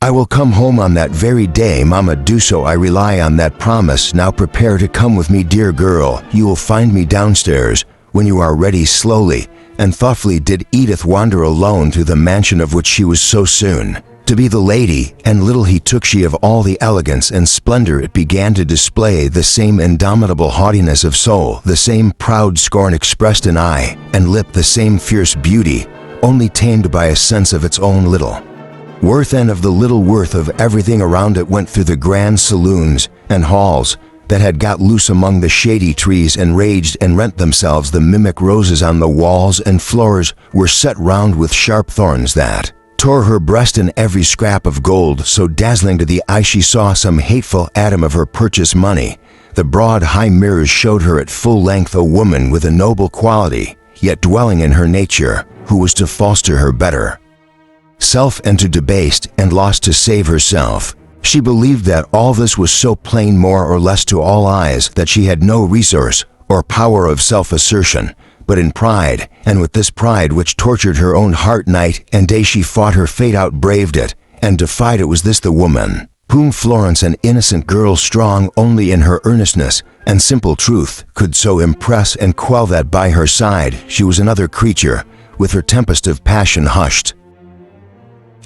I will come home on that very day, Mama, do so. I rely on that promise. Now prepare to come with me, dear girl. You will find me downstairs when you are ready. Slowly and thoughtfully did Edith wander alone to the mansion of which she was so soon to be the lady, and little he took she of all the elegance and splendor it began to display, the same indomitable haughtiness of soul, the same proud scorn expressed in eye and lip, the same fierce beauty, only tamed by a sense of its own little worth and of the little worth of everything around it. Went through the grand saloons and halls that had got loose among the shady trees and raged and rent themselves. The mimic roses on the walls and floors were set round with sharp thorns that tore her breast, and every scrap of gold so dazzling to the eye she saw some hateful atom of her purchase money. The broad high mirrors showed her at full length a woman with a noble quality, yet dwelling in her nature, who was to foster her better self and to debased and lost to save herself. She believed that all this was so plain more or less to all eyes that she had no resource or power of self-assertion, but in pride, and with this pride which tortured her own heart night and day she fought her fate out, braved it, and defied it. Was this the woman whom Florence, an innocent girl strong only in her earnestness and simple truth, could so impress and quell that by her side she was another creature, with her tempest of passion hushed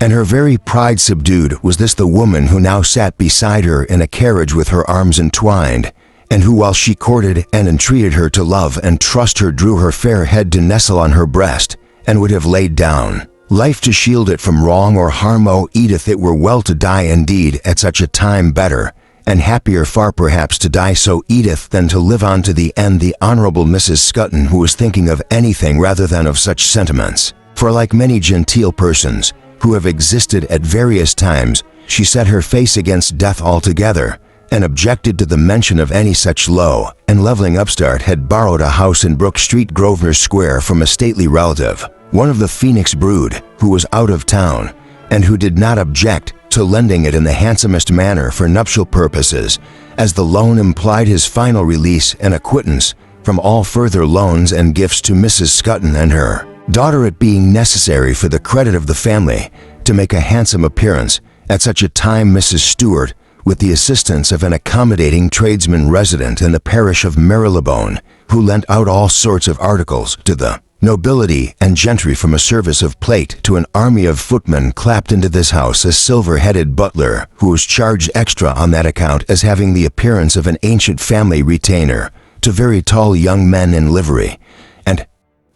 and her very pride subdued? Was this the woman who now sat beside her in a carriage with her arms entwined, and who, while she courted and entreated her to love and trust her, drew her fair head to nestle on her breast, and would have laid down life to shield it from wrong or harm? Oh, Edith, it were well to die indeed at such a time, better and happier far perhaps to die so, Edith, than to live on to the end. The Honorable Mrs. Scutton, who was thinking of anything rather than of such sentiments, for like many genteel persons who have existed at various times, she set her face against death altogether, and objected to the mention of any such low and leveling upstart, had borrowed a house in Brook Street, Grosvenor Square, from a stately relative, one of the Phoenix brood, who was out of town, and who did not object to lending it in the handsomest manner for nuptial purposes, as the loan implied his final release and acquittance from all further loans and gifts to Mrs. Scutton and her daughter, it being necessary for the credit of the family to make a handsome appearance at such a time. Mrs. Stewart, with the assistance of an accommodating tradesman resident in the parish of Marylebone, who lent out all sorts of articles to the nobility and gentry, from a service of plate to an army of footmen, clapped into this house a silver-headed butler, who was charged extra on that account as having the appearance of an ancient family retainer, to very tall young men in livery, and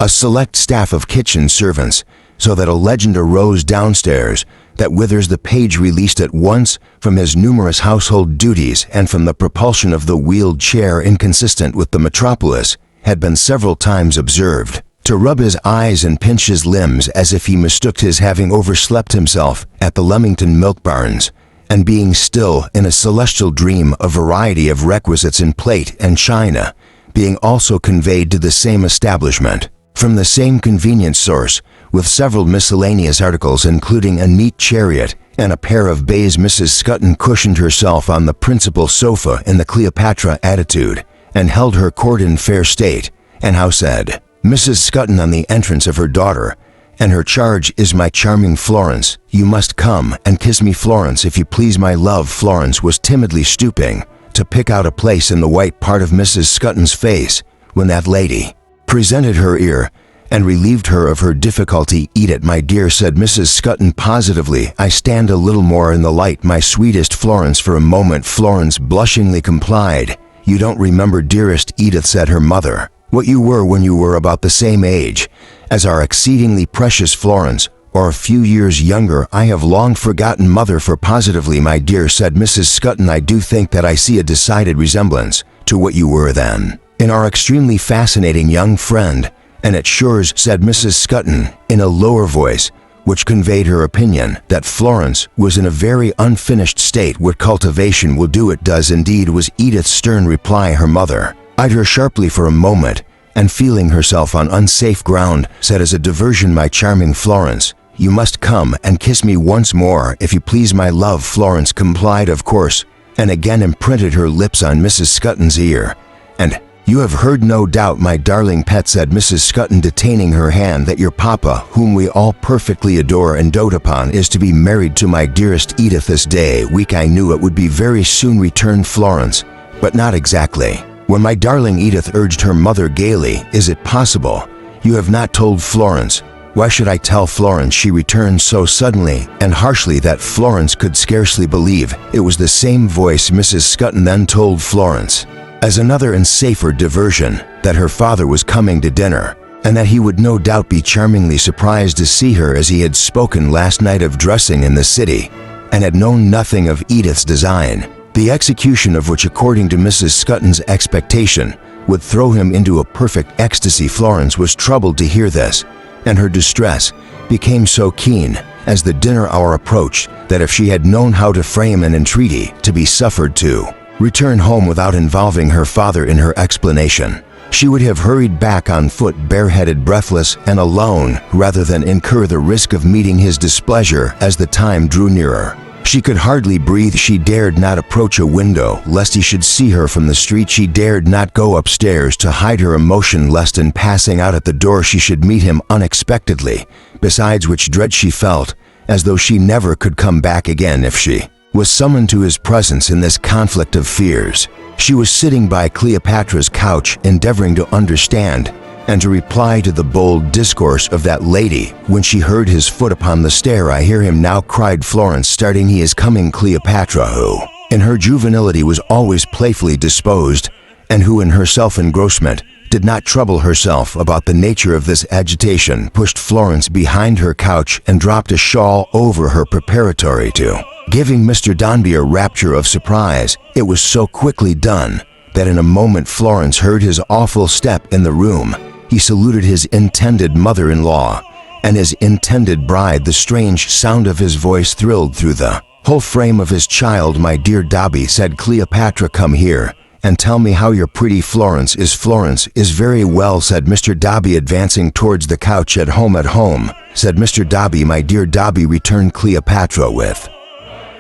a select staff of kitchen servants, so that a legend arose downstairs that Withers the page, released at once from his numerous household duties and from the propulsion of the wheeled chair inconsistent with the metropolis, had been several times observed to rub his eyes and pinch his limbs, as if he mistook his having overslept himself at the Leamington milk barns, and being still in a celestial dream, a variety of requisites in plate and china being also conveyed to the same establishment from the same convenient source, with several miscellaneous articles, including a neat chariot and a pair of bays. Mrs. Scutton cushioned herself on the principal sofa in the Cleopatra attitude, and held her court in fair state, and how said Mrs. Scutton on the entrance of her daughter, "And her charge is my charming Florence. You must come and kiss me, Florence, if you please, my love." Florence was timidly stooping to pick out a place in the white part of Mrs. Scutton's face, when that lady presented her ear and relieved her of her difficulty. "Eat it, my dear," said Mrs. Scutton positively. "I stand a little more in the light, my sweetest Florence." For a moment Florence blushingly complied. "You don't remember, dearest Edith," said her mother, "what you were when you were about the same age as our exceedingly precious Florence, or a few years younger." "I have long forgotten, mother, for positively, my dear," said Mrs. Scutton, "I do think that I see a decided resemblance to what you were then, in our extremely fascinating young friend, and it sures," said Mrs. Scutton in a lower voice, which conveyed her opinion that Florence was in a very unfinished state. "What cultivation will do it does indeed," was Edith's stern reply. Her mother eyed her sharply for a moment, and feeling herself on unsafe ground, said as a diversion, "My charming Florence, you must come and kiss me once more, if you please, my love." Florence complied, of course, and again imprinted her lips on Mrs. Scutton's ear, and "You have heard no doubt, my darling pet," said Mrs. Scutton, detaining her hand, "that your papa, whom we all perfectly adore and dote upon, is to be married to my dearest Edith this day week." "I knew it would be very soon," returned Florence, "but not exactly." When my darling Edith urged her mother gaily, "Is it possible? You have not told Florence?" "Why should I tell Florence?" she returned so suddenly and harshly that Florence could scarcely believe it was the same voice. Mrs. Scutton then told Florence, as another and safer diversion, that her father was coming to dinner, and that he would no doubt be charmingly surprised to see her, as he had spoken last night of dressing in the city, and had known nothing of Edith's design, the execution of which, according to Mrs. Scutton's expectation, would throw him into a perfect ecstasy. Florence was troubled to hear this, and her distress became so keen as the dinner hour approached that if she had known how to frame an entreaty to be suffered to return home without involving her father in her explanation, she would have hurried back on foot, bareheaded, breathless, and alone, rather than incur the risk of meeting his displeasure as the time drew nearer. She could hardly breathe. She dared not approach a window lest he should see her from the street. She dared not go upstairs to hide her emotion lest in passing out at the door she should meet him unexpectedly, besides which dread she felt as though she never could come back again if she was summoned to his presence. In this conflict of fears, she was sitting by Cleopatra's couch, endeavoring to understand and to reply to the bold discourse of that lady, when she heard his foot upon the stair. "I hear him now," cried Florence, starting. "He is coming." Cleopatra, who in her juvenility was always playfully disposed, and who in her self-engrossment did not trouble herself about the nature of this agitation, pushed Florence behind her couch and dropped a shawl over her preparatory to giving Mr. Dombey a rapture of surprise. It was so quickly done that in a moment Florence heard his awful step in the room. He saluted his intended mother-in-law and his intended bride. The strange sound of his voice thrilled through the whole frame of his child. "My dear Dombey," said Cleopatra, "come here and tell me how your pretty Florence is." "Florence is very well," said Mr. Dombey, advancing towards the couch. At home," said Mr. Dombey. "My dear Dombey," returned Cleopatra with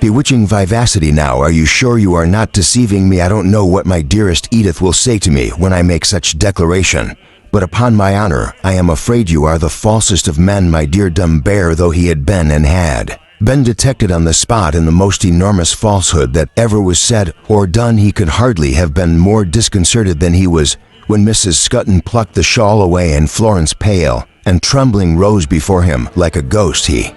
bewitching vivacity. "Now, are you sure you are not deceiving me? I don't know what my dearest Edith will say to me when I make such declaration, but upon my honor, I am afraid you are the falsest of men, my dear dumb bear." Though he had been and had been detected on the spot in the most enormous falsehood that ever was said or done, he could hardly have been more disconcerted than he was when Mrs. Scutton plucked the shawl away and Florence, pale and trembling, rose before him like a ghost. He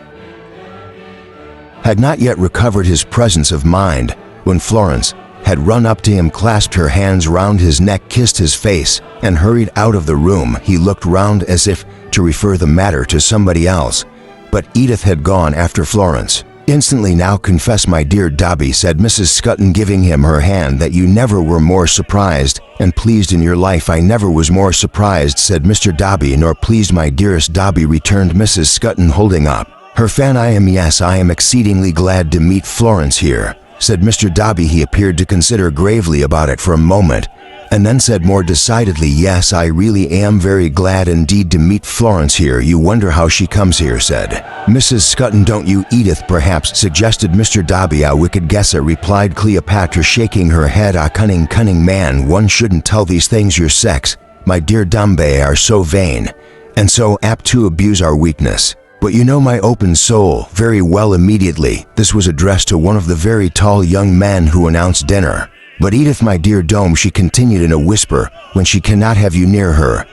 had not yet recovered his presence of mind when Florence had run up to him, clasped her hands round his neck, kissed his face, and hurried out of the room. He looked round as if to refer the matter to somebody else, but Edith had gone after Florence. "Instantly now, confess, my dear Dombey," said Mrs. Scutton, giving him her hand, "that you never were more surprised and pleased in your life." "I never was more surprised," said Mr. Dombey, "nor pleased, my dearest Dombey," returned Mrs. Scutton, holding up her fan. I am exceedingly glad to meet Florence here," said Mr. Dombey. He appeared to consider gravely about it for a moment, and then said more decidedly, "Yes, I really am very glad indeed to meet Florence here." "You wonder how she comes here," said Mrs. Scutton. "Don't you?" "Edith, perhaps," suggested Mr. Dombey. "A wicked guesser," replied Cleopatra, shaking her head. "A cunning man. One shouldn't tell these things. Your sex, my dear Dombey, are so vain, and so apt to abuse our weakness. But you know my open soul very well." Immediately this was addressed to one of the very tall young men who announced dinner. "But Edith, my dear Dome," she continued in a whisper, "when she cannot have you near her,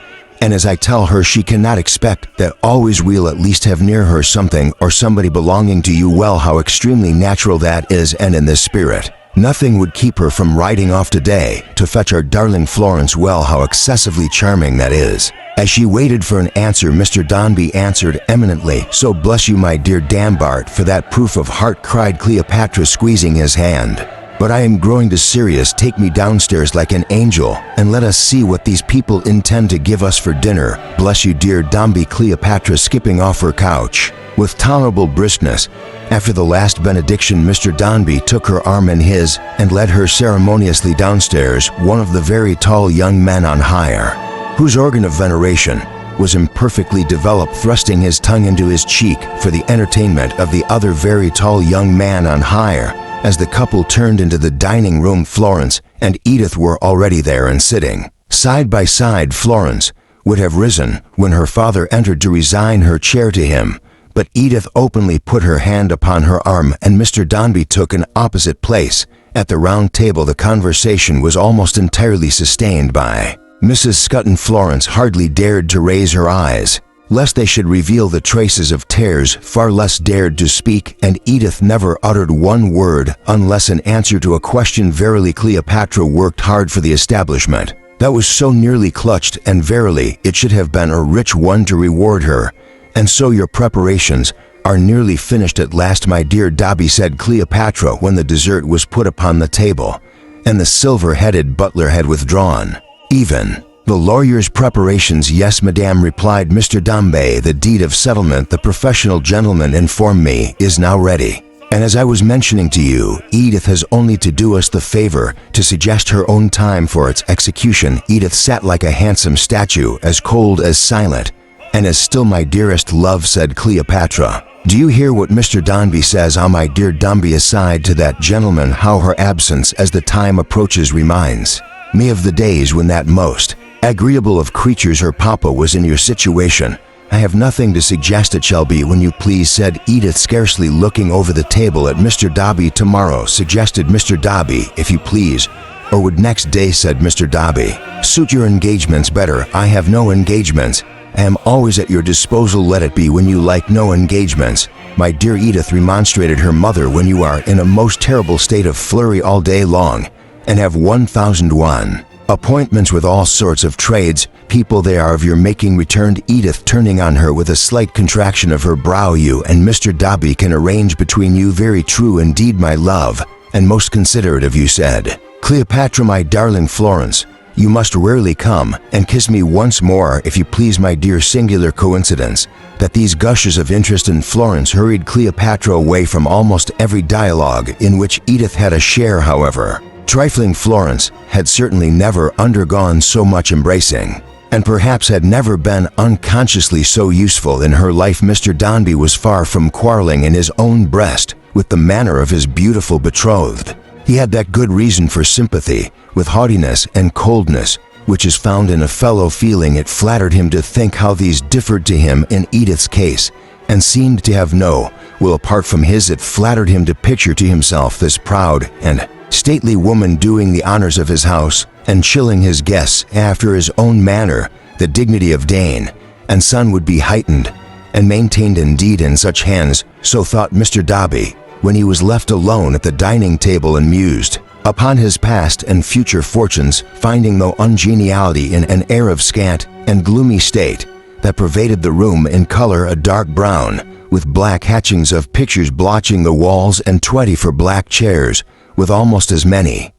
and as I tell her, she cannot expect that always we'll at least have near her something or somebody belonging to you. Well, how extremely natural that is, and in this spirit nothing would keep her from riding off today to fetch our darling Florence. Well, how excessively charming that is." As she waited for an answer, Mr. Dombey answered eminently. "So bless you, my dear Dambart, for that proof of heart," cried Cleopatra, squeezing his hand. "But I am growing too serious. Take me downstairs like an angel, and let us see what these people intend to give us for dinner." "Bless you, dear Dombey." Cleopatra, skipping off her couch with tolerable briskness, after the last benediction, Mr. Dombey took her arm in his and led her ceremoniously downstairs. One of the very tall young men on hire, whose organ of veneration was imperfectly developed, thrusting his tongue into his cheek for the entertainment of the other very tall young man on hire. As the couple turned into the dining room, Florence and Edith were already there and sitting Side by side, Florence would have risen when her father entered to resign her chair to him, but Edith openly put her hand upon her arm and Mr. Dombey took an opposite place. At the round table, the conversation was almost entirely sustained by Mrs. Scutton. Florence hardly dared to raise her eyes, lest they should reveal the traces of tears, far less dared to speak, and Edith never uttered one word unless in answer to a question. Verily, Cleopatra worked hard for the establishment that was so nearly clutched, and verily it should have been a rich one to reward her. And so your preparations are nearly finished at last, my dear Dombey, said Cleopatra when the dessert was put upon the table, and the silver-headed butler had withdrawn. Even the lawyer's preparations? Yes, madame, replied Mr. Dombey. The deed of settlement, the professional gentleman informed me, is now ready. And as I was mentioning to you, Edith has only to do us the favor to suggest her own time for its execution. Edith sat like a handsome statue, as cold, as silent, and as still. My dearest love, said Cleopatra, do you hear what Mr. Dombey says? Ah, my dear Dombey, aside to that gentleman, how her absence as the time approaches reminds me of the days when that most agreeable of creatures, her papa, was in your situation. I have nothing to suggest. It shall be when you please, said Edith, scarcely looking over the table at Mr. Dombey. Tomorrow, suggested Mr. Dombey, if you please. Or would next day, said Mr. Dombey, suit your engagements better? I have no engagements. I am always at your disposal. Let it be when you like. No engagements, my dear Edith, remonstrated her mother, when you are in a most terrible state of flurry all day long, and have 1001 appointments with all sorts of trades people. They are of your making, returned Edith, turning on her with a slight contraction of her brow. You and Mr. Dombey can arrange between you. Very true indeed, my love, and most considerate of you, said Cleopatra. My darling Florence, you must rarely come and kiss me once more, if you please, my dear. Singular coincidence that these gushes of interest in Florence hurried Cleopatra away from almost every dialogue in which Edith had a share. However trifling, Florence had certainly never undergone so much embracing, and perhaps had never been unconsciously so useful in her life. Mr. Dombey was far from quarreling in his own breast with the manner of his beautiful betrothed. He had that good reason for sympathy with haughtiness and coldness which is found in a fellow feeling. It flattered him to think how these differed to him in Edith's case, and seemed to have no will apart from his. It flattered him to picture to himself this proud and stately woman doing the honors of his house and chilling his guests after his own manner. The dignity of Dane and son would be heightened and maintained indeed in such hands. So thought Mr. Dombey when he was left alone at the dining table and mused upon his past and future fortunes, finding no ungeniality in an air of scant and gloomy state that pervaded the room. In color a dark brown, with black hatchings of pictures blotching the walls, and 24 black chairs with almost as many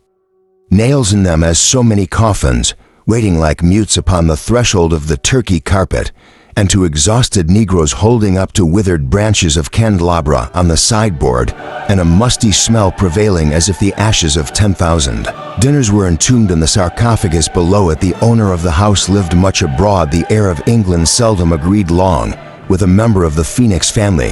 nails in them as so many coffins, waiting like mutes upon the threshold of the Turkey carpet, and 2 exhausted Negroes holding up to withered branches of candelabra on the sideboard, and a musty smell prevailing as if the ashes of 10,000 dinners were entombed in the sarcophagus below it. The owner of the house lived much abroad. The heir of England seldom agreed long with a member of the Phoenix family,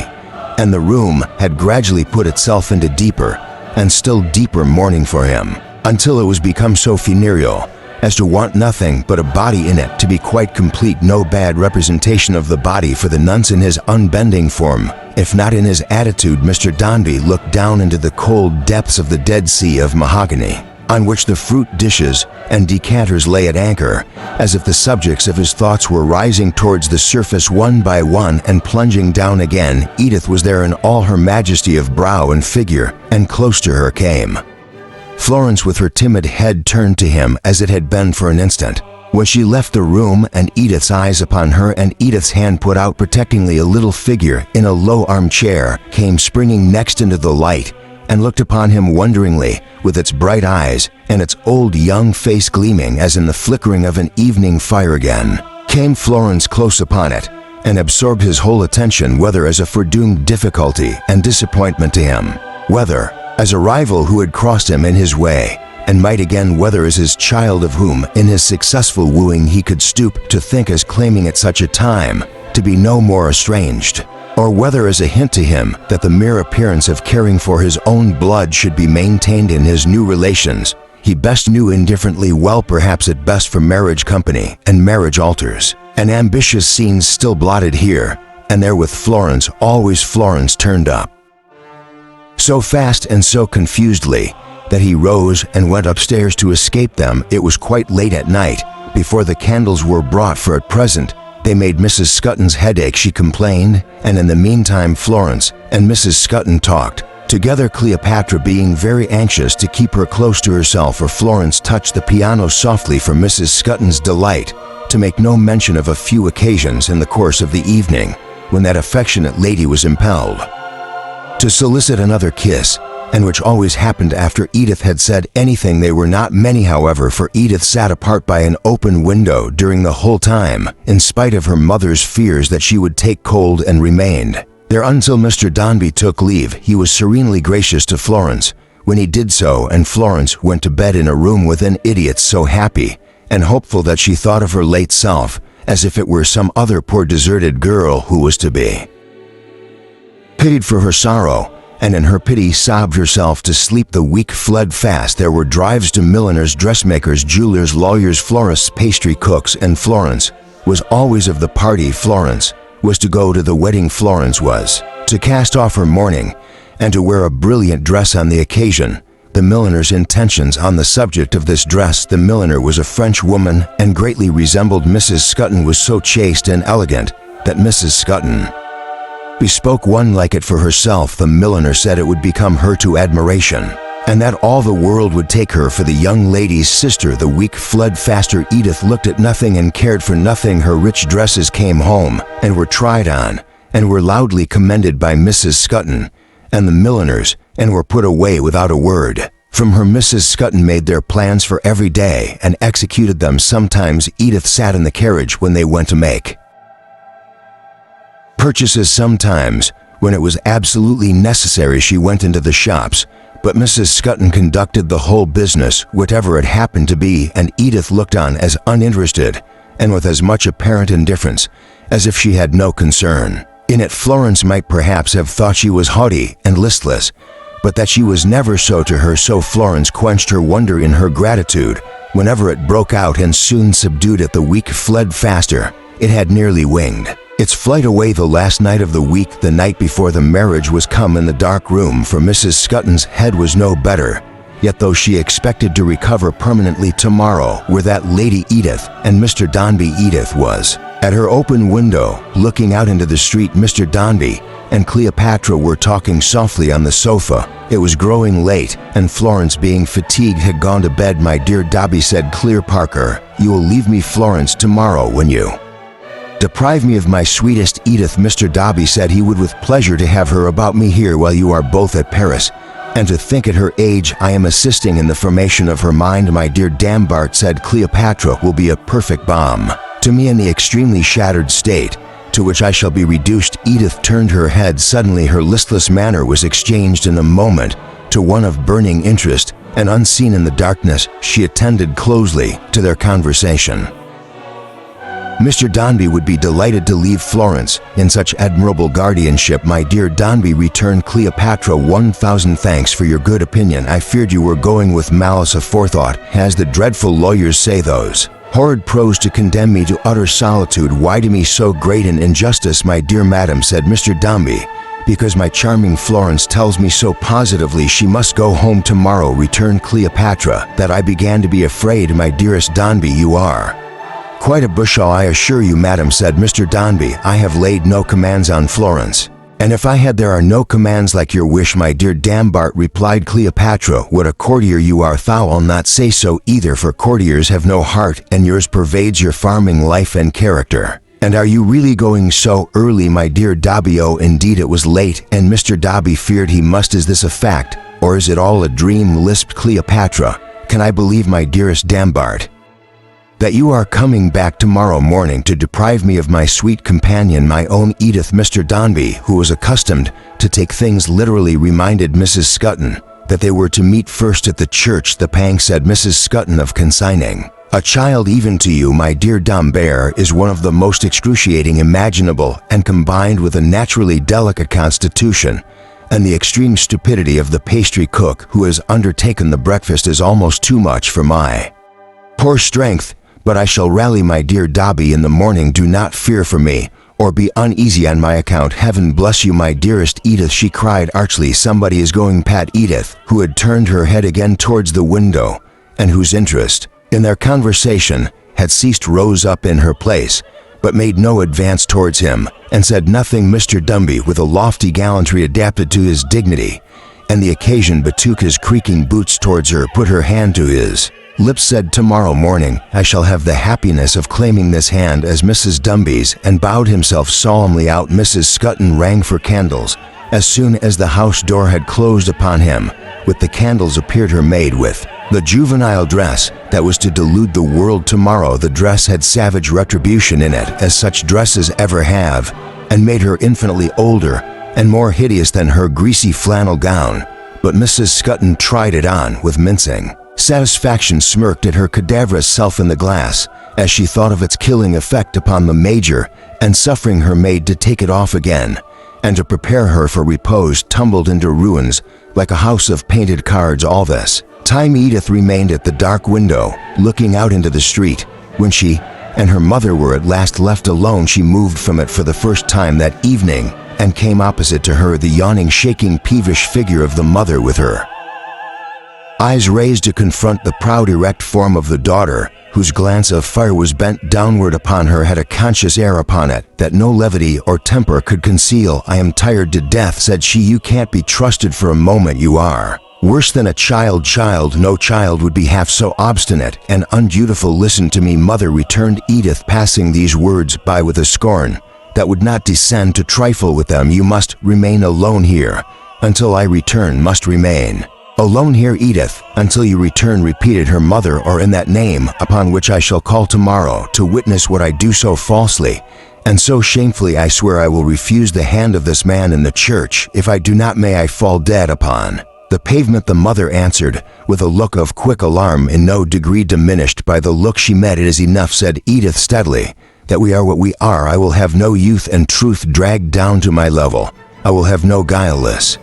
and the room had gradually put itself into deeper and still deeper mourning for him, until it was become so funereal as to want nothing but a body in it to be quite complete. No bad representation of the body for the nonce in his unbending form, if not in his attitude. Mr. Dombey looked down into the cold depths of the Dead Sea of mahogany, on which the fruit dishes and decanters lay at anchor, as if the subjects of his thoughts were rising towards the surface one by one and plunging down again. Edith was there in all her majesty of brow and figure, and close to her came Florence with her timid head turned to him as it had been for an instant when she left the room, and Edith's eyes upon her, and Edith's hand put out protectingly. A little figure in a low armchair came springing next into the light and looked upon him wonderingly, with its bright eyes and its old young face gleaming as in the flickering of an evening fire. Again came Florence close upon it, and absorbed his whole attention, whether as a foredoomed difficulty and disappointment to him, whether as a rival who had crossed him in his way and might again, whether as his child of whom in his successful wooing he could stoop to think as claiming at such a time to be no more estranged, or whether as a hint to him that the mere appearance of caring for his own blood should be maintained in his new relations. He best knew indifferently well, perhaps at best, for marriage company and marriage altars, and ambitious scenes still blotted here and there with Florence, always Florence, turned up. So fast and so confusedly that he rose and went upstairs to escape them. It was quite late at night before the candles were brought, for at present they made Mrs. Scutton's headache, she complained, and in the meantime Florence and Mrs. Scutton talked together, Cleopatra being very anxious to keep her close to herself, for Florence touched the piano softly for Mrs. Scutton's delight, to make no mention of a few occasions in the course of the evening when that affectionate lady was impelled to solicit another kiss, and which always happened after Edith had said anything. They were not many, however, for Edith sat apart by an open window during the whole time, in spite of her mother's fears that she would take cold, and remained there until Mr. Dombey took leave. He was serenely gracious to Florence when he did so, and Florence went to bed in a room within, idiots, so happy and hopeful that she thought of her late self as if it were some other poor deserted girl who was to be pitied for her sorrow, and in her pity sobbed herself to sleep. The week fled fast. There were drives to milliners, dressmakers, jewelers, lawyers, florists, pastry cooks, and Florence was always of the party. Florence was to go to the wedding. Florence was to cast off her mourning and to wear a brilliant dress on the occasion. The milliner's intentions on the subject of this dress. The milliner was a French woman and greatly resembled Mrs. Scutton, was so chaste and elegant that Mrs. Scutton bespoke one like it for herself. The milliner said it would become her to admiration, and that all the world would take her for the young lady's sister. The week fled faster. Edith looked at nothing and cared for nothing. Her rich dresses came home and were tried on and were loudly commended by Mrs. Scutton and the milliners, and were put away without a word from her. Mrs. Scutton made their plans for every day and executed them. Sometimes Edith sat in the carriage when they went to make purchases. Sometimes, when it was absolutely necessary, she went into the shops, but Mrs. Scutton conducted the whole business, whatever it happened to be, and Edith looked on as uninterested and with as much apparent indifference as if she had no concern in it. Florence might perhaps have thought she was haughty and listless, but that she was never so to her. So Florence quenched her wonder in her gratitude whenever it broke out, and soon subdued it. The week fled faster. It had nearly winged its flight away. The last night of the week, the night before the marriage, was come in the dark room, for Mrs. Scutton's head was no better. Yet though she expected to recover permanently tomorrow, were that Lady Edith and Mr. Dombey. Edith was at her open window, looking out into the street. Mr. Dombey and Cleopatra were talking softly on the sofa. It was growing late, and Florence, being fatigued, had gone to bed. "My dear Dombey," said Clear Parker, "you will leave me, Florence, tomorrow when you deprive me of my sweetest Edith." Mr. Dombey said he would with pleasure to have her about me here while you are both at Paris. "And to think at her age I am assisting in the formation of her mind." "My dear Dambart," said Cleopatra, "will be a perfect balm to me in the extremely shattered state to which I shall be reduced." Edith turned her head suddenly. Her listless manner was exchanged in a moment to one of burning interest, and unseen in the darkness, she attended closely to their conversation. Mr. Dombey would be delighted to leave Florence in such admirable guardianship. "My dear Dombey," returned Cleopatra, 1,000 thanks for your good opinion. I feared you were going with malice aforethought, as the dreadful lawyers say, those horrid prose to condemn me to utter solitude. "Why do me so great an injustice, my dear madam?" said Mr. Dombey. "Because my charming Florence tells me so positively she must go home tomorrow," returned Cleopatra, "that I began to be afraid. My dearest Dombey, you are quite a bushel, I assure you, madam," said Mr. Dombey. "I have laid no commands on Florence, and if I had, there are no commands like your wish." "My dear Dambart," replied Cleopatra, "what a courtier you are." "Thou'll not say so either, for courtiers have no heart, and yours pervades your farming life and character." "And are you really going so early, my dear Dombey?" "Oh, indeed it was late, and Mr. Dombey feared he must." "Is this a fact, or is it all a dream?" lisped Cleopatra. "Can I believe, my dearest Dambart, that you are coming back tomorrow morning to deprive me of my sweet companion, my own Edith?" Mr. Dombey, who was accustomed to take things literally, reminded Mrs. Scutton that they were to meet first at the church. "The pang," said Mrs. Scutton, "of consigning a child even to you, my dear Dombert, is one of the most excruciating imaginable, and combined with a naturally delicate constitution and the extreme stupidity of the pastry cook who has undertaken the breakfast is almost too much for my poor strength. But I shall rally my dear Dobby in the morning. Do not fear for me, or be uneasy on my account. Heaven bless you, my dearest Edith, she cried archly. Somebody is going. Pat Edith, who had turned her head again towards the window, and whose interest in their conversation had ceased, rose up in her place, but made no advance towards him, and said nothing. Mr. Dumby, with a lofty gallantry adapted to his dignity and the occasion, betook his creaking boots towards her, put her hand to his lips, said, "Tomorrow morning I shall have the happiness of claiming this hand as Mrs. Dumby's," and bowed himself solemnly out. Mrs. Scutton rang for candles. As soon as the house door had closed upon him, with the candles appeared her maid with the juvenile dress that was to delude the world tomorrow. The dress had savage retribution in it, as such dresses ever have, and made her infinitely older and more hideous than her greasy flannel gown. But Mrs. Scutton tried it on with mincing satisfaction, smirked at her cadaverous self in the glass as she thought of its killing effect upon the Major, and suffering her maid to take it off again and to prepare her for repose, tumbled into ruins like a house of painted cards. All this time Edith remained at the dark window, looking out into the street. When she and her mother were at last left alone, she moved from it for the first time that evening, and came opposite to her, the yawning, shaking, peevish figure of the mother, with her eyes raised to confront the proud, erect form of the daughter, whose glance of fire was bent downward upon her, had a conscious air upon it that no levity or temper could conceal. "I am tired to death," said she. "You can't be trusted for a moment. You are worse than a child." No child would be half so obstinate and undutiful." "Listen to me, mother," returned Edith, passing these words by with a scorn that would not descend to trifle with them. "You must remain alone here until I return." "Must remain alone here, Edith, until you return," repeated her mother, "or in that name upon which I shall call tomorrow to witness what I do so falsely and so shamefully, I swear I will refuse the hand of this man in the church. If I do not, may I fall dead upon the pavement." The mother answered with a look of quick alarm, in no degree diminished by the look she met. "It is enough," said Edith steadily, "that we are what we are. I will have no youth and truth dragged down to my level. I will have no guileless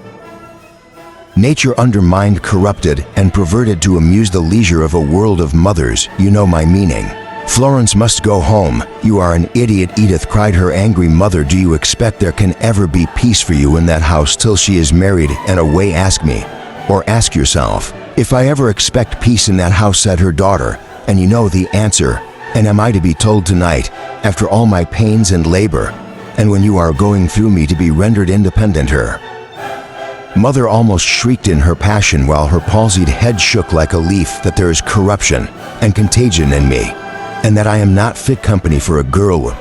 nature undermined, corrupted, and perverted to amuse the leisure of a world of mothers. You know my meaning. Florence must go home." "You are an idiot," Edith cried, her angry mother. "Do you expect there can ever be peace for you in that house till she is married and away? Ask me, or ask yourself, if I ever expect peace in that house," said her daughter, "and you know the answer. And am I to be told tonight, after all my pains and labor, and when you are going through me, to be rendered independent?" Her mother almost shrieked in her passion, while her palsied head shook like a leaf, "that there is corruption and contagion in me, and that I am not fit company for a girl.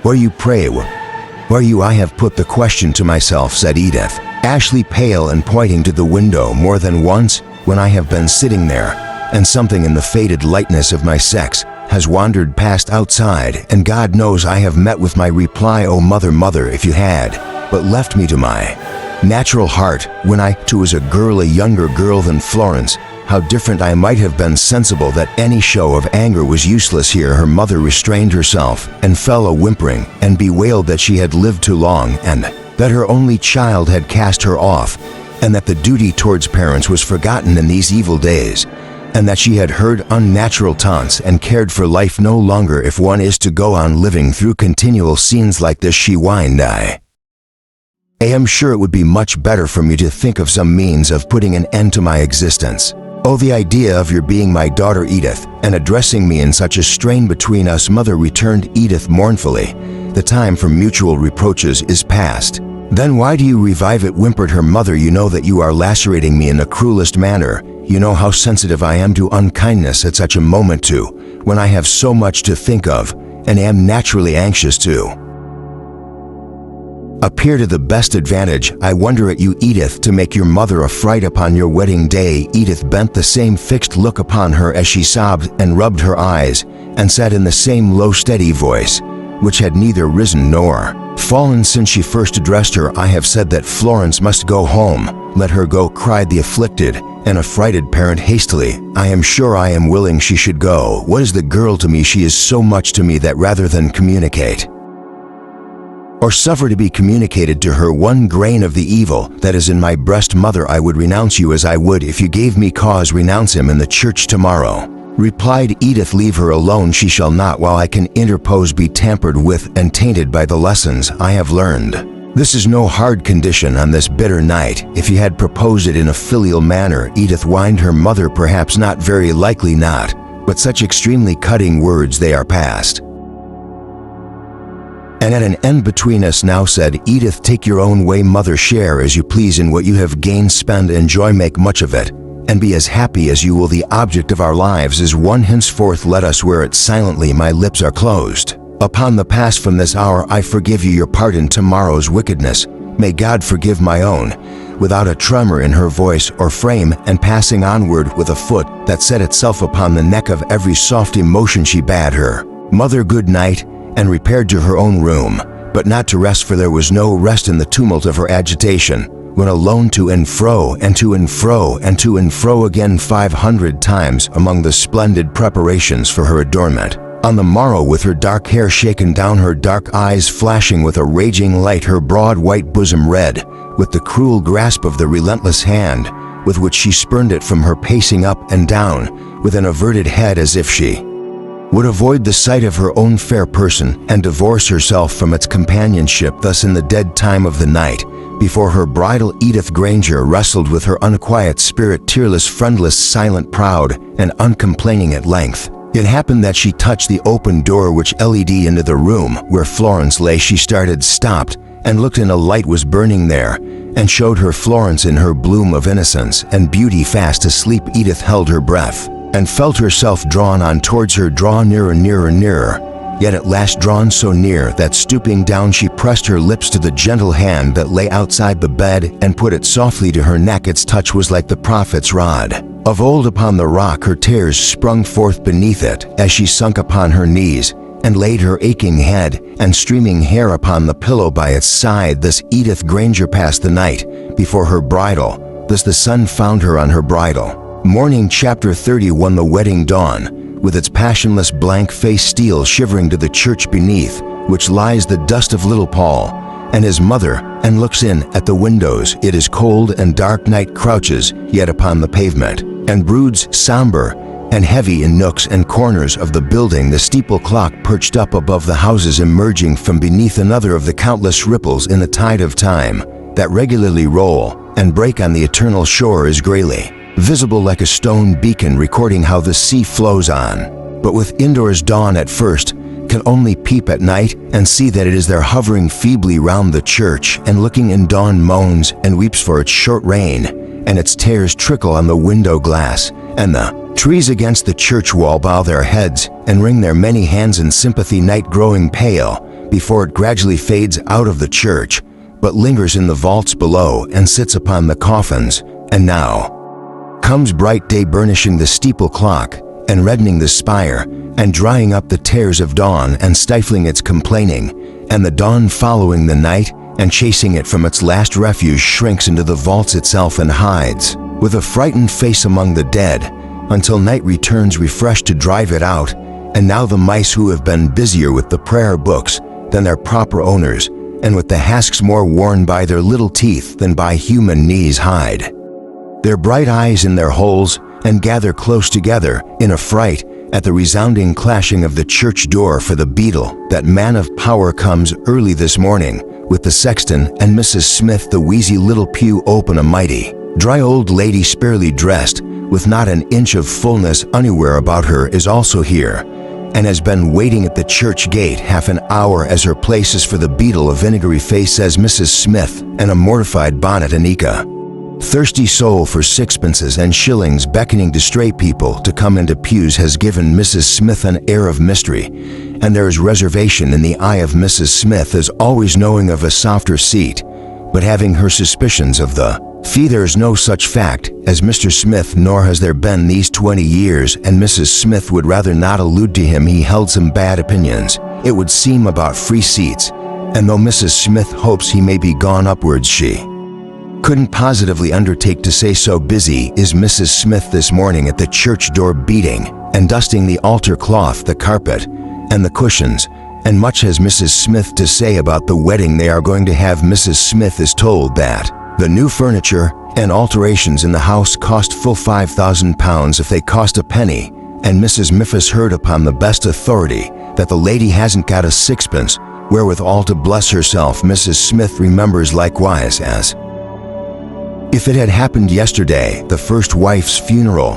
Where you, pray, where you?" "I have put the question to myself," said Edith, ashy pale and pointing to the window, "more than once when I have been sitting there, and something in the faded lightness of my sex has wandered past outside, and God knows I have met with my reply. Oh, mother, if you had but left me to my natural heart, when I too was a girl, a younger girl than Florence, how different I might have been." Sensible that any show of anger was useless here, her mother restrained herself and fell a whimpering, and bewailed that she had lived too long, and that her only child had cast her off, and that the duty towards parents was forgotten in these evil days, and that she had heard unnatural taunts and cared for life no longer. "If one is to go on living through continual scenes like this," she whined, I am sure it would be much better for me to think of some means of putting an end to my existence. Oh, the idea of your being my daughter, Edith, and addressing me in such a strain between us." "Mother," returned Edith mournfully, "the time for mutual reproaches is past." "Then why do you revive it?" whimpered her mother. "You know that you are lacerating me in the cruelest manner. You know how sensitive I am to unkindness at such a moment too, when I have so much to think of, and am naturally anxious to appear to the best advantage. I wonder at you, Edith, to make your mother a fright upon your wedding day." Edith bent the same fixed look upon her as she sobbed and rubbed her eyes, and said in the same low, steady voice, which had neither risen nor fallen since she first addressed her, "I have said that Florence must go home. Let her go," cried the afflicted and affrighted parent hastily. "I am sure I am willing she should go. What is the girl to me? She is so much to me that rather than communicate or suffer to be communicated to her one grain of the evil that is in my breast. Mother, I would renounce you as I would if you gave me cause. Renounce him in the church tomorrow. Replied Edith, leave her alone. She shall not, while I can interpose, be tampered with and tainted by the lessons I have learned. This is no hard condition on this bitter night. If you had proposed it in a filial manner, Edith whined her mother, perhaps not, very likely not, but such extremely cutting words they are past. And at an end between us now, said Edith, take your own way, mother, share as you please in what you have gained, spend, enjoy, make much of it, and be as happy as you will. The object of our lives is one, henceforth let us wear it silently. My lips are closed upon the past. From this hour I forgive you your pardon tomorrow's wickedness. May God forgive my own. Without a tremor in her voice or frame, and passing onward with a foot that set itself upon the neck of every soft emotion, she bade her mother good night, and repaired to her own room, but not to rest, for there was no rest in the tumult of her agitation, when alone to and fro, and to and fro, and to and fro again 500 times among the splendid preparations for her adornment. On the morrow, with her dark hair shaken down, her dark eyes flashing with a raging light, her broad white bosom red with the cruel grasp of the relentless hand with which she spurned it from her, pacing up and down with an averted head, as if she would avoid the sight of her own fair person and divorce herself from its companionship. Thus in the dead time of the night, before her bridal, Edith Granger wrestled with her unquiet spirit, tearless, friendless, silent, proud, and uncomplaining. At length it happened that she touched the open door which led into the room where Florence lay. She started, stopped, and looked, and a light was burning there, and showed her Florence in her bloom of innocence and beauty, fast asleep. Edith held her breath, and felt herself drawn on towards her, draw nearer, nearer, nearer, yet at last drawn so near that, stooping down, she pressed her lips to the gentle hand that lay outside the bed, and put it softly to her neck. Its touch was like the prophet's rod of old upon the rock. Her tears sprung forth beneath it as she sunk upon her knees, and laid her aching head and streaming hair upon the pillow by its side. Thus Edith Granger passed the night before her bridal. Thus the sun found her on her bridal morning. Chapter 31. The wedding dawn, with its passionless blank face, steals shivering to the church beneath which lies the dust of little Paul and his mother, and looks in at the windows. It is cold and dark. Night crouches yet upon the pavement, and broods somber and heavy in nooks and corners of the building. The steeple clock perched up above the houses, emerging from beneath another of the countless ripples in the tide of time that regularly roll and break on the eternal shore, is grayly visible like a stone beacon recording how the sea flows on. But with indoors dawn at first can only peep at night and see that it is there, hovering feebly round the church, and looking in dawn moans and weeps for its short reign, and its tears trickle on the window glass, and the trees against the church wall bow their heads and wring their many hands in sympathy. Night growing pale before it gradually fades out of the church, but lingers in the vaults below and sits upon the coffins. And now comes bright day, burnishing the steeple clock and reddening the spire, and drying up the tears of dawn and stifling its complaining. And the dawn, following the night and chasing it from its last refuge, shrinks into the vaults itself and hides with a frightened face among the dead, until night returns refreshed to drive it out. And now the mice, who have been busier with the prayer books than their proper owners, and with the hasks more worn by their little teeth than by human knees, hide their bright eyes in their holes, and gather close together in affright at the resounding clashing of the church door. For the beadle, that man of power, comes early this morning with the sexton and Mrs. Smith, the wheezy little pew open. A mighty, dry old lady, sparely dressed, with not an inch of fullness anywhere about her, is also here, and has been waiting at the church gate half an hour. As her place is for the beadle, a vinegary face, says Mrs. Smith, and a mortified bonnet. Anika, thirsty soul for sixpences and shillings, beckoning to stray people to come into pews, has given Mrs. Smith an air of mystery, and there is reservation in the eye of Mrs. Smith, as always knowing of a softer seat, but having her suspicions of the fee. There is no such fact as Mr. Smith, nor has there been these 20 years, and Mrs. Smith would rather not allude to him. He held some bad opinions, it would seem, about free seats, and though Mrs. Smith hopes he may be gone upwards, she couldn't positively undertake to say so. Busy is Mrs. Smith this morning at the church door, beating and dusting the altar cloth, the carpet, and the cushions, and much has Mrs. Smith to say about the wedding they are going to have. Mrs. Smith is told that the new furniture and alterations in the house cost full £5,000 if they cost a penny, and Mrs. Miff has heard upon the best authority that the lady hasn't got a sixpence wherewithal to bless herself. Mrs. Smith remembers likewise as if it had happened yesterday, the first wife's funeral,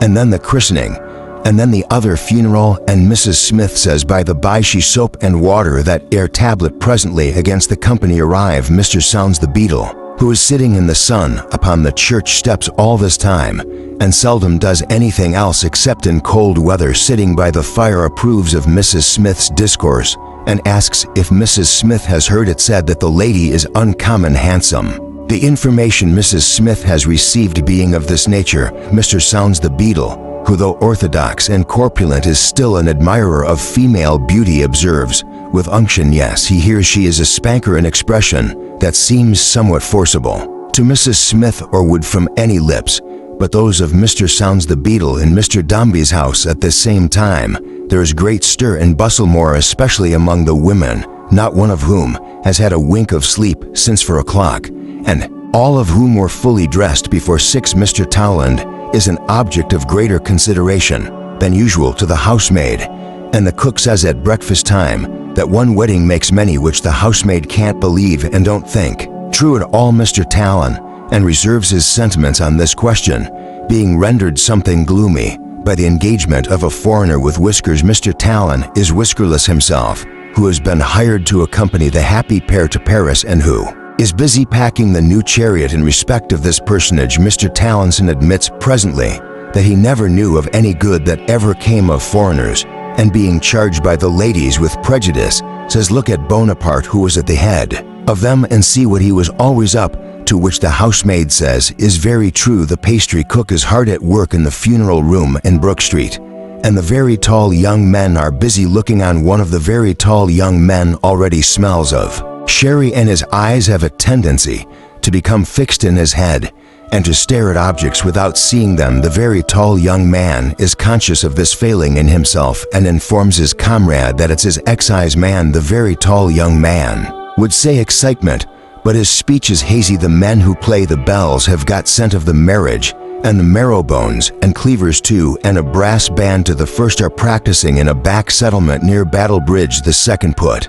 and then the christening, and then the other funeral, and Mrs. Smith says by the by she soap and water that air tablet. Presently against the company arrive Mr. Sounds the Beadle, who is sitting in the sun upon the church steps all this time, and seldom does anything else except in cold weather. Sitting by the fire approves of Mrs. Smith's discourse, and asks if Mrs. Smith has heard it said that the lady is uncommon handsome. The information Mrs. Smith has received being of this nature, Mr. Sounds the Beadle, who though orthodox and corpulent is still an admirer of female beauty, observes, with unction, yes, he hears she is a spanker, an expression that seems somewhat forcible to Mrs. Smith or would from any lips but those of Mr. Sounds the Beadle. In Mr. Dombey's house at the same time there is great stir and bustle, more especially among the women, not one of whom has had a wink of sleep since 4 o'clock, and all of whom were fully dressed before 6. Mr. Towland is an object of greater consideration than usual to the housemaid, and the cook says at breakfast time that one wedding makes many, which the housemaid can't believe and don't think true at all. Mr. Talon and reserves his sentiments on this question, being rendered something gloomy by the engagement of a foreigner with whiskers. Mr. Talon is whiskerless himself, who has been hired to accompany the happy pair to Paris, and who is busy packing the new chariot. In respect of this personage, Mr. Tallinson admits presently that he never knew of any good that ever came of foreigners, and being charged by the ladies with prejudice, says look at Bonaparte, who was at the head of them, and see what he was always up to, which the housemaid says is very true. The pastry cook is hard at work in the funeral room in Brook Street, and the very tall young men are busy looking on. One of the very tall young men already smells of sherry, and his eyes have a tendency to become fixed in his head and to stare at objects without seeing them. The very tall young man is conscious of this failing in himself and informs his comrade that it's his excise man. The very tall young man would say excitement, but his speech is hazy. The men who play the bells have got scent of the marriage, and the marrowbones and cleavers too, and a brass band to the first are practicing in a back settlement near Battle Bridge. The second put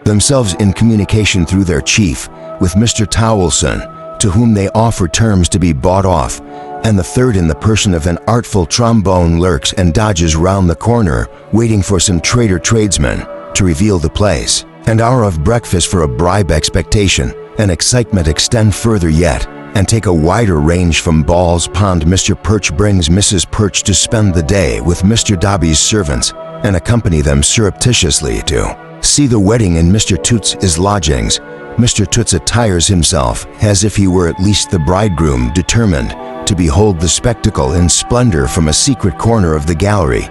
themselves in communication through their chief with Mr. Towelson, to whom they offer terms to be bought off, and the third, in the person of an artful trombone, lurks and dodges round the corner, waiting for some trader tradesman to reveal the place and hour of breakfast for a bribe. Expectation and excitement extend further yet, and take a wider range from Ball's Pond. Mr. Perch brings Mrs. Perch to spend the day with Mr. Dobby's servants, and accompany them surreptitiously to see the wedding in Mr. Toots' lodgings. Mr. Toots attires himself as if he were at least the bridegroom, determined to behold the spectacle in splendor from a secret corner of the gallery,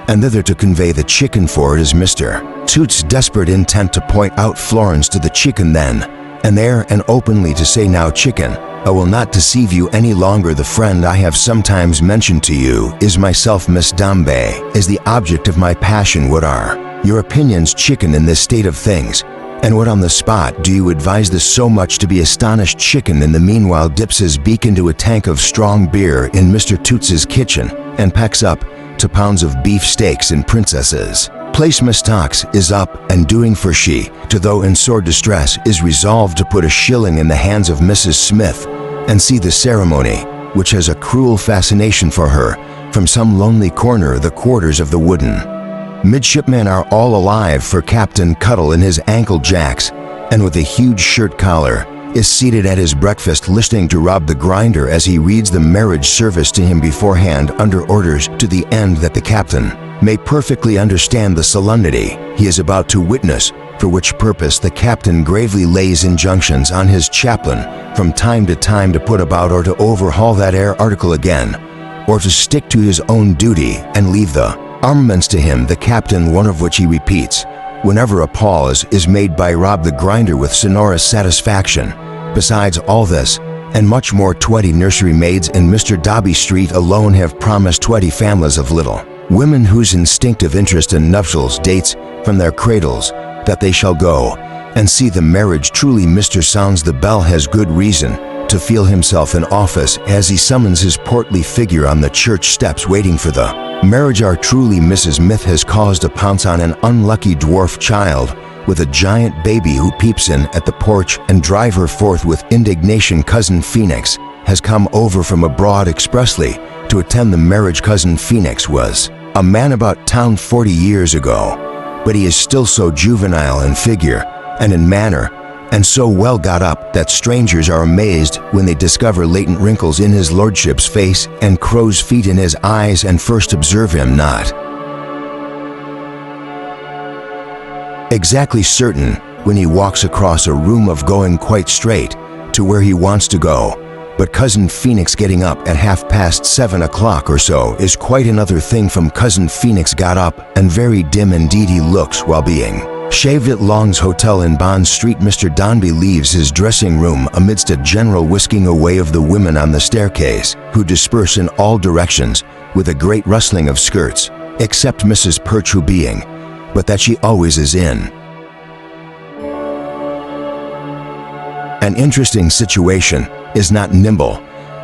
and thither to convey the chicken, for it is Mr. Toots' desperate intent to point out Florence to the chicken then and there, and openly to say, now chicken, I will not deceive you any longer. The friend I have sometimes mentioned to you is myself. Miss Dombey is the object of my passion. What are your opinions, chicken, in this state of things? And what on the spot do you advise this so much to be astonished? Chicken in the meanwhile dips his beak into a tank of strong beer in Mr. Toots' kitchen, and packs up 2 pounds of beef steaks and princesses. Place Miss Tox is up and doing, for she, to though in sore distress, is resolved to put a shilling in the hands of Mrs. Smith, and see the ceremony, which has a cruel fascination for her, from some lonely corner. The quarters of the wooden midshipmen are all alive, for Captain Cuttle in his ankle jacks, and with a huge shirt collar, is seated at his breakfast listening to Rob the Grinder as he reads the marriage service to him beforehand, under orders, to the end that the captain may perfectly understand the solemnity he is about to witness, for which purpose the captain gravely lays injunctions on his chaplain from time to time to put about or to overhaul that article again, or to stick to his own duty and leave the armaments to him. The captain, one of which he repeats whenever a pause is made by Rob the Grinder with sonorous satisfaction. Besides all this, and much more, 20 nursery maids in Mr. Dobby Street alone have promised 20 families of little Women whose instinctive interest in nuptials dates from their cradles, that they shall go and see the marriage. Truly Mr. Sounds the Bell has good reason to feel himself in office as he summons his portly figure on the church steps waiting for the marriage. Our truly Mrs. Myth has caused a pounce on an unlucky dwarf child with a giant baby who peeps in at the porch and drive her forth with indignation. Cousin Phoenix has come over from abroad expressly to attend the marriage. Cousin Phoenix was a man about town 40 years ago, but he is still so juvenile in figure and in manner, and so well got up that strangers are amazed when they discover latent wrinkles in his lordship's face and crow's feet in his eyes and first observe him not exactly certain when he walks across a room of going quite straight to where he wants to go. But Cousin Phoenix getting up at 7:30 or so is quite another thing. From Cousin Phoenix got up, and very dim indeed he looks while being shaved at Long's Hotel in Bond Street. Mr. Dombey leaves his dressing room amidst a general whisking away of the women on the staircase, who disperse in all directions with a great rustling of skirts, except Mrs. Perch, who being, but that she always is in an interesting situation, is not nimble,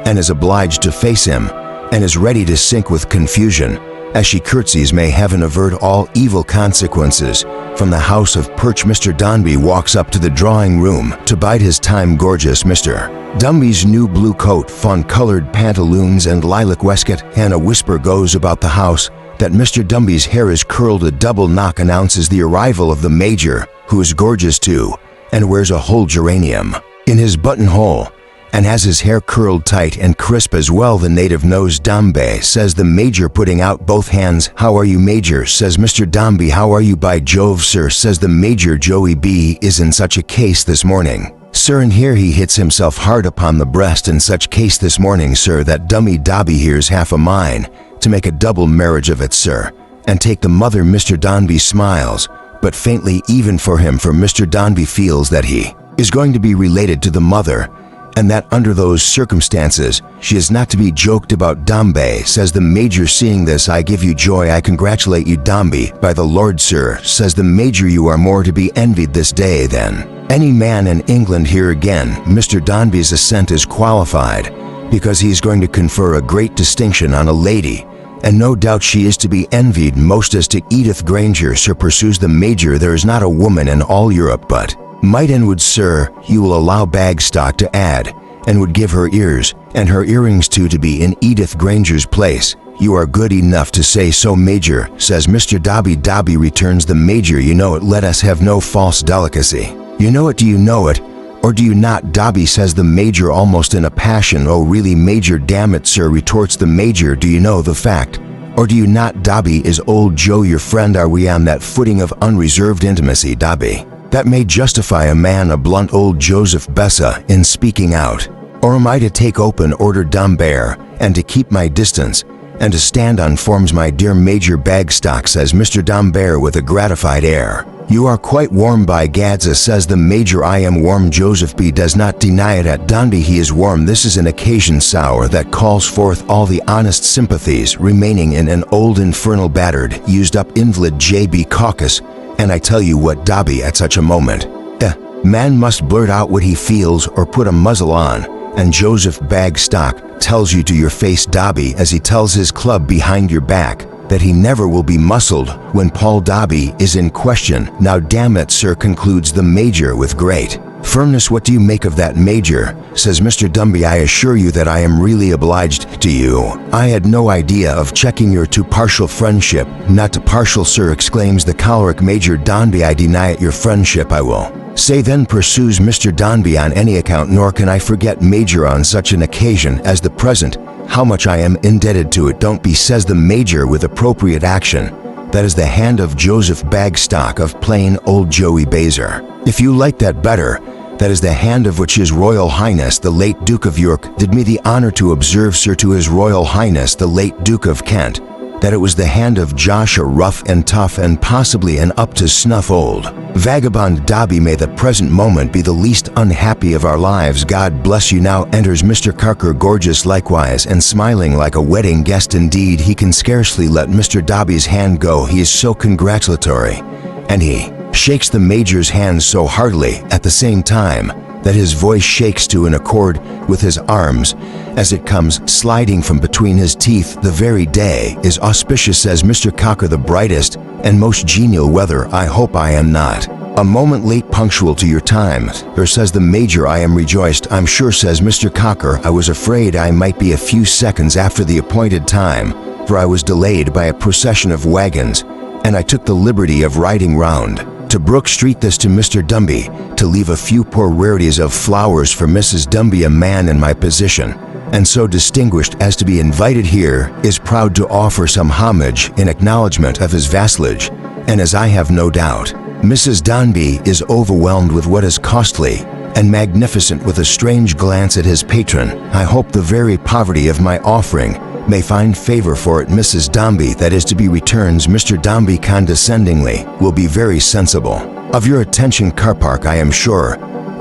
and is obliged to face him, and is ready to sink with confusion, as she curtsies. May heaven avert all evil consequences from the house of Perch. Mr. Dombey walks up to the drawing room to bide his time. Gorgeous Mr. Dombey's new blue coat, fawn-colored pantaloons, and lilac waistcoat, and a whisper goes about the house that Mr. Dombey's hair is curled. A double knock announces the arrival of the Major, who is gorgeous too, and wears a whole geranium in his buttonhole, and has his hair curled tight and crisp as well. The native knows Dombey, says the Major, putting out both hands. How are you, Major? Says Mr. Dombey. How are you? By Jove, sir, says the Major, Joey B. is in such a case this morning, sir, and here he hits himself hard upon the breast. In such case this morning, sir, that dummy Dobby here's half a mind to make a double marriage of it, sir, and take the mother. Mr. Dombey smiles, but faintly even for him, for Mr. Dombey feels that he is going to be related to the mother, and that under those circumstances she is not to be joked about. Dombey, says the Major, seeing this, I give you joy, I congratulate you. Dombey, by the Lord, sir, says the Major, you are more to be envied this day than any man in England. Here again Mr. Dombey's assent is qualified, because he is going to confer a great distinction on a lady, and no doubt she is to be envied most. As to Edith Granger, sir, pursues the Major, there is not a woman in all Europe but might and would, sir, you will allow Bagstock to add, and would give her ears and her earrings too to be in Edith Granger's place. You are good enough to say so, Major, says Mr. Dombey. Dombey, returns the Major, you know it, let us have no false delicacy. You know it, do you know it, or do you not? Dombey, says the Major, almost in a passion. Oh really, Major, damn it, sir, retorts the Major, do you know the fact, or do you not? Dombey, is old Joe your friend? Are we on that footing of unreserved intimacy, Dombey, that may justify a man, a blunt old Joseph Bessa, in speaking out? Or am I to take open order, Dombey, and to keep my distance, and to stand on forms? My dear Major Bagstock, says Mr. Dombey with a gratified air. You are quite warm, by Gadza, says the Major. I am warm. Joseph B. does not deny it. At Dombey he is warm. This is an occasion sour that calls forth all the honest sympathies remaining in an old infernal battered, used up invalid J.B. Caucus. And I tell you what, Dombey, at such a moment, man must blurt out what he feels or put a muzzle on, and Joseph Bagstock tells you to your face, Dombey, as he tells his club behind your back, that he never will be muscled when Paul Dombey is in question. Now damn it, sir, concludes the Major with great firmness. What do you make of that, Major? Says Mr. Dombey. I assure you that I am really obliged to you. I had no idea of checking your too partial friendship. Not too partial, sir, exclaims the choleric Major Dombey. I deny it, your friendship, I will say then, pursues Mr. Dombey, on any account, nor can I forget, Major, on such an occasion as the present, how much I am indebted to it. Don't be, says the Major with appropriate action. That is the hand of Joseph Bagstock, of plain old Joey Baser. If you like that better, that is the hand of which His Royal Highness the late Duke of York did me the honor to observe, sir, to His Royal Highness the late Duke of Kent, that it was the hand of Josh, a rough and tough and possibly an up-to-snuff old vagabond Dobby. May the present moment be the least unhappy of our lives. God bless you. Now enters Mr. Carker, gorgeous likewise and smiling like a wedding guest. Indeed, he can scarcely let Mr. Dobby's hand go, he is so congratulatory, and he shakes the Major's hand so heartily at the same time that his voice shakes to an accord with his arms as it comes sliding from between his teeth. The very day is auspicious, says Mr. Cocker, the brightest and most genial weather. I hope I am not a moment late, punctual to your time, or says the Major. I am rejoiced, I'm sure, says Mr. Cocker. I was afraid I might be a few seconds after the appointed time, for I was delayed by a procession of wagons, and I took the liberty of riding round to Brook Street, this to Mr. Dumby, to leave a few poor rarities of flowers for Mrs. Dumby. A man in my position, and so distinguished as to be invited here, is proud to offer some homage in acknowledgement of his vassalage, and as I have no doubt, Mrs. Dombey is overwhelmed with what is costly and magnificent. With a strange glance at his patron, I hope the very poverty of my offering may find favor for it. Mrs. Dombey, that is to be, returns Mr. Dombey condescendingly, will be very sensible of your attention, Carpark, I am sure.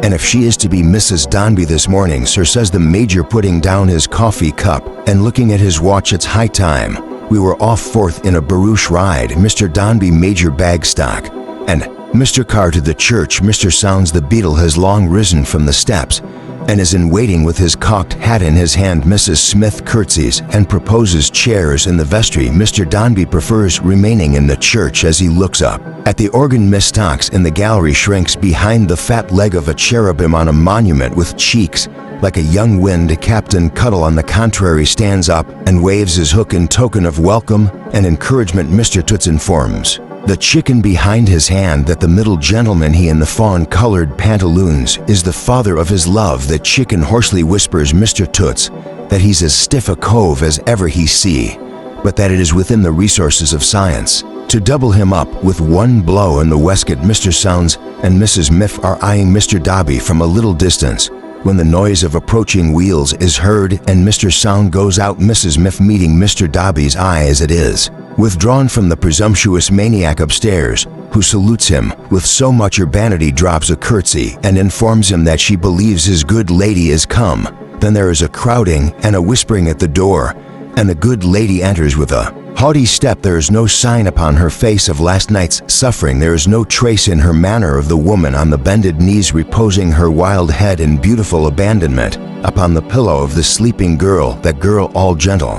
And if she is to be Mrs. Dombey this morning, sir, says the Major, putting down his coffee cup and looking at his watch, it's high time we were off forth in a barouche ride. Mr. Dombey, Major Bagstock, and Mr. Carr to the church. Mr. Sounds the beadle has long risen from the steps and is in waiting with his cocked hat in his hand. Mrs. Smith curtsies and proposes chairs in the vestry. Mr. Dombey prefers remaining in the church. As he looks up at the organ, Miss Stocks in the gallery shrinks behind the fat leg of a cherubim on a monument with cheeks like a young wind. Captain Cuddle, on the contrary, stands up and waves his hook in token of welcome and encouragement. Mr. Toots informs the chicken behind his hand that the middle gentleman, he in the fawn-colored pantaloons, is the father of his love. The chicken hoarsely whispers Mr. Toots that he's as stiff a cove as ever he see, but that it is within the resources of science to double him up with one blow in the waistcoat. Mr. Sounds and Mrs. Miff are eyeing Mr. Dobby from a little distance when the noise of approaching wheels is heard and Mr. Sound goes out. Mrs. Miff, meeting Mr. Dobby's eye as it is withdrawn from the presumptuous maniac upstairs, who salutes him with so much urbanity, drops a curtsy and informs him that she believes his good lady is come. Then there is a crowding and a whispering at the door, and the good lady enters with a haughty step. There is no sign upon her face of last night's suffering. There is no trace in her manner of the woman on the bended knees reposing her wild head in beautiful abandonment upon the pillow of the sleeping girl. That girl, all gentle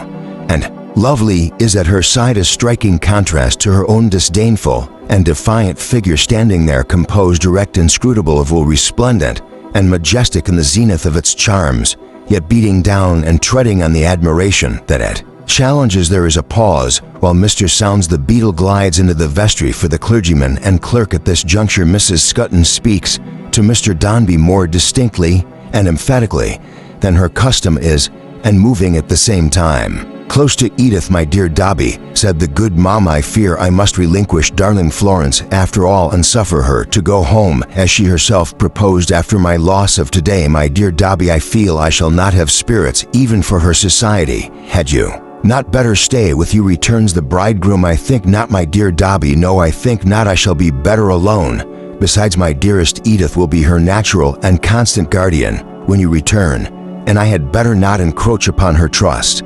and lovely, is at her side, a striking contrast to her own disdainful and defiant figure standing there, composed, erect, inscrutable, of wool, resplendent and majestic in the zenith of its charms, yet beating down and treading on the admiration that it challenges. There is a pause while Mr. Sounds the beadle glides into the vestry for the clergyman and clerk. At this juncture Mrs. Scutton speaks to Mr. Dombey more distinctly and emphatically than her custom is, and moving at the same time close to Edith. My dear Dobby, said the good mom, I fear I must relinquish darling Florence after all and suffer her to go home as she herself proposed after my loss of today. My dear Dobby, I feel I shall not have spirits even for her society. Had you not better stay with you, returns the bridegroom. I think not, my dear Dobby, no, I think not. I shall be better alone. Besides, my dearest Edith will be her natural and constant guardian when you return, and I had better not encroach upon her trust.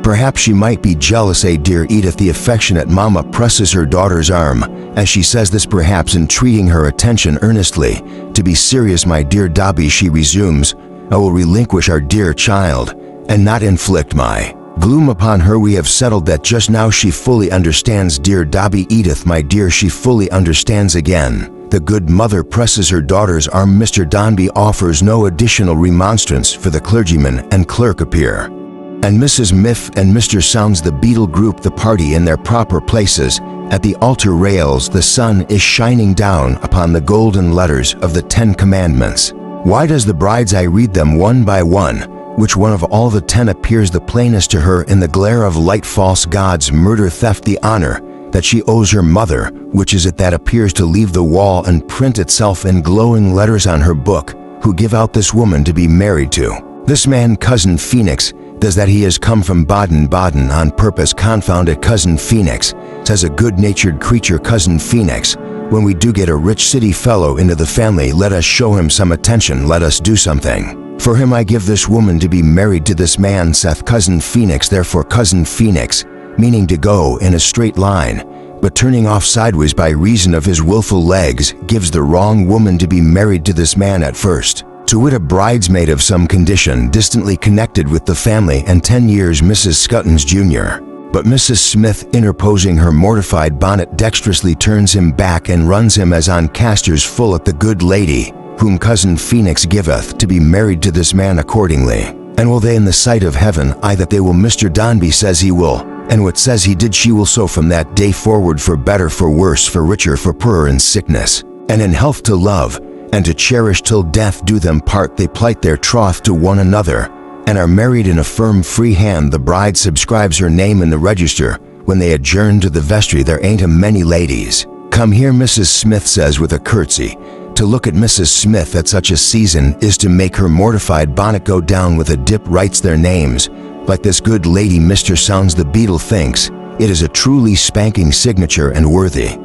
Perhaps she might be jealous. Dear Edith, the affectionate mamma presses her daughter's arm as she says this, perhaps entreating her attention earnestly. To be serious, my dear Dobby, she resumes, I will relinquish our dear child and not inflict my gloom upon her. We have settled that just now. She fully understands, dear Dobby. Edith, my dear, she fully understands. Again, the good mother presses her daughter's arm. Mr. Dombey offers no additional remonstrance, for the clergyman and clerk appear, and Mrs. Miff and Mr. Sounds the beadle group the party in their proper places. At the altar rails the sun is shining down upon the golden letters of the 10 Commandments. Why does the bride's eye read them one by one? Which one of all the 10 appears the plainest to her in the glare of light? False gods, murder, theft, the honor that she owes her mother. Which is it that appears to leave the wall and print itself in glowing letters on her book? Who give out this woman to be married to this man? Cousin Phoenix does that he has come from Baden-Baden on purpose confound it Cousin Phoenix, says a good-natured creature Cousin Phoenix. When we do get a rich city fellow into the family, let us show him some attention, let us do something. For him I give this woman to be married to this man, saith Cousin Phoenix. Therefore Cousin Phoenix, meaning to go in a straight line, but turning off sideways by reason of his willful legs, gives the wrong woman to be married to this man at first. To wit, a bridesmaid of some condition distantly connected with the family, and 10 years Mrs. Scuttons Jr. But Mrs. Smith, interposing her mortified bonnet, dexterously turns him back and runs him as on castors full at the good lady, whom Cousin Phoenix giveth to be married to this man accordingly. And will they in the sight of heaven, I that they will. Mr. Dombey says he will, and what says he did she will, so from that day forward, for better, for worse, for richer, for poorer, in sickness, and in health, to love, and to cherish till death do them part. They plight their troth to one another, and are married in a firm free hand. The bride subscribes her name in the register. When they adjourn to the vestry, there ain't a many ladies. Come here, Mrs. Smith says with a curtsy. To look at Mrs. Smith at such a season is to make her mortified bonnet go down with a dip. Writes their names, like this good lady Mr. Sounds the Beadle thinks it is a truly spanking signature and worthy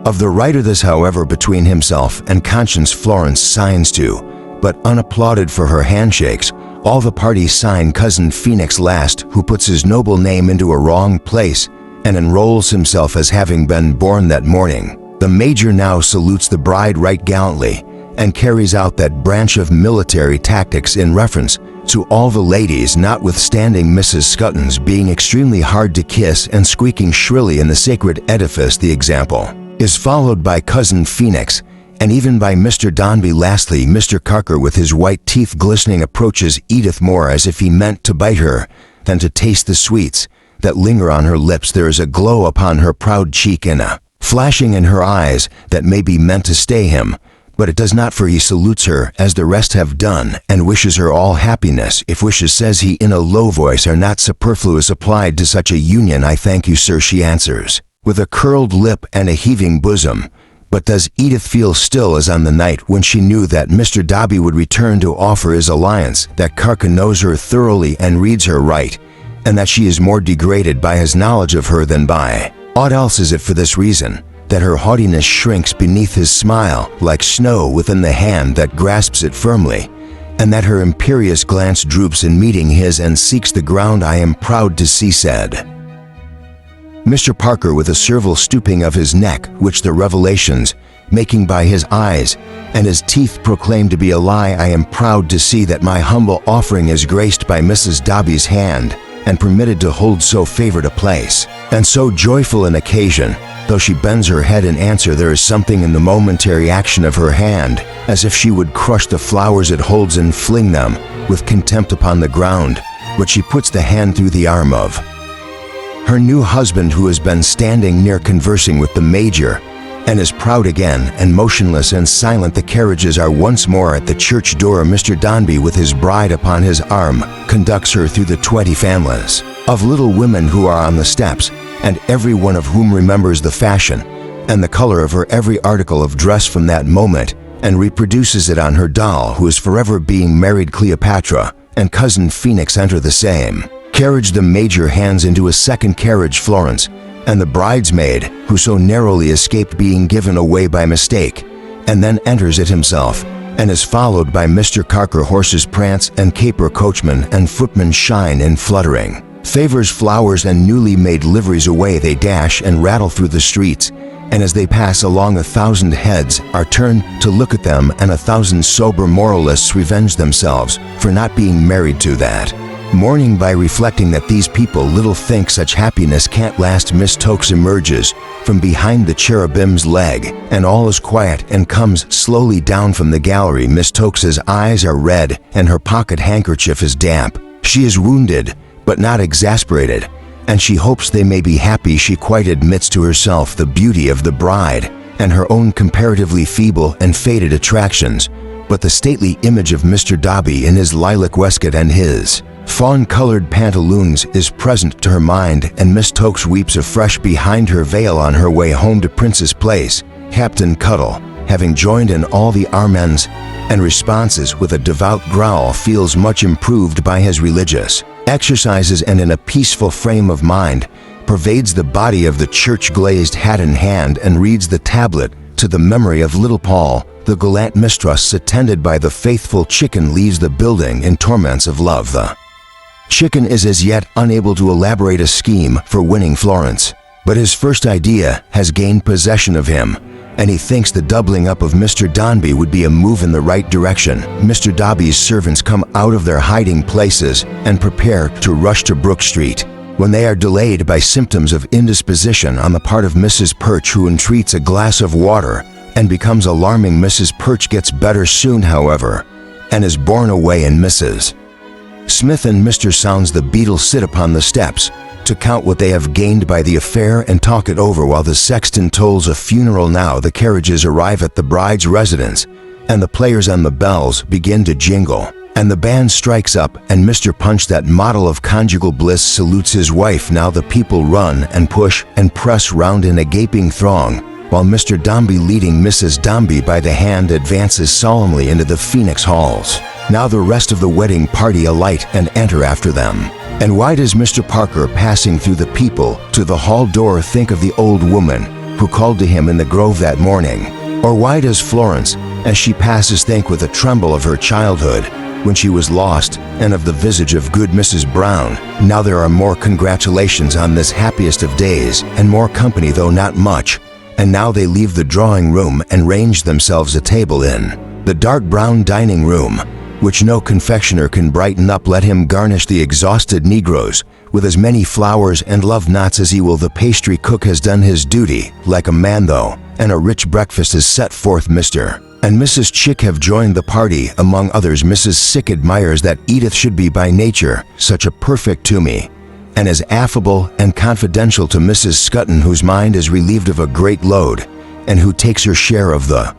of the writer. This, however, between himself and Conscience Florence signs to, but unapplauded for her handshakes. All the parties sign Cousin Phoenix last, who puts his noble name into a wrong place and enrolls himself as having been born that morning. The major now salutes the bride right gallantly and carries out that branch of military tactics in reference to all the ladies, notwithstanding Mrs. Scuttons being extremely hard to kiss and squeaking shrilly in the sacred edifice. The example is followed by Cousin Phoenix, and even by Mr. Dombey. Lastly, Mr. Carker, with his white teeth glistening, approaches Edith more as if he meant to bite her than to taste the sweets that linger on her lips. There is a glow upon her proud cheek and a flashing in her eyes that may be meant to stay him, but it does not, for he salutes her as the rest have done, and wishes her all happiness. If wishes, says he in a low voice, are not superfluous applied to such a union, I thank you, sir, she answers, with a curled lip and a heaving bosom. But does Edith feel still as on the night when she knew that Mr. Dombey would return to offer his alliance, that Carker knows her thoroughly and reads her right, and that she is more degraded by his knowledge of her than by aught else? Is it for this reason that her haughtiness shrinks beneath his smile like snow within the hand that grasps it firmly, and that her imperious glance droops in meeting his and seeks the ground? I am proud to see, said Mr. Parker, with a servile stooping of his neck, which the revelations, making by his eyes and his teeth, proclaim to be a lie. I am proud to see that my humble offering is graced by Mrs. Dombey's hand, and permitted to hold so favored a place, and so joyful an occasion. Though she bends her head in answer, there is something in the momentary action of her hand, as if she would crush the flowers it holds and fling them with contempt upon the ground, but she puts the hand through the arm of her new husband, who has been standing near conversing with the major, and is proud again and motionless and silent. The carriages are once more at the church door. Mr. Dombey, with his bride upon his arm, conducts her through the 20 families of little women who are on the steps, and every one of whom remembers the fashion and the color of her every article of dress from that moment, and reproduces it on her doll, who is forever being married. Cleopatra and Cousin Phoenix enter the same carriage. The major hands into a second carriage Florence and the bridesmaid, who so narrowly escaped being given away by mistake, and then enters it himself, and is followed by Mr. Carker. Horses prance and caper, coachman and footmen shine in fluttering favors, flowers and newly made liveries. Away they dash and rattle through the streets, and as they pass along 1,000 heads are turned to look at them, and 1,000 sober moralists revenge themselves for not being married to that morning by reflecting that these people little think such happiness can't last. Miss Tokes emerges from behind the cherubim's leg, and all is quiet, and comes slowly down from the gallery. Miss Tokes's eyes are red, and her pocket handkerchief is damp. She is wounded, but not exasperated, and she hopes they may be happy. She quite admits to herself the beauty of the bride, and her own comparatively feeble and faded attractions, but the stately image of Mr. Dombey in his lilac waistcoat and his fawn-colored pantaloons is present to her mind, and Miss Tokes weeps afresh behind her veil on her way home to Prince's Place. Captain Cuttle having joined in all the amens and responses with a devout growl, feels much improved by his religious exercises, and in a peaceful frame of mind pervades the body of the church, glazed hat in hand, and reads the tablet to the memory of little Paul. The gallant mistress, attended by the faithful chicken, leaves the building in torments of love. The chicken is as yet unable to elaborate a scheme for winning Florence, but his first idea has gained possession of him, and he thinks the doubling up of Mr. Dombey would be a move in the right direction. Mr. Dombey's servants come out of their hiding places and prepare to rush to Brook Street, when they are delayed by symptoms of indisposition on the part of Mrs. Perch, who entreats a glass of water and becomes alarming. Mrs. Perch gets better soon, however, and is borne away, and Mrs. Smith and Mr. Sounds the Beadle sit upon the steps to count what they have gained by the affair and talk it over while the sexton tolls a funeral. Now the carriages arrive at the bride's residence, and the players on the bells begin to jingle, and the band strikes up, and Mr. Punch, that model of conjugal bliss, salutes his wife. Now the people run and push and press round in a gaping throng, while Mr. Dombey, leading Mrs. Dombey by the hand, advances solemnly into the Phoenix halls. Now the rest of the wedding party alight and enter after them. And why does Mr. Parker, passing through the people to the hall door, think of the old woman who called to him in the grove that morning? Or why does Florence, as she passes, think with a tremble of her childhood when she was lost, and of the visage of good Mrs. Brown? Now there are more congratulations on this happiest of days, and more company, though not much. And now they leave the drawing room and range themselves a table in the dark brown dining room, which no confectioner can brighten up, let him garnish the exhausted negroes with as many flowers and love knots as he will. The pastry cook has done his duty like a man, though, and a rich breakfast is set forth. Mr. and Mrs. Chick have joined the party. Among others, Mrs. Sick admires that Edith should be by nature such a perfect to me, and is affable and confidential to Mrs. Scutton, whose mind is relieved of a great load, and who takes her share of the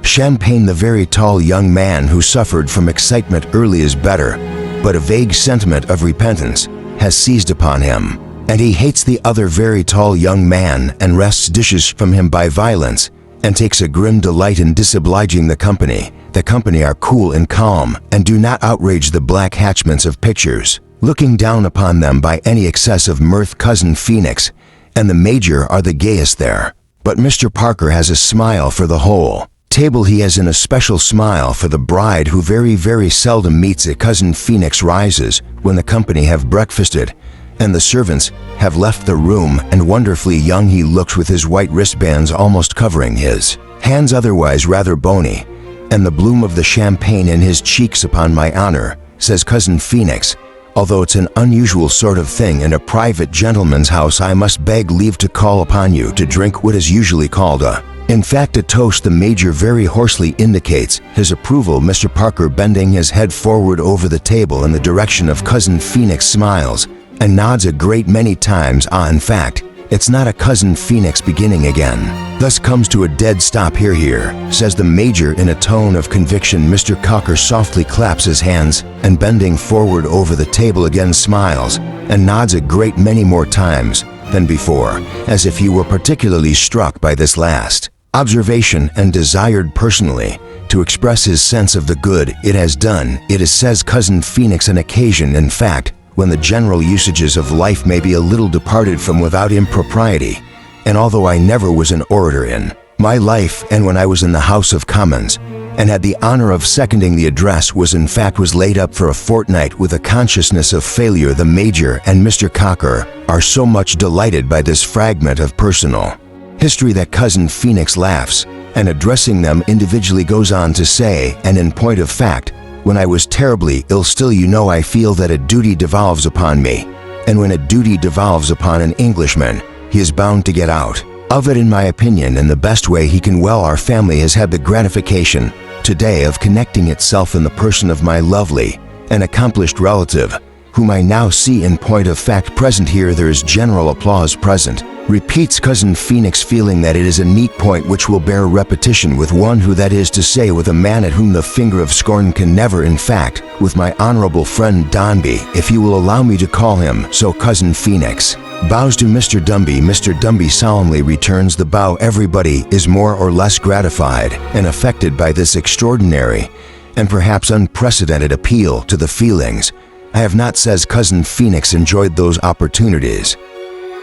champagne. The very tall young man who suffered from excitement early is better, but a vague sentiment of repentance has seized upon him, and he hates the other very tall young man and wrests dishes from him by violence, and takes a grim delight in disobliging the company. The company are cool and calm, and do not outrage the black hatchments of pictures, looking down upon them by any excess of mirth. Cousin Phoenix and the Major are the gayest there, but Mr. Parker has a smile for the whole table. He has an especial smile for the bride, who very, very seldom meets it. Cousin Phoenix rises when the company have breakfasted, and the servants have left the room, and wonderfully young he looks, with his white wristbands almost covering his hands, otherwise rather bony, and the bloom of the champagne in his cheeks. Upon my honor, says Cousin Phoenix, although it's an unusual sort of thing in a private gentleman's house, I must beg leave to call upon you to drink what is usually called in fact a toast. The Major very hoarsely indicates his approval. Mr. Parker, bending his head forward over the table in the direction of Cousin Phoenix, smiles and nods a great many times. In fact, it's not a Cousin Phoenix beginning again. Thus comes to a dead stop. Here, says the Major in a tone of conviction. Mr. Cocker softly claps his hands, and bending forward over the table again smiles and nods a great many more times than before, as if he were particularly struck by this last observation and desired personally to express his sense of the good it has done. It is, says Cousin Phoenix, an occasion, in fact, when the general usages of life may be a little departed from without impropriety, and although I never was an orator in my life, and when I was in the House of Commons and had the honor of seconding the address, was laid up for a fortnight with a consciousness of failure. The Major and Mr. Cocker are so much delighted by this fragment of personal history that Cousin Phoenix laughs, and addressing them individually goes on to say, and in point of fact, when I was terribly ill, still I feel that a duty devolves upon me, and when a duty devolves upon an Englishman, he is bound to get out of it, in my opinion, in the best way he can. Well, our family has had the gratification today of connecting itself in the person of my lovely and accomplished relative, whom I now see in point of fact present here. There is general applause present. Repeats Cousin Phoenix, feeling that it is a neat point which will bear repetition with one who, that is to say, with a man at whom the finger of scorn can never, in fact, with my honorable friend Dombey, if you will allow me to call him so. Cousin Phoenix bows to Mr. Dombey. Mr. Dombey solemnly returns the bow. Everybody is more or less gratified and affected by this extraordinary and perhaps unprecedented appeal to the feelings. I have not, says Cousin Phoenix, enjoyed those opportunities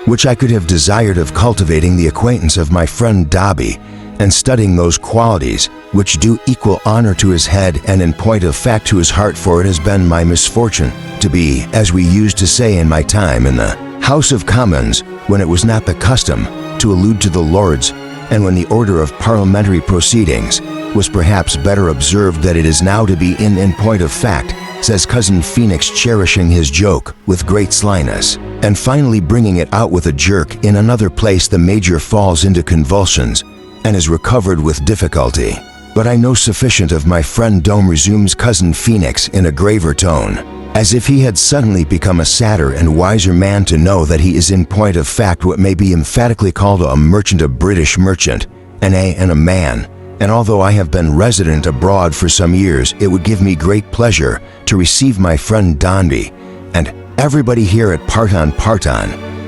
which I could have desired of cultivating the acquaintance of my friend Dombey and studying those qualities which do equal honor to his head and in point of fact to his heart, for it has been my misfortune to be, as we used to say in my time in the House of Commons, when it was not the custom to allude to the Lords, and when the order of parliamentary proceedings was perhaps better observed, that it is now to be in point of fact, says Cousin Phoenix, cherishing his joke with great slyness, and finally bringing it out with a jerk. In another place the Major falls into convulsions and is recovered with difficulty. But I know sufficient of my friend Dome, resumes Cousin Phoenix in a graver tone, as if he had suddenly become a sadder and wiser man, to know that he is in point of fact what may be emphatically called a merchant, a British merchant, and a man. And although I have been resident abroad for some years, it would give me great pleasure to receive my friend Dombey and everybody here at Parton,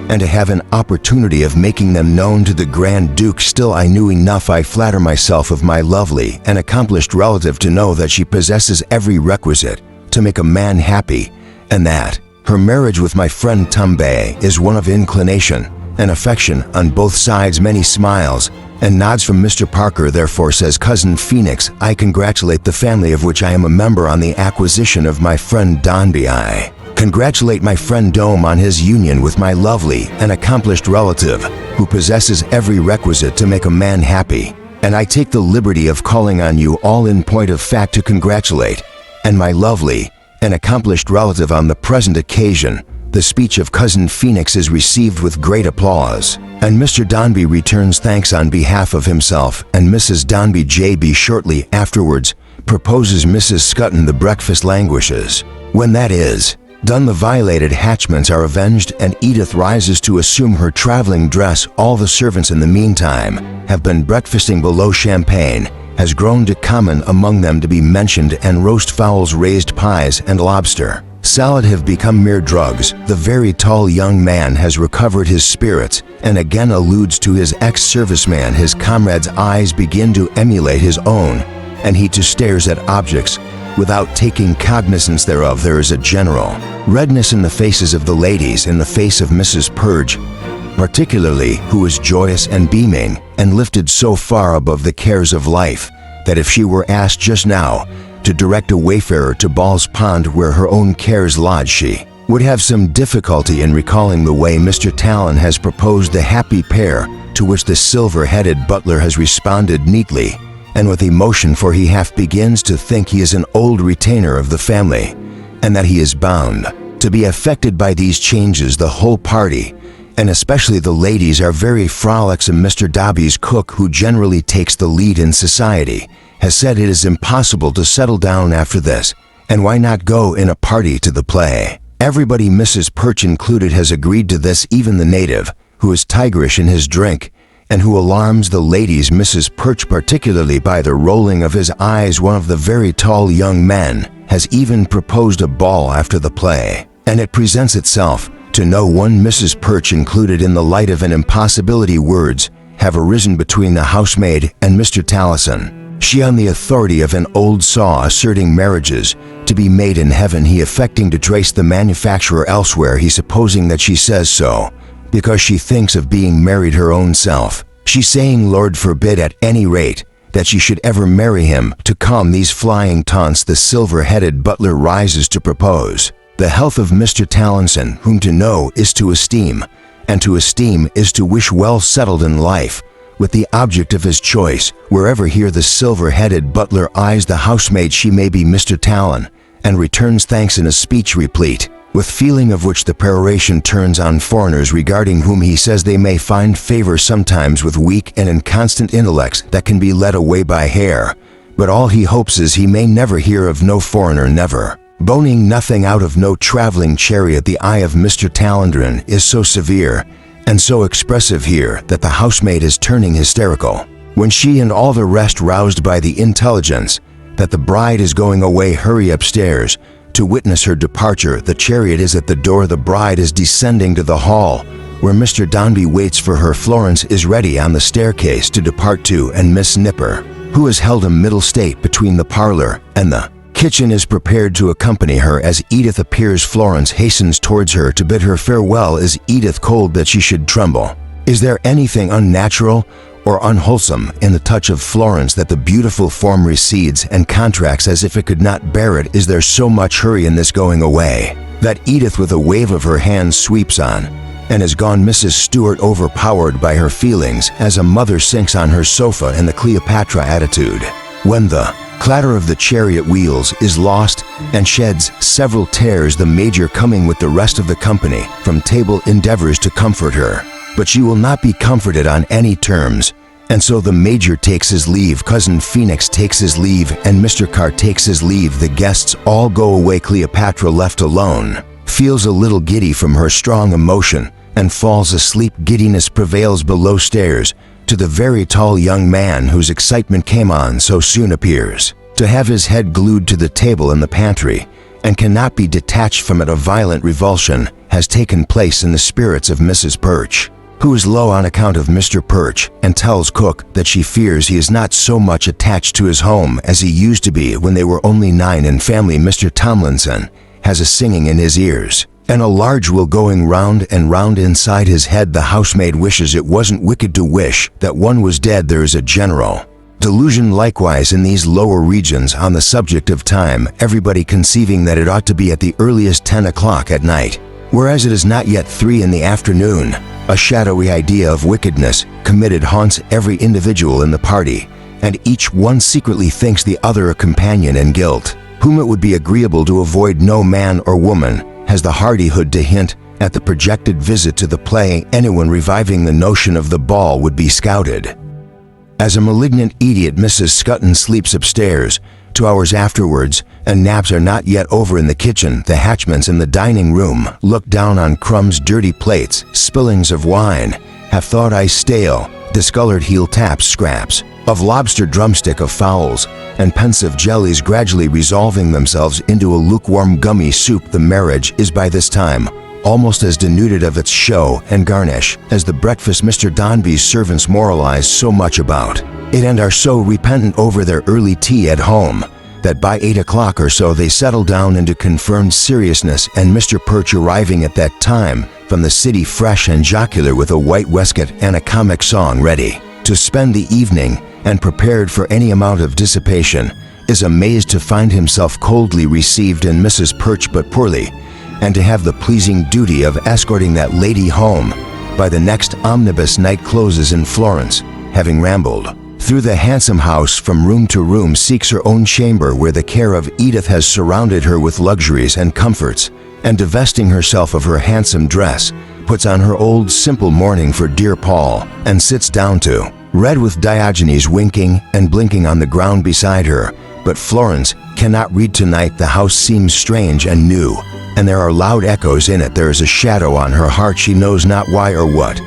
and to have an opportunity of making them known to the Grand Duke. Still, I knew enough, I flatter myself, of my lovely and accomplished relative to know that she possesses every requisite to make a man happy, and that her marriage with my friend Dombey is one of inclination and affection on both sides. Many smiles and nods from Mr. Parker. Therefore, says Cousin Phoenix, I congratulate the family of which I am a member on the acquisition of my friend Dombey. I congratulate my friend Dome on his union with my lovely and accomplished relative, who possesses every requisite to make a man happy. And I take the liberty of calling on you all in point of fact to congratulate and my lovely and accomplished relative on the present occasion. The speech of Cousin Phoenix is received with great applause, and Mr. Dombey returns thanks on behalf of himself and Mrs. Dombey. J.B. shortly afterwards proposes Mrs. Scutton. The breakfast languishes. When that is done, the violated hatchments are avenged, and Edith rises to assume her traveling dress. All the servants in the meantime have been breakfasting below. Champagne has grown to common among them to be mentioned, and roast fowls, raised pies, and lobster salad have become mere drugs. The very tall young man has recovered his spirits and again alludes to his ex-serviceman. His comrade's eyes begin to emulate his own, and he too stares at objects without taking cognizance thereof. There is a general redness in the faces of the ladies, in the face of Mrs. Purge particularly, who is joyous and beaming and lifted so far above the cares of life that if she were asked just now to direct a wayfarer to Ball's Pond, where her own cares lodge, she would have some difficulty in recalling the way Mr. Talon has proposed the happy pair, to which the silver-headed butler has responded neatly and with emotion, for he half begins to think he is an old retainer of the family, and that he is bound to be affected by these changes. The whole party, and especially the ladies, are very frolicsome. Mr. Dombey's cook, who generally takes the lead in society, has said it is impossible to settle down after this, and why not go in a party to the play? Everybody, Mrs. Perch included, has agreed to this, even the native, who is tigerish in his drink, and who alarms the ladies, Mrs. Perch particularly, by the rolling of his eyes. One of the very tall young men has even proposed a ball after the play, and it presents itself to no one, Mrs. Perch included, in the light of an impossibility. Words have arisen between the housemaid and Mr. Taliesin. She, on the authority of an old saw, asserting marriages to be made in heaven, he affecting to trace the manufacturer elsewhere, he supposing that she says so because she thinks of being married her own self. She saying, Lord forbid at any rate that she should ever marry him. To calm these flying taunts, the silver-headed butler rises to propose the health of Mr. Taliesin, whom to know is to esteem, and to esteem is to wish well settled in life, with the object of his choice. Wherever here the silver-headed butler eyes the housemaid, she may be Mr. Talon, and returns thanks in a speech replete with feeling, of which the peroration turns on foreigners, regarding whom he says they may find favor sometimes with weak and inconstant intellects that can be led away by hair, but all he hopes is he may never hear of no foreigner, never Boning nothing out of no traveling chariot. The eye of Mr. Talandran is so severe and so expressive here that the housemaid is turning hysterical. When she and all the rest, roused by the intelligence that the bride is going away, hurry upstairs to witness her departure. The chariot is at the door. The bride is descending to the hall where Mr. Dombey waits for her. Florence is ready on the staircase to depart too, and Miss Nipper, who has held a middle state between the parlor and the kitchen, is prepared to accompany her. As Edith appears, Florence hastens towards her to bid her farewell. Is Edith cold that she should tremble? Is there anything unnatural or unwholesome in the touch of Florence that the beautiful form recedes and contracts as if it could not bear it? Is there so much hurry in this going away that Edith with a wave of her hand sweeps on and is gone? Mrs. Stewart, overpowered by her feelings, as a mother sinks on her sofa in the Cleopatra attitude, when the clatter of the chariot wheels is lost and sheds several tears. The Major, coming with the rest of the company from table, endeavors to comfort her, but she will not be comforted on any terms, and so the Major takes his leave. Cousin Phoenix takes his leave, and Mr. Carr takes his leave. The guests all go away. Cleopatra, left alone, feels a little giddy from her strong emotion and falls asleep. Giddiness prevails below stairs to the very tall young man whose excitement came on so soon, appears to have his head glued to the table in the pantry and cannot be detached from it. A violent revulsion has taken place in the spirits of Mrs. Perch, who is low on account of Mr. Perch, and tells cook that she fears he is not so much attached to his home as he used to be when they were only 9 in family. Mr. Tomlinson has a singing in his ears and a large will going round and round inside his head. The housemaid wishes it wasn't wicked to wish that one was dead. There is a general delusion likewise in these lower regions on the subject of time, everybody conceiving that it ought to be at the earliest 10 o'clock at night, whereas it is not yet 3 in the afternoon. A shadowy idea of wickedness committed haunts every individual in the party, and each one secretly thinks the other a companion in guilt, whom it would be agreeable to avoid. No man or woman has the hardihood to hint at the projected visit to the play. Anyone reviving the notion of the ball would be scouted as a malignant idiot. Mrs. Scutton sleeps upstairs 2 hours afterwards, and naps are not yet over in the kitchen. The Hatchmans in the dining room look down on crumbs, dirty plates, spillings of wine, have thawed ice stale, discolored heel taps, scraps of lobster, drumstick of fowls, and pensive jellies gradually resolving themselves into a lukewarm gummy soup. The marriage is by this time almost as denuded of its show and garnish as the breakfast Mr. Dombey's servants moralize so much about it and are so repentant over their early tea at home that by 8 o'clock or so they settle down into confirmed seriousness. And Mr. Perch, arriving at that time from the city fresh and jocular with a white waistcoat and a comic song, ready to spend the evening and prepared for any amount of dissipation, is amazed to find himself coldly received in Mrs. Perch but poorly, and to have the pleasing duty of escorting that lady home by the next omnibus. Night closes in Florence, having rambled through the handsome house from room to room, seeks her own chamber where the care of Edith has surrounded her with luxuries and comforts, and divesting herself of her handsome dress, puts on her old simple mourning for dear Paul, and sits down to read with Diogenes winking and blinking on the ground beside her. But Florence cannot read tonight. The house seems strange and new, and there are loud echoes in it. There is a shadow on her heart, she knows not why or what,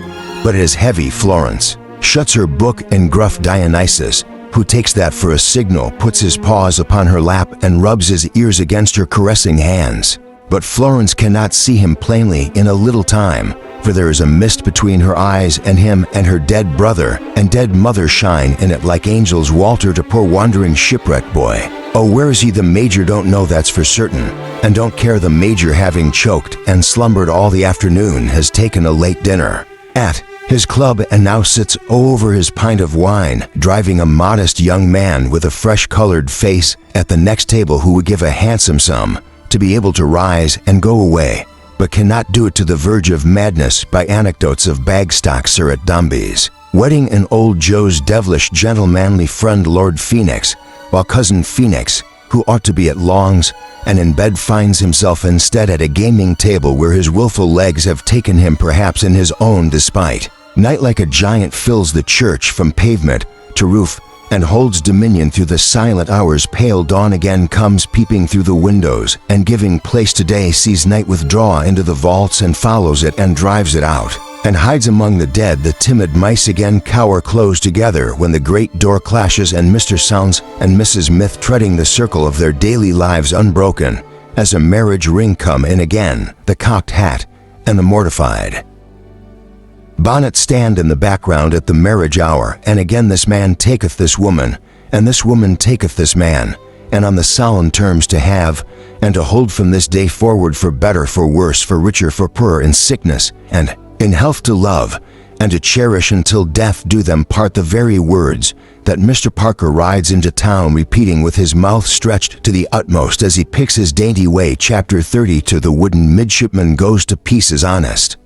but it is heavy. Florence shuts her book, and gruff Dionysus, who takes that for a signal, puts his paws upon her lap and rubs his ears against her caressing hands. But Florence cannot see him plainly in a little time, for there is a mist between her eyes and him, and her dead brother and dead mother shine in it like angels. Walter to poor wandering shipwreck boy. Oh, where is he? The Major don't know, that's for certain, and don't care. The Major, having choked and slumbered all the afternoon, has taken a late dinner at his club, and now sits over his pint of wine, driving a modest young man with a fresh-colored face at the next table, who would give a handsome sum to be able to rise and go away, but cannot do it, to the verge of madness by anecdotes of Bagstock Sir at Dombey's wedding and old Joe's devilish gentlemanly friend Lord Phoenix, while cousin Phoenix, who ought to be at Long's and in bed, finds himself instead at a gaming table where his willful legs have taken him, perhaps in his own despite. Night like a giant fills the church from pavement to roof, and holds dominion through the silent hours. Pale dawn again comes peeping through the windows, and giving place to day sees night withdraw into the vaults and follows it and drives it out, and hides among the dead. The timid mice again cower close together when the great door clashes, and Mr. Sounds and Mrs. Myth treading the circle of their daily lives unbroken, as a marriage ring come in again, the cocked hat and the mortified bonnet stand in the background at the marriage hour, and again this man taketh this woman, and this woman taketh this man, and on the solemn terms to have, and to hold from this day forward, for better, for worse, for richer, for poorer, in sickness, and in health, to love, and to cherish until death do them part. The very words that Mr. Parker rides into town repeating with his mouth stretched to the utmost as he picks his dainty way. Chapter 32. The wooden midshipman goes to pieces. Honest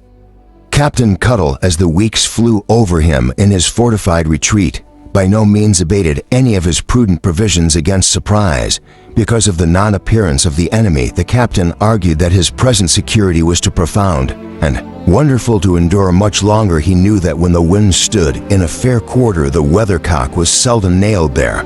Captain Cuttle, as the weeks flew over him in his fortified retreat, by no means abated any of his prudent provisions against surprise. Because of the non-appearance of the enemy, the captain argued that his present security was too profound and wonderful to endure much longer. He knew that when the wind stood in a fair quarter, the weathercock was seldom nailed there,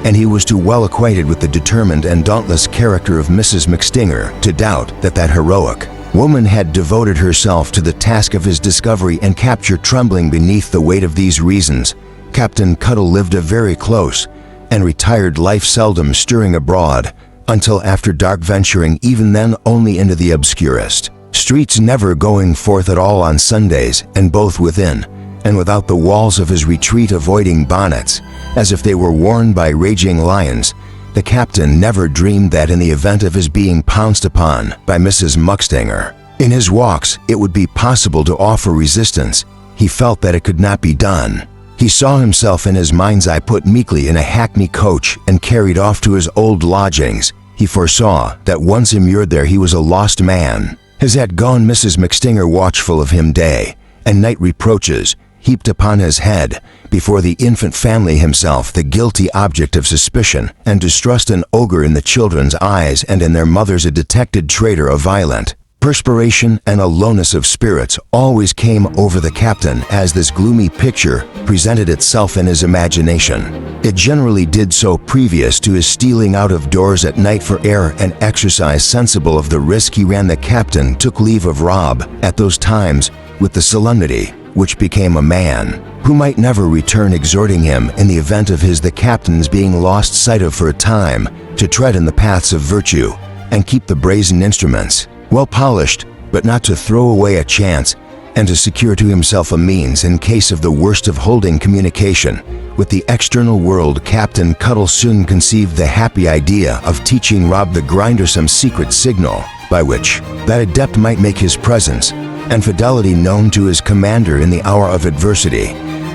and he was too well acquainted with the determined and dauntless character of Mrs. McStinger to doubt that that heroic woman had devoted herself to the task of his discovery and capture. Trembling beneath the weight of these reasons, Captain Cuttle lived a very close and retired life, seldom stirring abroad until after dark, venturing even then only into the obscurest streets, never going forth at all on Sundays, and both within and without the walls of his retreat avoiding bonnets as if they were worn by raging lions. The captain never dreamed that in the event of his being pounced upon by Mrs. McStinger in his walks, it would be possible to offer resistance. He felt that it could not be done. He saw himself in his mind's eye put meekly in a hackney coach and carried off to his old lodgings. He foresaw that once immured there he was a lost man. His had gone. Mrs. McStinger, watchful of him day and night, reproaches heaped upon his head before the infant family, himself the guilty object of suspicion and distrust, an ogre in the children's eyes, and in their mother's a detected traitor. A violent perspiration and a lowness of spirits always came over the captain as this gloomy picture presented itself in his imagination. It generally did so previous to his stealing out of doors at night for air and exercise. Sensible of the risk he ran, the captain took leave of Rob at those times with the solemnity which became a man who might never return, exhorting him, in the event of the captain's being lost sight of for a time, to tread in the paths of virtue and keep the brazen instruments well polished, but not to throw away a chance, and to secure to himself a means in case of the worst of holding communication with the external world. Captain Cuttle soon conceived the happy idea of teaching Rob the Grinder some secret signal by which that adept might make his presence and fidelity known to his commander in the hour of adversity.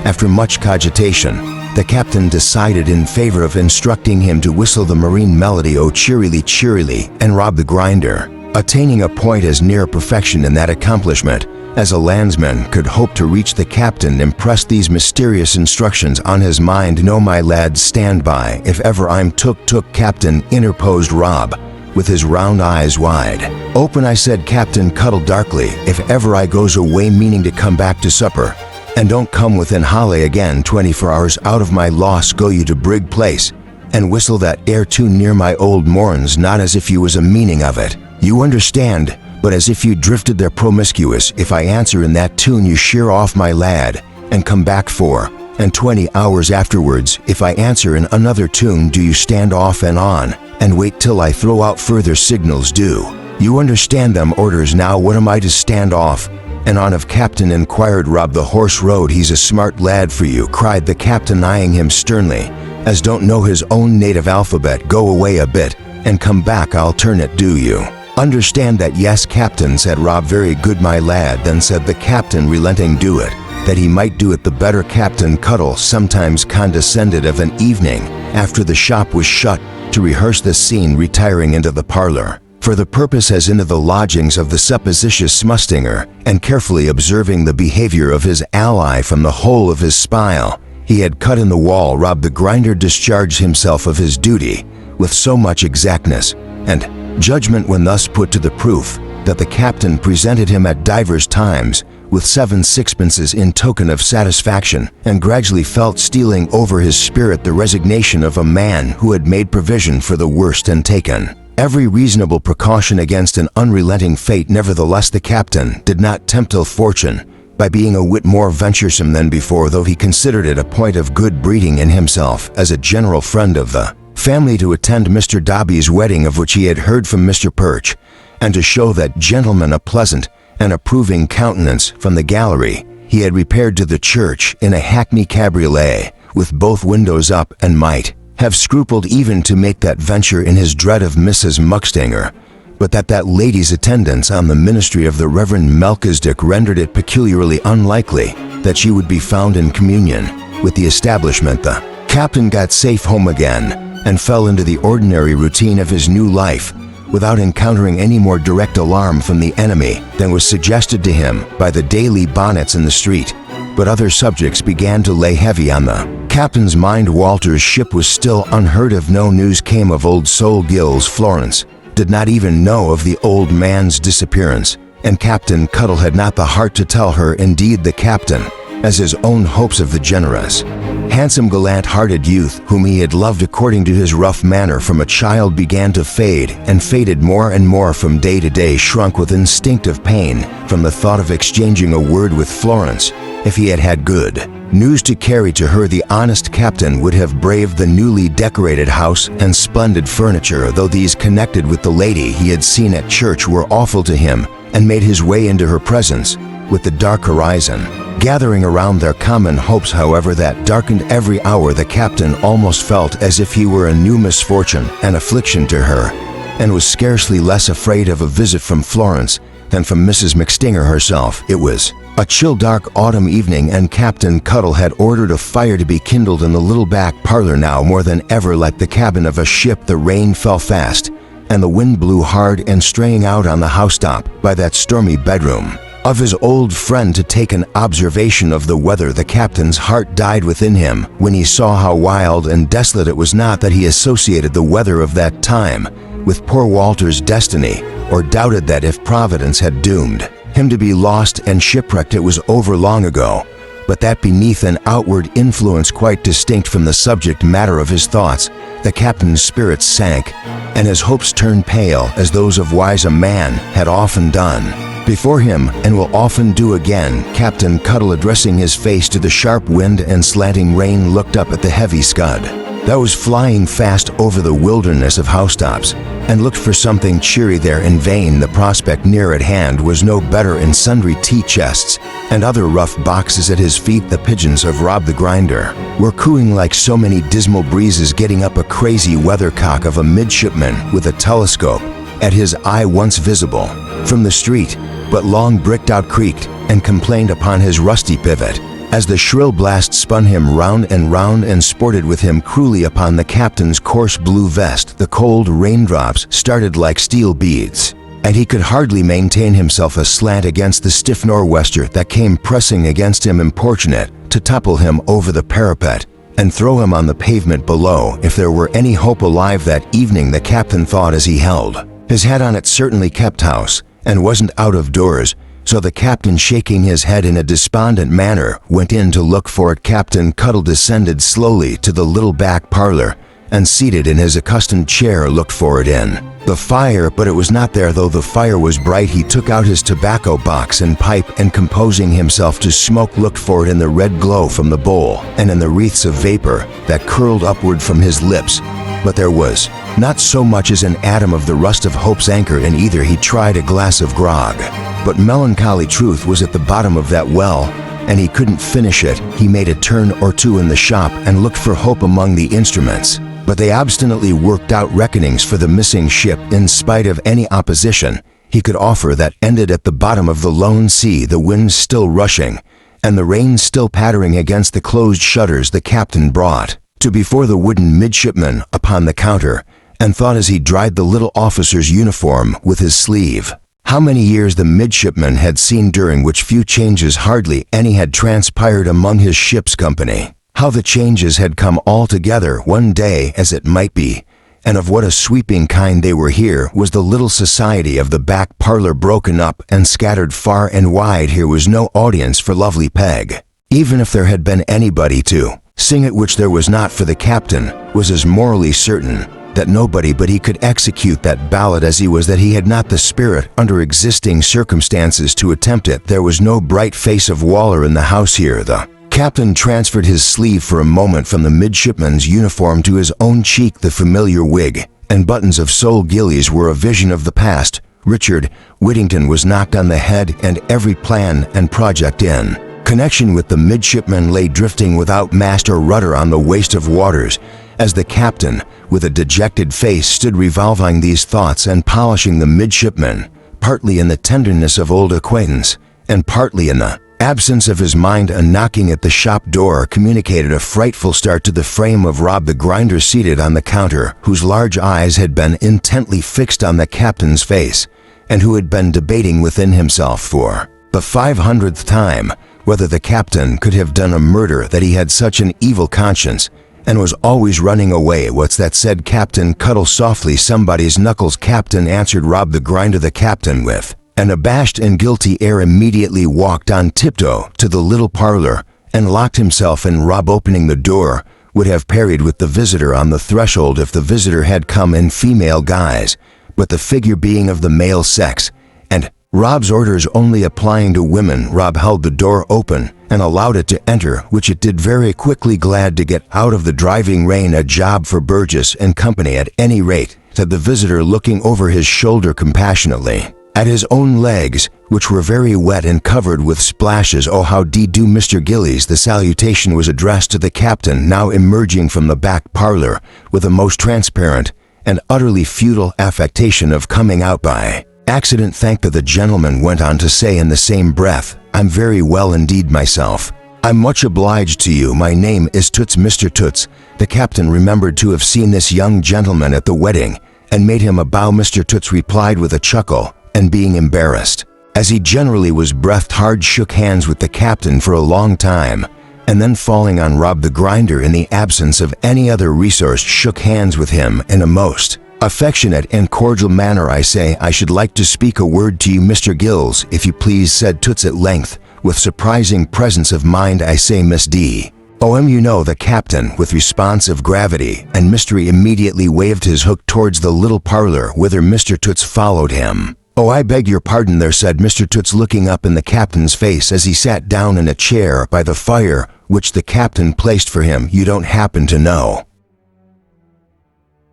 After much cogitation, the captain decided in favor of instructing him to whistle the marine melody, "Oh cheerily, cheerily," and Rob the Grinder, attaining a point as near perfection in that accomplishment as a landsman could hope to reach. The captain impressed these mysterious instructions on his mind. "No, my lads, stand by if ever I'm took." Captain, interposed Rob, with his round eyes wide open. "I said," Captain Cuttle darkly, "if ever I goes away meaning to come back to supper, and don't come within Holly again 24 hours out of my loss, go you to Brig Place and whistle that air tune near my old moorings, not as if you was a meaning of it, you understand, but as if you drifted there promiscuous. If I answer in that tune, you sheer off, my lad, and come back 4 and 20 hours afterwards. If I answer in another tune, do you stand off and on, and wait till I throw out further signals. Do you understand them orders? Now what am I to stand off and on of?" Captain, inquired Rob. "The horse road. He's a smart lad for you," cried the captain, eyeing him sternly, "as don't know his own native alphabet. Go away a bit and come back. I'll turn it. Do you understand that?" "Yes, Captain," said Rob. "Very good, my lad." Then said the captain, relenting, "Do it, that he might do it the better." Captain Cuttle sometimes condescended of an evening after the shop was shut to rehearse this scene, retiring into the parlor for the purpose as into the lodgings of the supposititious Smustinger, and carefully observing the behavior of his ally from the hole of his spile he had cut in the wall. Rob the Grinder discharged himself of his duty with so much exactness and judgment when thus put to the proof that the captain presented him at divers times with 7 sixpences in token of satisfaction, and gradually felt stealing over his spirit the resignation of a man who had made provision for the worst and taken every reasonable precaution against an unrelenting fate. Nevertheless, the captain did not tempt ill fortune by being a whit more venturesome than before, though he considered it a point of good breeding in himself, as a general friend of the family, to attend Mr. Dobby's wedding, of which he had heard from Mr. Perch, and to show that gentleman a pleasant and approving countenance from the gallery. He had repaired to the church in a hackney cabriolet with both windows up, and might have scrupled even to make that venture in his dread of Mrs. Muckstanger, but that lady's attendance on the ministry of the Reverend Melchizedek rendered it peculiarly unlikely that she would be found in communion with the establishment. The captain got safe home again, and fell into the ordinary routine of his new life, without encountering any more direct alarm from the enemy than was suggested to him by the daily bonnets in the street. But other subjects began to lay heavy on the captain's mind. Walter's ship was still unheard of. No news came of old Sol Gill's. Florence did not even know of the old man's disappearance, and Captain Cuttle had not the heart to tell her. Indeed, the captain, as his own hopes of the generous, handsome, gallant-hearted youth whom he had loved according to his rough manner from a child, began to fade, and faded more and more from day to day, shrunk with instinctive pain from the thought of exchanging a word with Florence. If he had had good news to carry to her, the honest captain would have braved the newly decorated house and splendid furniture, though these connected with the lady he had seen at church were awful to him, and made his way into her presence with the dark horizon gathering around their common hopes. However, that darkened every hour, the captain almost felt as if he were a new misfortune and affliction to her, and was scarcely less afraid of a visit from Florence than from Mrs. McStinger herself. It was a chill, dark autumn evening, and Captain Cuttle had ordered a fire to be kindled in the little back parlor. Now more than ever like the cabin of a ship, the rain fell fast, and the wind blew hard and straying out on the housetop by that stormy bedroom of his old friend to take an observation of the weather. The captain's heart died within him when he saw how wild and desolate it was. Not that he associated the weather of that time with poor Walter's destiny, or doubted that if Providence had doomed him to be lost and shipwrecked, it was over long ago, but that beneath an outward influence quite distinct from the subject matter of his thoughts, the captain's spirits sank, and his hopes turned pale, as those of wise a man had often done before him, and will often do again. Captain Cuttle, addressing his face to the sharp wind and slanting rain, looked up at the heavy scud that was flying fast over the wilderness of housetops, and looked for something cheery there. In vain. The prospect near at hand was no better. In sundry tea chests and other rough boxes at his feet, the pigeons of Rob the Grinder were cooing like so many dismal breezes, getting up a crazy weathercock of a midshipman with a telescope at his eye, once visible from the street, but long bricked out, creaked and complained upon his rusty pivot, as the shrill blast spun him round and sported with him cruelly upon the captain's coarse blue vest. The cold raindrops started like steel beads, and he could hardly maintain himself aslant against the stiff nor'wester that came pressing against him, importunate to topple him over the parapet and throw him on the pavement below. If there were any hope alive that evening, the captain thought, as he held his head on it, certainly kept house and wasn't out of doors. So the captain, shaking his head in a despondent manner, went in to look for it. Captain Cuttle descended slowly to the little back parlor, and seated in his accustomed chair, looked for it in the fire, but it was not there, though the fire was bright. He took out his tobacco box and pipe, and composing himself to smoke, looked for it in the red glow from the bowl, and in the wreaths of vapor that curled upward from his lips. But there was not so much as an atom of the rust of hope's anchor in either. He tried a glass of grog, but melancholy truth was at the bottom of that well, and he couldn't finish it. He made a turn or two in the shop and looked for hope among the instruments, but they obstinately worked out reckonings for the missing ship in spite of any opposition he could offer that ended at the bottom of the lone sea, the wind still rushing and the rain still pattering against the closed shutters. The captain brought to before the wooden midshipman upon the counter, and thought as he dried the little officer's uniform with his sleeve, how many years the midshipman had seen, during which few changes, hardly any, had transpired among his ship's company. How the changes had come all together one day, as it might be, and of what a sweeping kind they were here was the little society of the back parlor broken up and scattered far and wide. Here was no audience for lovely Peg. Even if there had been anybody to sing it, which there was not, for the captain was as morally certain that nobody but he could execute that ballad as he was that he had not the spirit under existing circumstances to attempt it. There was no bright face of Waller in the house here. The captain transferred his sleeve for a moment from the midshipman's uniform to his own cheek. The familiar wig and buttons of Sol Gillies were a vision of the past. Richard Whittington was knocked on the head, and every plan and project in connection with the midshipman lay drifting without mast or rudder on the waste of waters, as the captain, with a dejected face, stood revolving these thoughts and polishing the midshipman, partly in the tenderness of old acquaintance, and partly in the absence of his mind. A knocking at the shop door communicated a frightful start to the frame of Rob the grinder, seated on the counter, whose large eyes had been intently fixed on the captain's face, and who had been debating within himself for the 500th time whether the captain could have done a murder, that he had such an evil conscience, and was always running away. "What's that?" said Captain Cuttle softly. "Somebody's knuckles, Captain," answered Rob the grinder. The captain, with an abashed and guilty air, immediately walked on tiptoe to the little parlor and locked himself in. Rob, opening the door, would have parried with the visitor on the threshold if the visitor had come in female guise, but the figure being of the male sex, and Rob's orders only applying to women, Rob held the door open and allowed it to enter, which it did very quickly. "Glad to get out of the driving rain. A job for Burgess and Company at any rate," said the visitor, looking over his shoulder compassionately at his own legs, which were very wet and covered with splashes. "Oh, how d'ye do, Mr. Gillies?" The salutation was addressed to the captain, now emerging from the back parlor with a most transparent and utterly futile affectation of coming out by accident. "Thank the gentleman went on to say in the same breath, "I'm very well indeed myself. I'm much obliged to you. My name is Toots, Mr. Toots." The captain remembered to have seen this young gentleman at the wedding, and made him a bow. Mr. Toots replied with a chuckle, and being embarrassed, as he generally was, breathed hard, shook hands with the captain for a long time, and then, falling on Rob the grinder in the absence of any other resource, shook hands with him in a most affectionate and cordial manner. "I say, I should like to speak a word to you, Mr. Gills, if you please," said Toots at length, with surprising presence of mind. "I say, Miss D.O.M. you know." The captain, with responsive gravity and mystery, immediately waved his hook towards the little parlor, whither Mr. Toots followed him. "Oh, I beg your pardon there," said Mr. Toots, looking up in the captain's face as he sat down in a chair by the fire which the captain placed for him. "You don't happen to know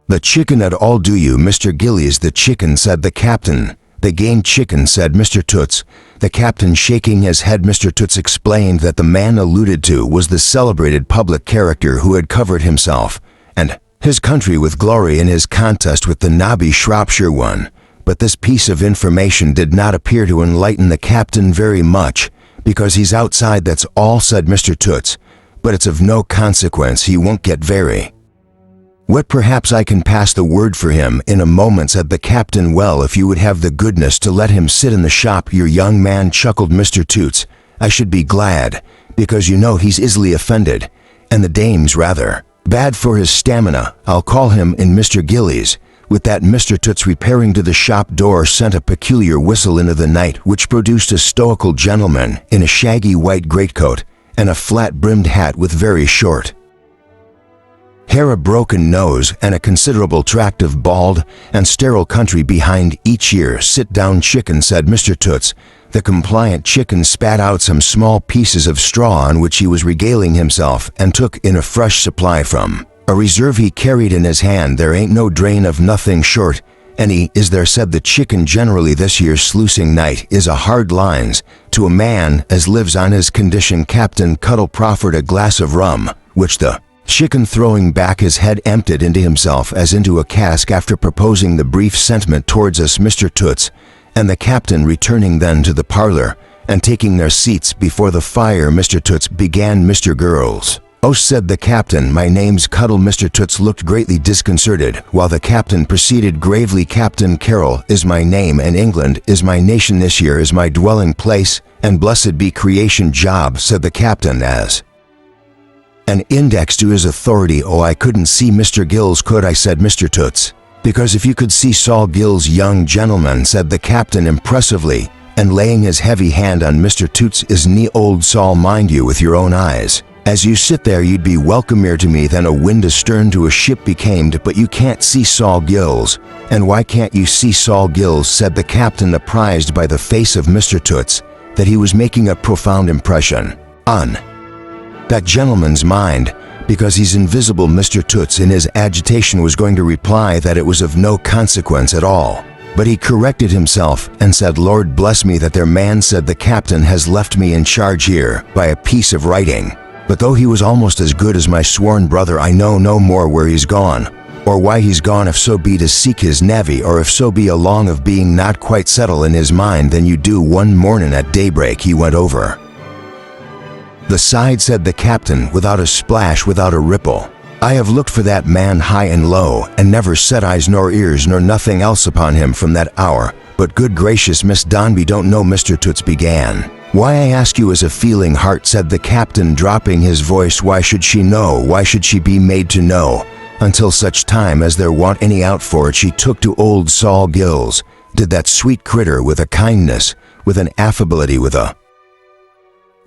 the chicken at all, do you, Mr. Gillies?" "The chicken," said the captain. "The game chicken," said Mr. Toots. The captain, shaking his head. Mr. Toots explained that the man alluded to was the celebrated public character who had covered himself and his country with glory in his contest with the nobby Shropshire one. But this piece of information did not appear to enlighten the captain very much. "Because he's outside, that's all," said Mr. Toots. "But it's of no consequence. He won't get very wet. Perhaps I can pass the word for him in a moment," said the captain. "Well, if you would have the goodness to let him sit in the shop." "Your young man," chuckled Mr. Toots. "I should be glad, because you know he's easily offended, and the dame's rather bad for his stamina. I'll call him in, Mr. Gillies." With that, Mr. Toots, repairing to the shop door, sent a peculiar whistle into the night, which produced a stoical gentleman in a shaggy white greatcoat and a flat-brimmed hat with very short hair, a broken nose, and a considerable tract of bald and sterile country behind each ear. "Sit down, chicken," said Mr. Toots. The compliant chicken spat out some small pieces of straw on which he was regaling himself, and took in a fresh supply from a reserve he carried in his hand. "There ain't no drain of nothing short any, is there?" said the chicken. "Generally this year's sluicing night is a hard lines to a man as lives on his condition." Captain Cuttle proffered a glass of rum, which the chicken, throwing back his head, emptied into himself as into a cask, after proposing the brief sentiment towards us, Mr. Toots and the captain returning then to the parlor and taking their seats before the fire. Mr. Toots began. "Mr. Girls." "Oh," said the captain, "my name's Cuttle." Mr. Toots looked greatly disconcerted, while the captain proceeded gravely. "Captain Carroll is my name, and England is my nation. This year is my dwelling place, and blessed be creation." "Job," said the captain, as An index to his authority. Oh, I couldn't see Mr. Gills, could I, said Mr. Toots. Because if you could see Saul Gills, young gentleman, said the captain impressively, and laying his heavy hand on Mr. Toots' knee. Old Saul, mind you, with your own eyes. As you sit there, you'd be welcomer to me than a wind astern to a ship became. But you can't see Saul Gills. And why can't you see Saul Gills, said the captain, apprised by the face of Mr. Toots that he was making a profound impression on that gentleman's mind. Because he's invisible. Mr. Toots in his agitation was going to reply that it was of no consequence at all. But he corrected himself and said, Lord bless me, that their man, said the captain, has left me in charge here by a piece of writing. But though he was almost as good as my sworn brother, I know no more where he's gone, or why he's gone, if so be to seek his navy, or if so be along of being not quite settled in his mind. Then you do one morning at daybreak he went over the side, said the captain, without a splash, without a ripple. I have looked for that man high and low, and never set eyes nor ears nor nothing else upon him from that hour. But good gracious, Miss Dombey don't know, Mr. Toots began. Why, I ask you as a feeling heart, said the captain, dropping his voice. Why should she know? Why should she be made to know? Until such time as there want any out for it. She took to old Saul Gills, did that sweet critter, with a kindness, with an affability, with a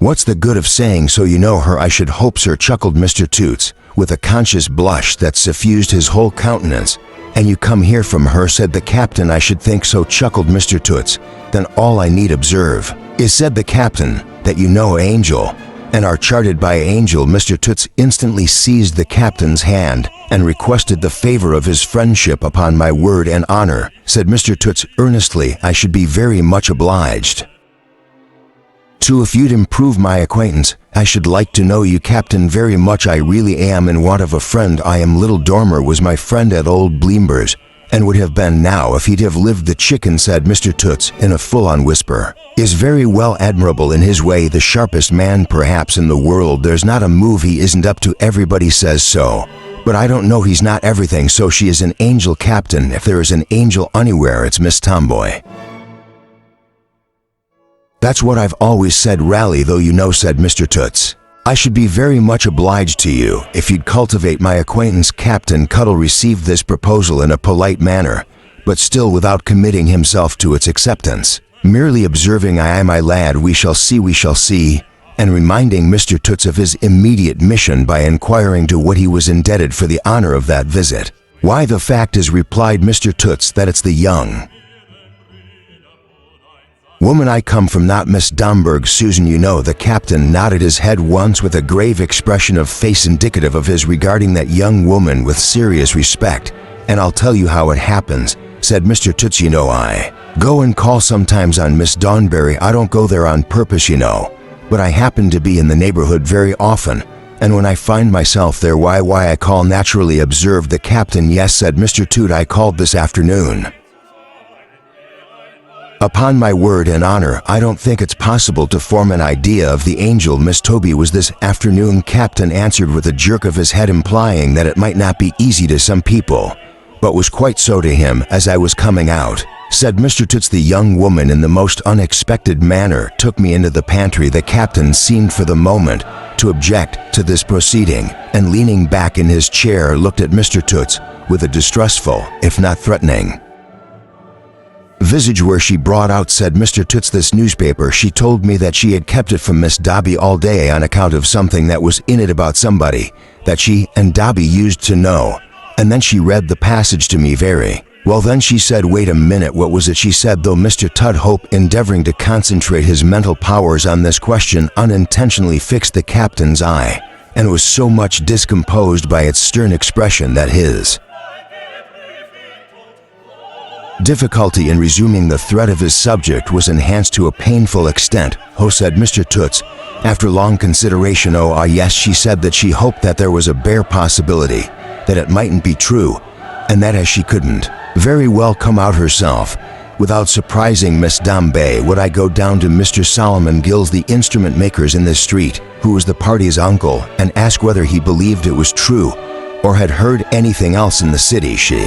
what's the good of saying so, you know her, I should hope, sir, chuckled Mr. Toots, with a conscious blush that suffused his whole countenance. And you come here from her, said the captain. I should think so, chuckled Mr. Toots. Then all I need observe is, said the captain, that you know Angel, and are charted by Angel. Mr. Toots instantly seized the captain's hand and requested the favor of his friendship. Upon my word and honor, said Mr. Toots earnestly, I should be very much obliged to if you'd improve my acquaintance. I should like to know you, captain, very much. I really am in want of a friend. I am little Dormer was my friend at old Bleember's, and would have been now if he'd have lived. The chicken, said Mr. Toots in a full-on whisper, is very well, admirable in his way, the sharpest man perhaps in the world. There's not a move he isn't up to. Everybody says so, but I don't know, he's not everything. So she is an angel, captain. If there is an angel anywhere, it's Miss Tomboy. That's what I've always said. Rally though, you know, said Mr. Toots. I should be very much obliged to you if you'd cultivate my acquaintance. Captain Cuttle received this proposal in a polite manner, but still without committing himself to its acceptance, merely observing, aye, my lad, we shall see, and reminding Mr. Toots of his immediate mission by inquiring to what he was indebted for the honor of that visit. Why, the fact is, replied Mr. Toots, that it's the young woman I come from, not Miss Domberg. Susan, you know. The captain nodded his head once with a grave expression of face indicative of his regarding that young woman with serious respect. And I'll tell you how it happens, said Mr. Toots. You know, I go and call sometimes on Miss Dawnberry. I don't go there on purpose, you know, but I happen to be in the neighborhood very often, and when I find myself there, why I call naturally, observed the captain. Yes, said Mr. Toot, I called this afternoon. Upon my word and honor, I don't think it's possible to form an idea of the angel Miss Toby was this afternoon. Captain answered with a jerk of his head, implying that it might not be easy to some people, but was quite so to him. As I was coming out, said Mr. Toots, the young woman in the most unexpected manner took me into the pantry. The captain seemed for the moment to object to this proceeding, and leaning back in his chair looked at Mr. Toots with a distrustful, if not threatening, visage. Where she brought out, said Mr. Toots, this newspaper. She told me that she had kept it from Miss Dobby all day on account of something that was in it about somebody that she and Dobby used to know, and then she read the passage to me very well. Then she said, wait a minute, what was it she said? Though Mr. Tudhope, endeavoring to concentrate his mental powers on this question, unintentionally fixed the captain's eye, and was so much discomposed by its stern expression that his difficulty in resuming the thread of his subject was enhanced to a painful extent. Oh, said Mr. Toots, after long consideration. Oh, yes, she said that she hoped that there was a bare possibility that it mightn't be true, and that as she couldn't very well come out herself without surprising Miss Dombey, would I go down to Mr. Solomon Gills, the instrument maker's in this street, who was the party's uncle, and ask whether he believed it was true or had heard anything else in the city. She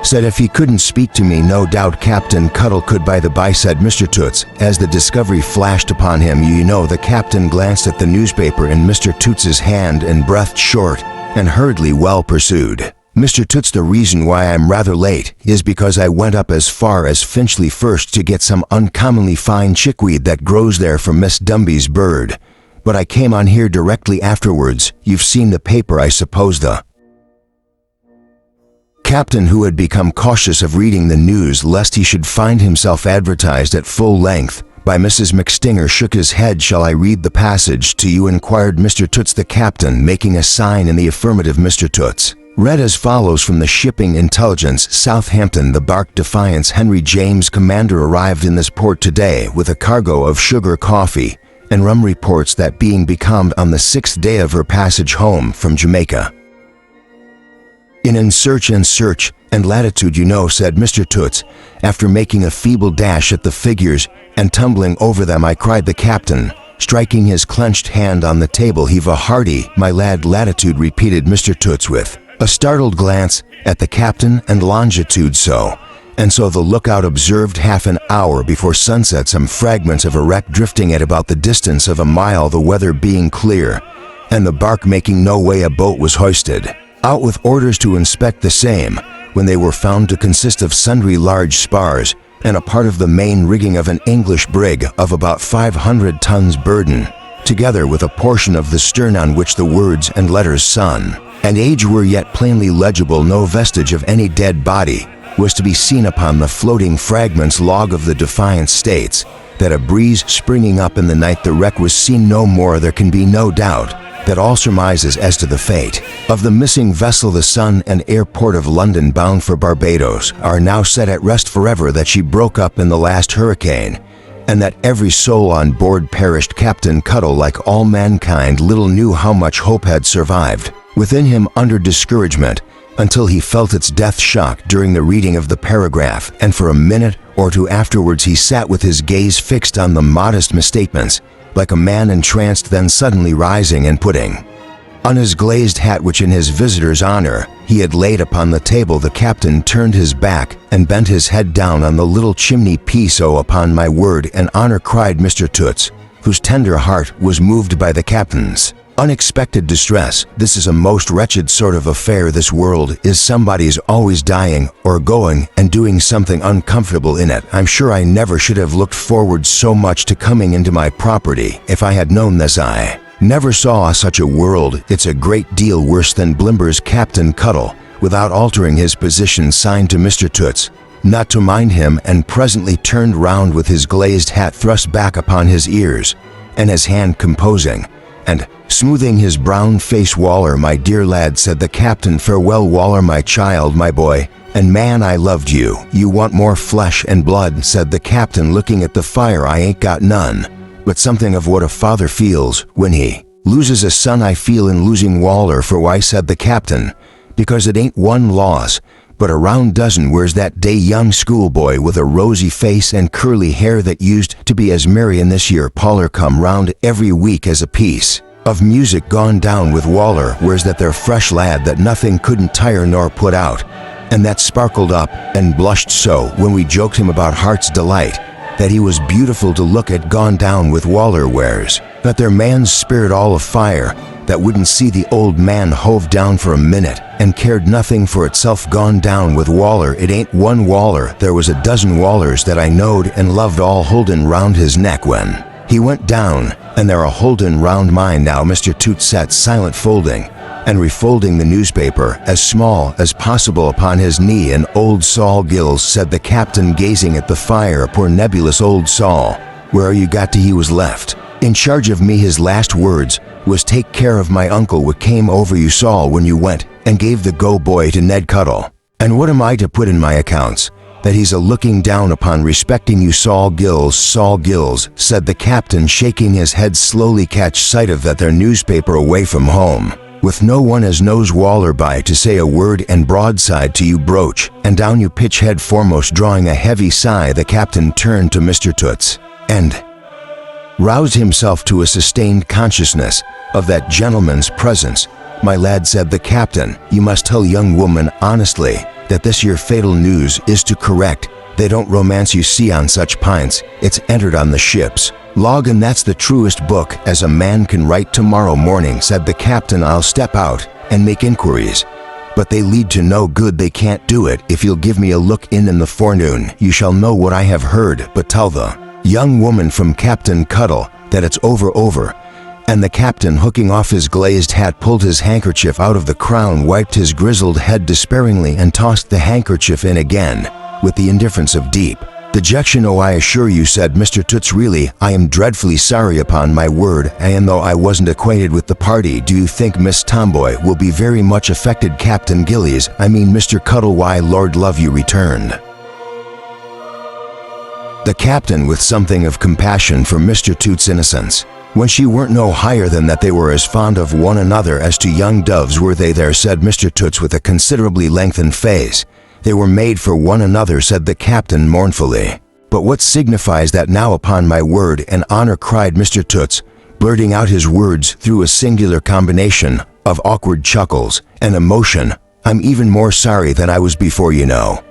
said if he couldn't speak to me, no doubt Captain Cuttle could. By the by, said Mr. Toots, as the discovery flashed upon him. You know, the captain glanced at the newspaper in Mr. Toots's hand and breathed short and hurriedly. Well pursued. Mr. Toots, the reason why I'm rather late is because I went up as far as Finchley first to get some uncommonly fine chickweed that grows there for Miss Dumby's bird. But I came on here directly afterwards. You've seen the paper, I suppose. The captain, who had become cautious of reading the news lest he should find himself advertised at full length by Mrs. McStinger, shook his head. Shall I read the passage to you? Inquired Mr. Toots, the captain making a sign in the affirmative. Mr. Toots read as follows from the Shipping Intelligence: Southampton, the bark Defiance Henry James, commander, arrived in this port today with a cargo of sugar, coffee, and rum. Reports that being becalmed on the 6th day of her passage home from Jamaica. In search and latitude, you know, said Mr. Toots, after making a feeble dash at the figures and tumbling over them. I cried. The captain, striking his clenched hand on the table, heave a hearty, my lad. Latitude, repeated Mr. Toots with a startled glance at the captain, and longitude. So the lookout observed half an hour before sunset some fragments of a wreck drifting at about the distance of a mile, the weather being clear, and the bark making no way. A boat was hoisted out with orders to inspect the same, when they were found to consist of sundry large spars and a part of the main rigging of an English brig of about 500 tons burden, together with a portion of the stern on which the words and letters son and age were yet plainly legible. No vestige of any dead body was to be seen upon the floating fragments. Log of the Defiance states that a breeze springing up in the night, the wreck was seen no more. There can be no doubt that all surmises as to the fate of the missing vessel, the Sun and Air Port of London, bound for Barbados, are now set at rest forever. That she broke up in the last hurricane, and that every soul on board perished. Captain Cuttle, like all mankind, little knew how much hope had survived within him under discouragement, until he felt its death shock during the reading of the paragraph, and for a minute or two afterwards he sat with his gaze fixed on the modest misstatements, like a man entranced. Then suddenly rising and putting on his glazed hat, which in his visitor's honor he had laid upon the table, the captain turned his back and bent his head down on the little chimney piece. Oh, upon my word and honor, cried Mr. Toots, whose tender heart was moved by the captain's unexpected distress, this is a most wretched sort of affair. This world is somebody's always dying or going and doing something uncomfortable in it. I'm sure I never should have looked forward so much to coming into my property. If I had known this, I never saw such a world. It's a great deal worse than Blimbers. Captain Cuttle, without altering his position, signed to Mr. Toots not to mind him, and presently turned round with his glazed hat thrust back upon his ears and his hand composing and smoothing his brown face. Waller, my dear lad, said the captain. Farewell, Waller, my child, my boy, and man, I loved you. You want more flesh and blood, said the captain, looking at the fire. I ain't got none, but something of what a father feels when he loses a son I feel in losing Waller. For why, said the captain, because it ain't one loss, but a round dozen. Where's that day young schoolboy with a rosy face and curly hair that used to be as merry in this year parlor come round every week as a piece of music gone down with Waller? Where's that there fresh lad that nothing couldn't tire nor put out, and that sparkled up and blushed so when we joked him about Heart's Delight that he was beautiful to look at? Gone down with Waller. Where's that there man's spirit all afire that wouldn't see the old man hove down for a minute and cared nothing for itself? Gone down with Waller. It ain't one Waller, there was a dozen Wallers that I knowed and loved, all holdin' round his neck when he went down, and they're a holdin' round mine now. Mr. Toots sat silent, folding and refolding the newspaper as small as possible upon his knee. And old Sol Gills, said the captain, gazing at the fire. Poor nebulous old Sol, where are you got to? He was left in charge of me. His last words was, take care of my uncle. What came over you, Sol, when you went and gave the go-boy to Ned Cuttle? And what am I to put in my accounts? That he's a looking down upon respecting you, Sol Gills, said the captain, shaking his head slowly. Catch sight of that there newspaper away from home, with no one as knows Waller by to say a word, and broadside to you broach, and down you pitch head foremost. Drawing a heavy sigh, the captain turned to Mr. Toots and roused himself to a sustained consciousness of that gentleman's presence. My lad, said the captain, you must tell young woman honestly that this year fatal news is to correct. They don't romance you see on such pints, it's entered on the ships. Log, and that's the truest book as a man can write tomorrow morning, said the captain. I'll step out and make inquiries, but they lead to no good. They can't do it. If you'll give me a look in the forenoon, you shall know what I have heard, but tell the young woman from Captain Cuddle that it's over. And the captain, hooking off his glazed hat, pulled his handkerchief out of the crown, wiped his grizzled head despairingly, and tossed the handkerchief in again with the indifference of deep dejection. Oh, I assure you, said Mr. Toots, really, I am dreadfully sorry, upon my word, and though I wasn't acquainted with the party. Do you think Miss Tomboy will be very much affected? Captain Gillies, I mean Mr. Cuddle. Why, Lord love you, returned the captain with something of compassion for Mr. Toots' innocence. When she weren't no higher than that, they were as fond of one another as two young doves were they there, said Mr. Toots with a considerably lengthened face. They were made for one another, said the captain mournfully. But what signifies that now, upon my word and honor, cried Mr. Toots, blurting out his words through a singular combination of awkward chuckles and emotion. I'm even more sorry than I was before, you know.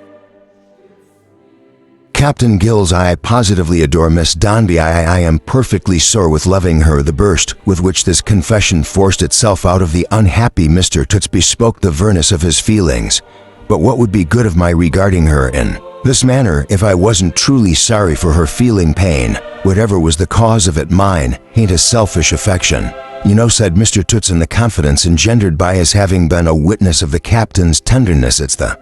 Captain Gills, I positively adore Miss Dombey. I am perfectly sore with loving her. The burst with which this confession forced itself out of the unhappy Mr. Toots bespoke the verness of his feelings. But what would be good of my regarding her in this manner if I wasn't truly sorry for her feeling pain? Whatever was the cause of it, mine ain't a selfish affection, you know, said Mr. Toots in the confidence engendered by his having been a witness of the captain's tenderness. It's the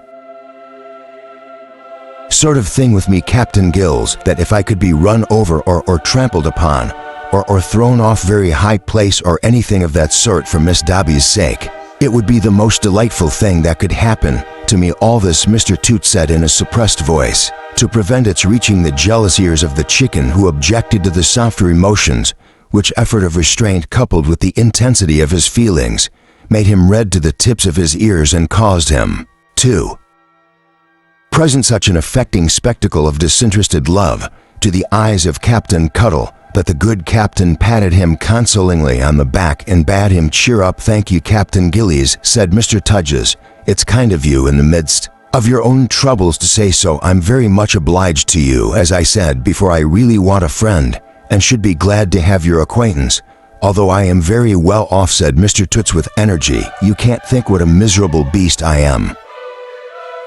sort of thing with me, Captain Gills, that if I could be run over or trampled upon or thrown off very high place or anything of that sort for Miss Dombey's sake, it would be the most delightful thing that could happen to me. All this, Mr. Toots said in a suppressed voice, to prevent its reaching the jealous ears of the chicken, who objected to the softer emotions, which effort of restraint coupled with the intensity of his feelings made him red to the tips of his ears and caused him to present such an affecting spectacle of disinterested love to the eyes of Captain Cuddle that the good captain patted him consolingly on the back and bade him cheer up. Thank you, Captain Gillies, said Mr. Tudges. It's kind of you in the midst of your own troubles to say so. I'm very much obliged to you. As I said before, I really want a friend and should be glad to have your acquaintance, although I am very well off, said Mr. Toots with energy. You can't think what a miserable beast I am.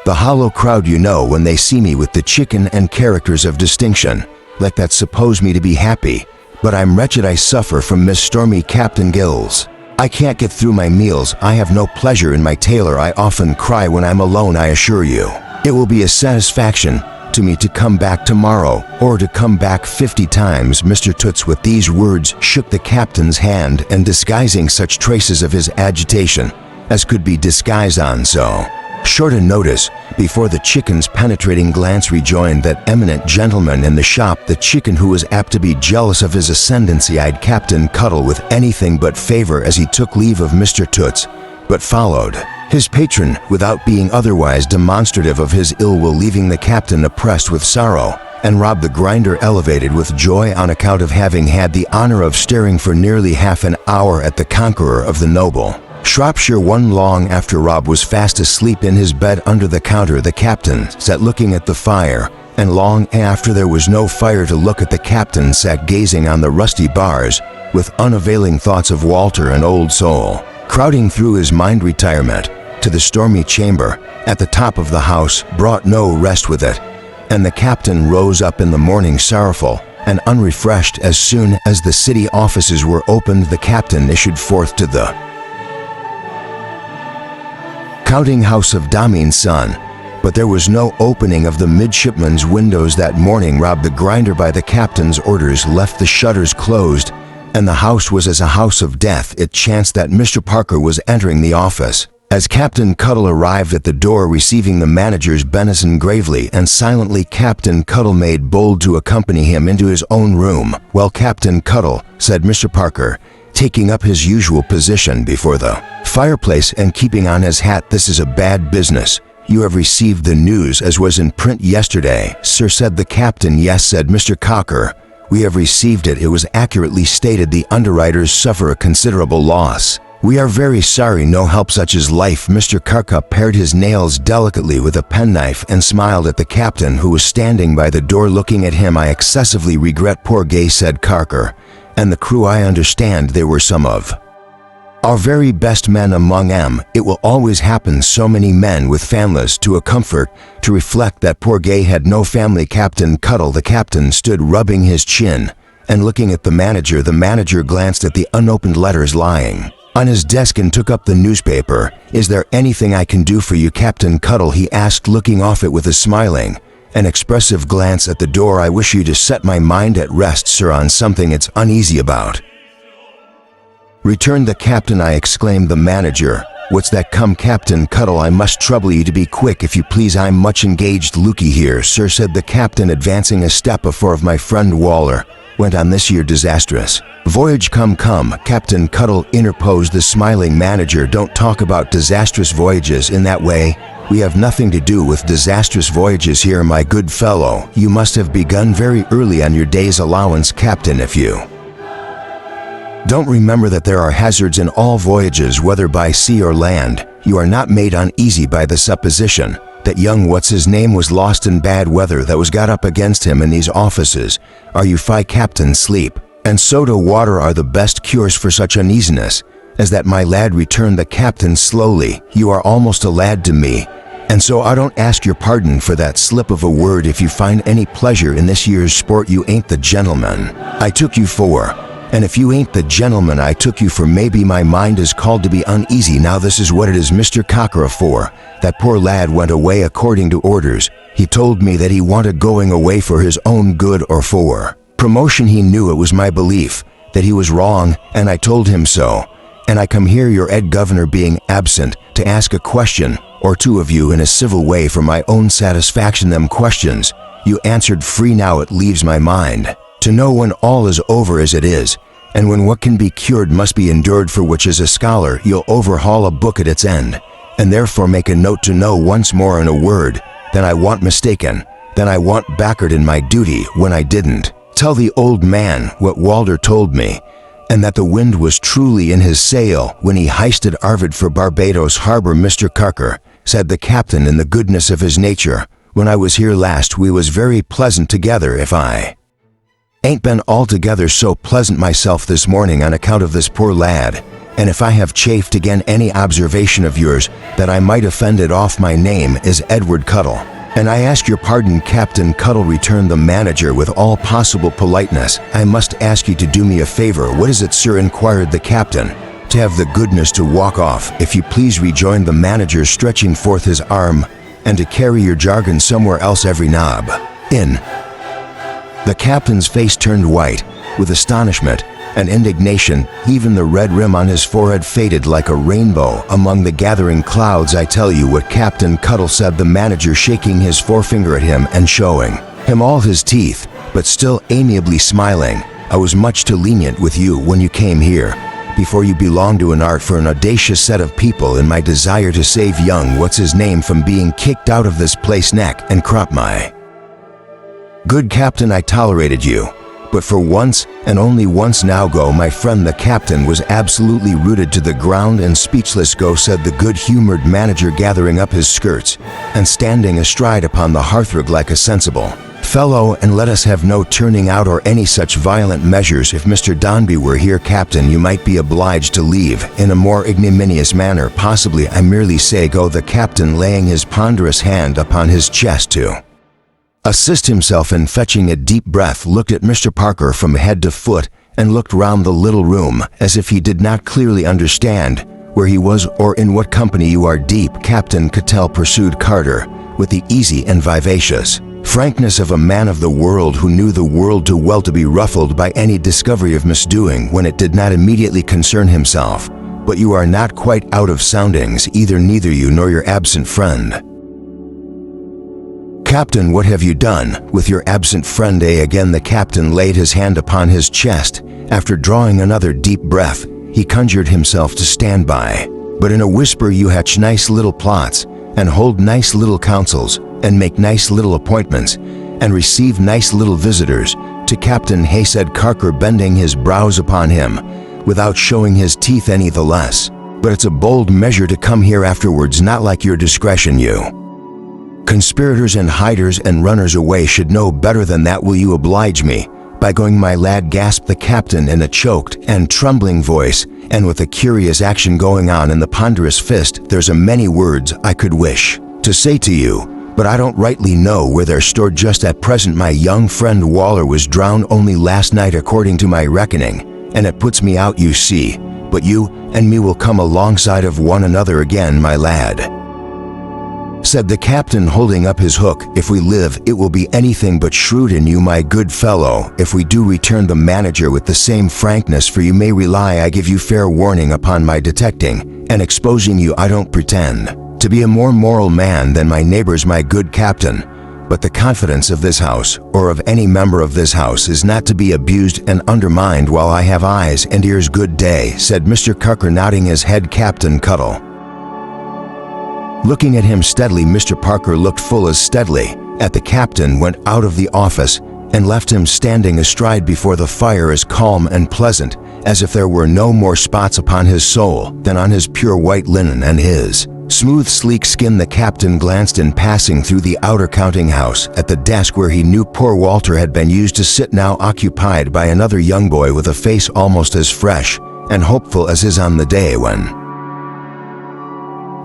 The hollow crowd, you know, when they see me with the chicken and characters of distinction like that, suppose me to be happy, but I'm wretched. I suffer from Miss Stormy, Captain Gills. I can't get through my meals. I have no pleasure in my tailor. I often cry when I'm alone. I assure you, it will be a satisfaction to me to come back tomorrow, or to come back 50 times. Mr. Toots with these words shook the captain's hand, and disguising such traces of his agitation as could be disguised on so short a notice before the chicken's penetrating glance rejoined that eminent gentleman in the shop. The chicken, who was apt to be jealous of his ascendancy, eyed Captain Cuddle with anything but favor as he took leave of Mr. Toots, but followed his patron without being otherwise demonstrative of his ill will, leaving the captain oppressed with sorrow, and Rob the grinder elevated with joy on account of having had the honor of staring for nearly half an hour at the conqueror of the noble Shropshire. One long after Rob was fast asleep in his bed under the counter, the captain sat looking at the fire, and long after there was no fire to look at, the captain sat gazing on the rusty bars with unavailing thoughts of Walter and Old Soul crowding through his mind. Retirement to the stormy chamber at the top of the house brought no rest with it, and the captain rose up in the morning sorrowful and unrefreshed. As soon as the city offices were opened, the captain issued forth to the counting house of Damien's son, but there was no opening of the midshipman's windows that morning. Rob the grinder, by the captain's orders, left the shutters closed, and the house was as a house of death. It chanced that Mr. Parker was entering the office as Captain Cuddle arrived at the door, receiving the manager's benison gravely and silently. Captain Cuddle made bold to accompany him into his own room. Well, Captain Cuddle, said Mr. Parker, taking up his usual position before the fireplace and keeping on his hat, this is a bad business. You have received the news as was in print yesterday, sir, said the captain. Yes, said Mr. Cocker, we have received it. It was accurately stated. The underwriters suffer a considerable loss. "We are very sorry, no help such is life." Mr. Karka pared his nails delicately with a penknife and smiled at the captain, who was standing by the door looking at him. "I excessively regret, poor Gay," said Karka, "and the crew I understand they were some of our very best men among them. It will always happen, so many men with families to a comfort, to reflect that poor Gay had no family." Captain Cuttle, the captain, stood rubbing his chin and looking at the manager. The manager glanced at the unopened letters lying on his desk and took up the newspaper. "Is there anything I can do for you, Captain Cuttle?" he asked, looking off it with a smiling and expressive glance at the door. "I wish you to set my mind at rest, sir, on something it's uneasy about," returned the captain. "I," exclaimed the manager. "What's that? Come, Captain Cuttle, I must trouble you to be quick, if you please. I'm much engaged." "Looky here, sir," said the captain, advancing a step before of my friend Waller went on this year disastrous voyage. Come, Captain Cuttle," interposed the smiling manager. "Don't talk about disastrous voyages in that way. We have nothing to do with disastrous voyages here, my good fellow. You must have begun very early on your day's allowance, Captain, if you don't remember that there are hazards in all voyages, whether by sea or land. You are not made uneasy by the supposition that young what's-his-name was lost in bad weather that was got up against him in these offices. Are you fi, Captain? Sleep and soda water are the best cures for such uneasiness as that, my lad," returned the captain slowly. "You are almost a lad to me, and so I don't ask your pardon for that slip of a word. If you find any pleasure in this year's sport, you ain't the gentleman I took you for. And if you ain't the gentleman I took you for, maybe my mind is called to be uneasy. Now this is what it is, Mr. Cockera, for that poor lad went away according to orders. He told me that he wanted going away for his own good or for promotion. He knew it was my belief that he was wrong, and I told him so. And I come here, your Ed Governor being absent, to ask a question or two of you in a civil way for my own satisfaction. Them questions you answered free. Now it leaves my mind to know when all is over as it is, and when what can be cured must be endured, for which as a scholar you'll overhaul a book at its end, and therefore make a note to know once more in a word, then I want mistaken, then I want backard in my duty when I didn't tell the old man what Walter told me, and that the wind was truly in his sail when he heisted Arvid for Barbados Harbor." "Mr. Carker," said the captain in the goodness of his nature, "when I was here last we was very pleasant together. If I ain't been altogether so pleasant myself this morning on account of this poor lad, and if I have chafed again any observation of yours that I might offend it off, my name is Edward Cuttle, and I ask your pardon." "Captain Cuttle," returned the manager with all possible politeness, "I must ask you to do me a favor." "What is it, sir?" inquired the captain. "To have the goodness to walk off, if you please," rejoined the manager, stretching forth his arm, "and to carry your jargon somewhere else every knob in." The captain's face turned white with astonishment and indignation. Even the red rim on his forehead faded like a rainbow among the gathering clouds. "I tell you what, Captain Cuttle," said the manager, shaking his forefinger at him and showing him all his teeth, but still amiably smiling, "I was much too lenient with you when you came here, before you belonged to an art for an audacious set of people, in my desire to save young what's-his-name from being kicked out of this place neck and crop. My good captain, I tolerated you, but for once, and only once. Now go." My friend the captain was absolutely rooted to the ground and speechless. "Go," said the good-humored manager, gathering up his skirts and standing astride upon the hearthrug like a sensible fellow, "and let us have no turning out or any such violent measures. If Mr. Donby were here, Captain, you might be obliged to leave in a more ignominious manner, possibly. I merely say go." The captain, laying his ponderous hand upon his chest to assist himself in fetching a deep breath, looked at Mr. Parker from head to foot and looked round the little room as if he did not clearly understand where he was or in what company. "You are deep, Captain Cattell," pursued Carter with the easy and vivacious frankness of a man of the world who knew the world too well to be ruffled by any discovery of misdoing when it did not immediately concern himself. "But you are not quite out of soundings either, neither you nor your absent friend." "Captain, what have you done with your absent friend, eh?" Again the captain laid his hand upon his chest. After drawing another deep breath, he conjured himself to stand by. "But in a whisper you hatch nice little plots, and hold nice little councils, and make nice little appointments, and receive nice little visitors to Captain Hay," said Carker, bending his brows upon him without showing his teeth any the less. But it's a bold measure to come here afterwards, not like your discretion, you. Conspirators and hiders and runners away should know better than that. Will you oblige me by going, my lad?" gasped the captain in a choked and trembling voice, and with a curious action going on in the ponderous fist. "There's a many words I could wish to say to you, but I don't rightly know where they're stored just at present. My young friend Waller was drowned only last night according to my reckoning, and it puts me out, you see. But you and me will come alongside of one another again, my lad," said the captain, holding up his hook. "If we live, it will be anything but shrewd in you, my good fellow. If we do," returned the manager with the same frankness, "for you may rely I give you fair warning upon my detecting and exposing you. I don't pretend to be a more moral man than my neighbors, my good captain, but the confidence of this house, or of any member of this house, is not to be abused and undermined while I have eyes and ears." "Good day," said Mr. Carker, nodding his head. Captain Cuttle, looking at him steadily. Mr. Parker looked full as steadily at the captain, went out of the office, and left him standing astride before the fire, as calm and pleasant as if there were no more spots upon his soul than on his pure white linen and his smooth, sleek skin. The captain glanced in passing through the outer counting house at the desk where he knew poor Walter had been used to sit, now occupied by another young boy with a face almost as fresh and hopeful as his on the day when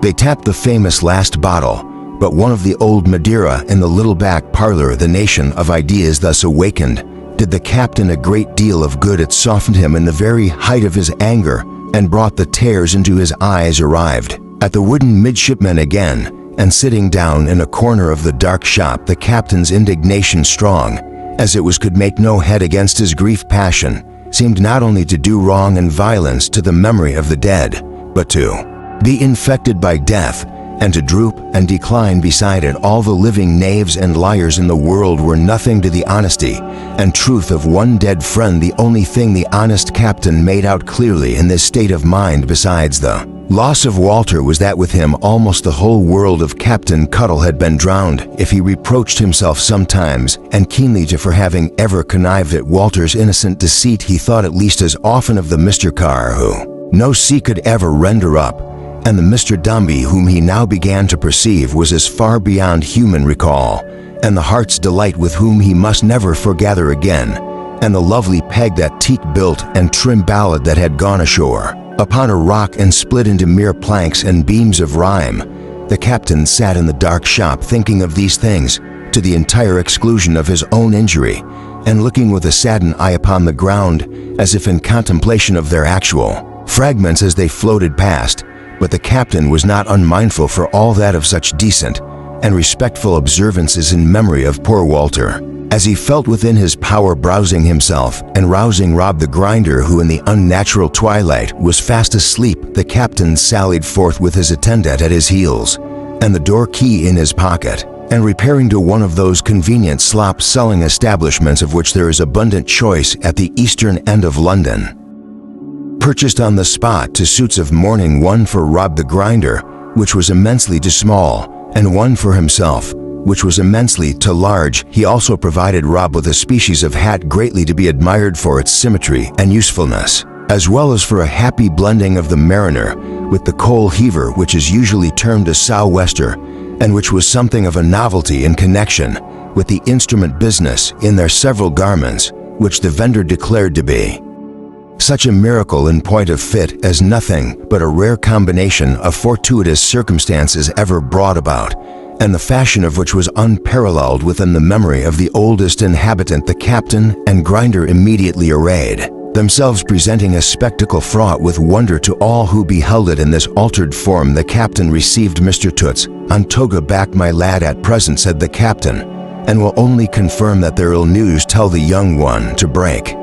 they tapped the famous last bottle, but one of the old Madeira in the little back parlor. The nation of ideas thus awakened did the captain a great deal of good. It softened him in the very height of his anger and brought the tears into his eyes. Arrived at the wooden midshipman again, and sitting down in a corner of the dark shop, the captain's indignation, strong as it was, could make no head against his grief. Passion seemed not only to do wrong and violence to the memory of the dead, but to be infected by death, and to droop and decline beside it. All the living knaves and liars in the world were nothing to the honesty and truth of one dead friend. The only thing the honest captain made out clearly in this state of mind, besides the loss of Walter, was that with him almost the whole world of Captain Cuttle had been drowned. If he reproached himself sometimes and keenly for having ever connived at Walter's innocent deceit, he thought at least as often of the Mr. Carr who no sea could ever render up, and the Mr. Dombey whom he now began to perceive was as far beyond human recall, and the heart's delight with whom he must never foregather again, and the lovely Peg, that teak-built and trim ballad that had gone ashore upon a rock and split into mere planks and beams of rhyme. The captain sat in the dark shop thinking of these things, to the entire exclusion of his own injury, and looking with a saddened eye upon the ground, as if in contemplation of their actual fragments as they floated past. But the captain was not unmindful for all that of such decent and respectful observances in memory of poor Walter, as he felt within his power browsing himself and rousing Rob the grinder, who in the unnatural twilight was fast asleep. The captain sallied forth with his attendant at his heels and the door key in his pocket, and repairing to one of those convenient slop-selling establishments of which there is abundant choice at the eastern end of London, purchased on the spot 2 suits of mourning, one for Rob the grinder, which was immensely too small, and one for himself, which was immensely too large. He also provided Rob with a species of hat greatly to be admired for its symmetry and usefulness, as well as for a happy blending of the mariner with the coal heaver, which is usually termed a sou'wester, and which was something of a novelty in connection with the instrument business in their several garments, which the vendor declared to be such a miracle in point of fit as nothing but a rare combination of fortuitous circumstances ever brought about, and the fashion of which was unparalleled within the memory of the oldest inhabitant. The captain and grinder immediately arrayed themselves, presenting a spectacle fraught with wonder to all who beheld it. In this altered form the captain received Mr. Toots on toga back. "My lad, at present," said the captain, "and will only confirm that their ill news tell the young one to break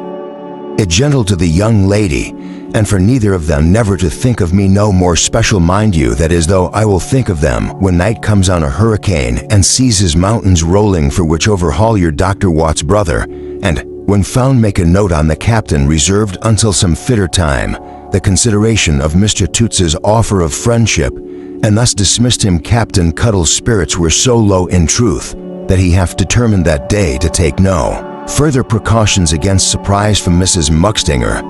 it gentle to the young lady, and for neither of them never to think of me no more special. Mind you, that is, though I will think of them when night comes on a hurricane and sees his mountains rolling, for which overhaul your Dr. Watts' brother, and when found make a note on the captain, reserved until some fitter time the consideration of Mr. Toots's offer of friendship, and thus dismissed him." Captain Cuttle's spirits were so low in truth that he half determined that day to take no further precautions against surprise from Mrs. Muckstinger,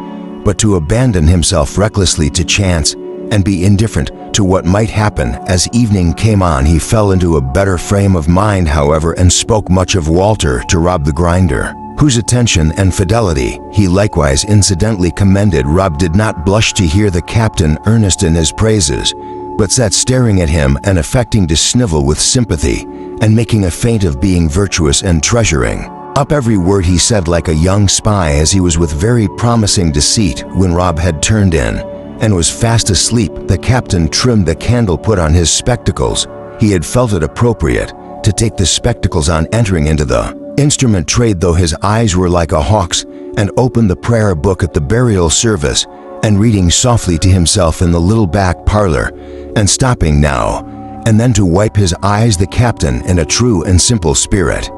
but to abandon himself recklessly to chance and be indifferent to what might happen. As evening came on, he fell into a better frame of mind, however, and spoke much of Walter to Rob the grinder, whose attention and fidelity he likewise incidentally commended. Rob did not blush to hear the captain earnest in his praises, but sat staring at him and affecting to snivel with sympathy, and making a feint of being virtuous and treasuring up every word he said like a young spy. As he was with very promising deceit when Rob had turned in and was fast asleep, the captain trimmed the candle, put on his spectacles. He had felt it appropriate to take the spectacles on entering into the instrument trade, though his eyes were like a hawk's, and opened the prayer book at the burial service, and reading softly to himself in the little back parlor, and stopping now and then to wipe his eyes, the captain, in a true and simple spirit,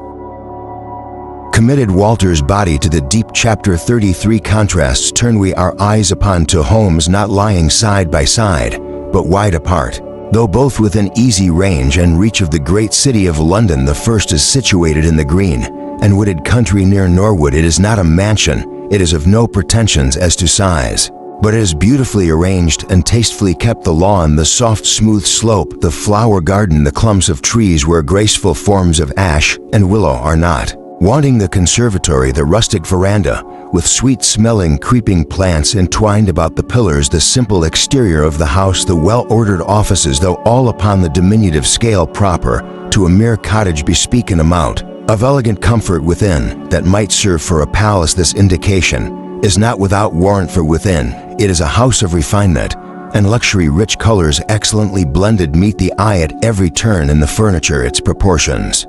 committed Walter's body to the deep. Chapter 33 Contrasts. Turn we our eyes upon two homes not lying side by side, but wide apart, though both within easy range and reach of the great city of London. The first is situated in the green and wooded country near Norwood. It is not a mansion, it is of no pretensions as to size, but it is beautifully arranged and tastefully kept. The lawn, the soft smooth slope, the flower garden, the clumps of trees where graceful forms of ash and willow are not wanting, the conservatory, the rustic veranda, with sweet-smelling creeping plants entwined about the pillars, the simple exterior of the house, the well-ordered offices, though all upon the diminutive scale proper to a mere cottage, bespeak an amount of elegant comfort within that might serve for a palace. This indication is not without warrant, for within it is a house of refinement and luxury. Rich colors, excellently blended, meet the eye at every turn in the furniture, its proportions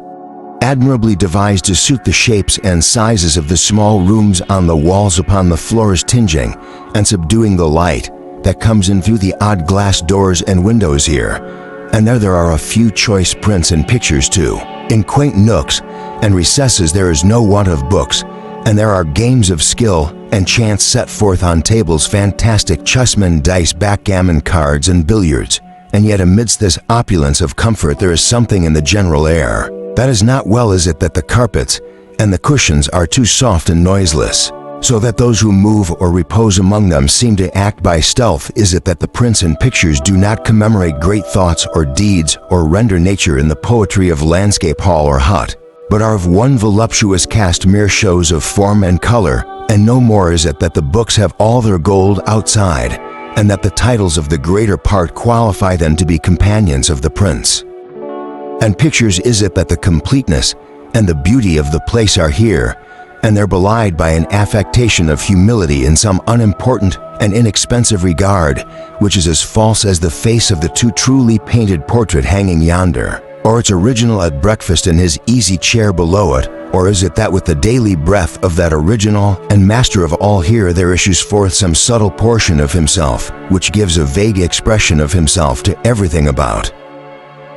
admirably devised to suit the shapes and sizes of the small rooms on the walls, upon the floors, tinging and subduing the light that comes in through the odd glass doors and windows here and there. There are a few choice prints and pictures too. In quaint nooks and recesses there is no want of books, and there are games of skill and chance set forth on tables, fantastic chessmen, dice, backgammon, cards, and billiards. And yet amidst this opulence of comfort there is something in the general air that is not well. Is it that the carpets and the cushions are too soft and noiseless, so that those who move or repose among them seem to act by stealth? Is it that the prints and pictures do not commemorate great thoughts or deeds, or render nature in the poetry of landscape, hall, or hut, but are of one voluptuous cast, mere shows of form and color, and no more? Is it that the books have all their gold outside, and that the titles of the greater part qualify them to be companions of the prints and pictures? Is it that the completeness and the beauty of the place are here, and they're belied by an affectation of humility in some unimportant and inexpensive regard, which is as false as the face of the too truly painted portrait hanging yonder, or its original at breakfast in his easy chair below it? Or is it that with the daily breath of that original and master of all here there issues forth some subtle portion of himself, which gives a vague expression of himself to everything about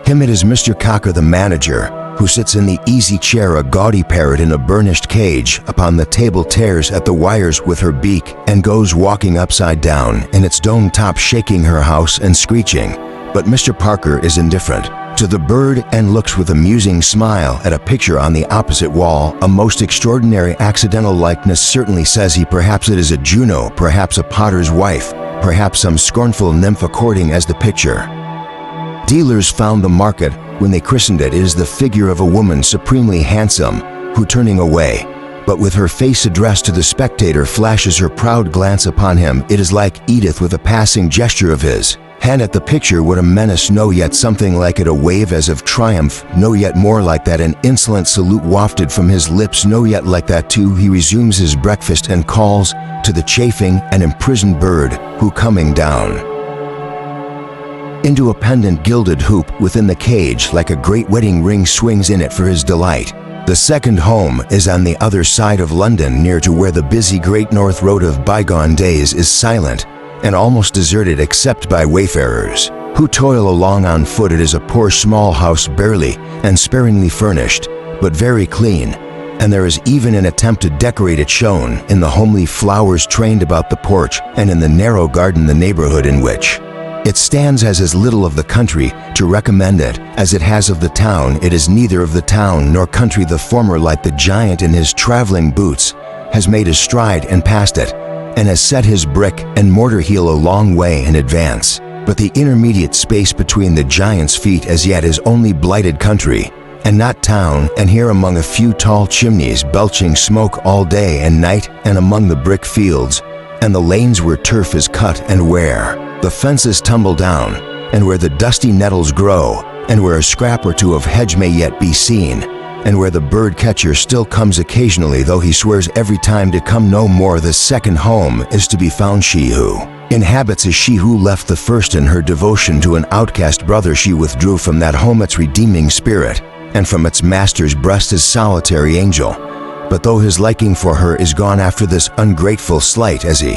him? It is Mr. Cocker, the manager, who sits in the easy chair, a gaudy parrot in a burnished cage upon the table, tears at the wires with her beak, and goes walking upside down in its dome top, shaking her house and screeching. But Mr. Parker is indifferent to the bird, and looks with a musing smile at a picture on the opposite wall, a most extraordinary accidental likeness. Certainly, says he, perhaps it is a Juno, perhaps a potter's wife, perhaps some scornful nymph according as the picture dealers found the market when they christened it. It is the figure of a woman supremely handsome, who, turning away, but with her face addressed to the spectator, flashes her proud glance upon him. It is like Edith with a passing gesture of his hand at the picture. What a menace! No, yet something like it, a wave as of triumph. No, yet more like that, an insolent salute wafted from his lips. No, yet like that too, he resumes his breakfast and calls to the chafing and imprisoned bird, who, coming down into a pendant gilded hoop within the cage like a great wedding ring, swings in it for his delight. The second home is on the other side of London, near to where the busy Great North Road of bygone days is silent and almost deserted except by wayfarers who toil along on foot. It is a poor small house, barely and sparingly furnished, but very clean, and there is even an attempt to decorate it shown in the homely flowers trained about the porch and in the narrow garden. The neighborhood in which it stands has as little of the country to recommend it as it has of the town. It is neither of the town nor country. The former, like the giant in his traveling boots, has made his stride and passed it, and has set his brick and mortar heel a long way in advance. But the intermediate space between the giant's feet as yet is only blighted country, and not town, and here among a few tall chimneys belching smoke all day and night, and among the brick fields, and the lanes where turf is cut and where the fences tumble down, and where the dusty nettles grow, and where a scrap or two of hedge may yet be seen, and where the bird catcher still comes occasionally, though he swears every time to come no more. The second home is to be found. She who inhabits is she who left the first. In her devotion to an outcast brother she withdrew from that home its redeeming spirit, and from its master's breast his solitary angel. But though his liking for her is gone after this ungrateful slight, as he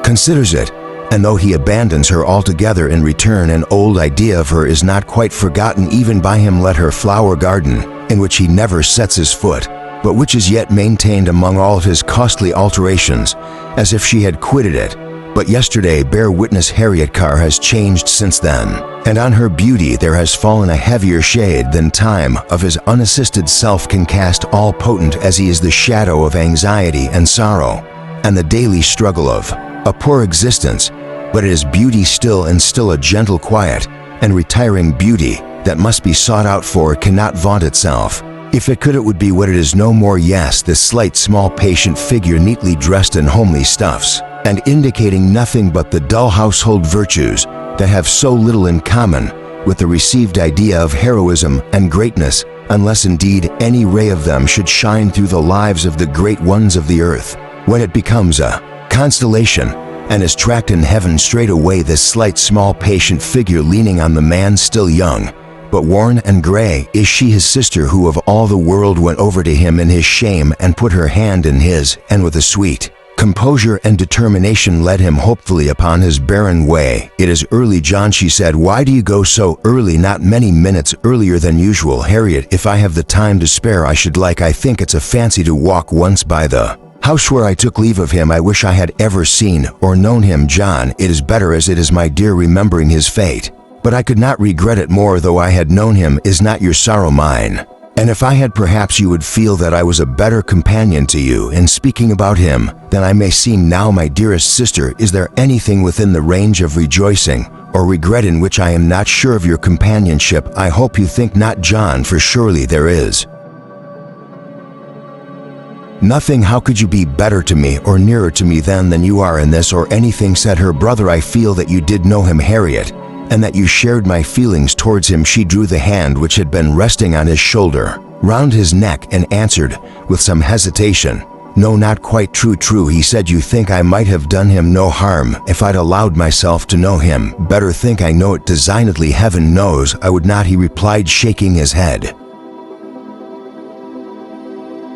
considers it, and though he abandons her altogether in return, an old idea of her is not quite forgotten even by him. Let her flower garden, in which he never sets his foot, but which is yet maintained among all of his costly alterations, as if she had quitted it but yesterday, bear witness Harriet Carr has changed since then, and on her beauty there has fallen a heavier shade than time of his unassisted self can cast, all potent as he is the shadow of anxiety and sorrow, and the daily struggle of a poor existence. But it is beauty still, and still a gentle quiet and retiring beauty that must be sought out, for it cannot vaunt itself. If it could, it would be what it is no more. Yes, this slight, small, patient figure, neatly dressed in homely stuffs, and indicating nothing but the dull household virtues that have so little in common with the received idea of heroism and greatness, unless indeed any ray of them should shine through the lives of the great ones of the earth, when it becomes a constellation and is tracked in heaven. Straight away this slight, small, patient figure, leaning on the man still young but worn and gray, is she his sister, who of all the world went over to him in his shame and put her hand in his, and with a sweet composure and determination led him hopefully upon his barren way. "It is early, John," she said. "Why do you go so early?" "Not many minutes earlier than usual, Harriet. If I have the time to spare, I should like. I think it's a fancy to walk once by the house where I took leave of him. I wish I had ever seen or known him, John. It is better as it is, my dear, remembering his fate. But I could not regret it more though I had known him. Is not your sorrow mine? And if I had, perhaps you would feel that I was a better companion to you in speaking about him than I may seem now. My dearest sister, is there anything within the range of rejoicing or regret in which I am not sure of your companionship? I hope you think not, John, for surely there is nothing. How could you be better to me or nearer to me than you are in this or anything?" said her brother. "I feel that you did know him, Harriet, and that you shared my feelings towards him." She drew the hand which had been resting on his shoulder round his neck and answered with some hesitation, "No, not quite true. He said you think I might have done him no harm if I'd allowed myself to know him. Better think I know it designedly. Heaven knows I would not," he replied, shaking his head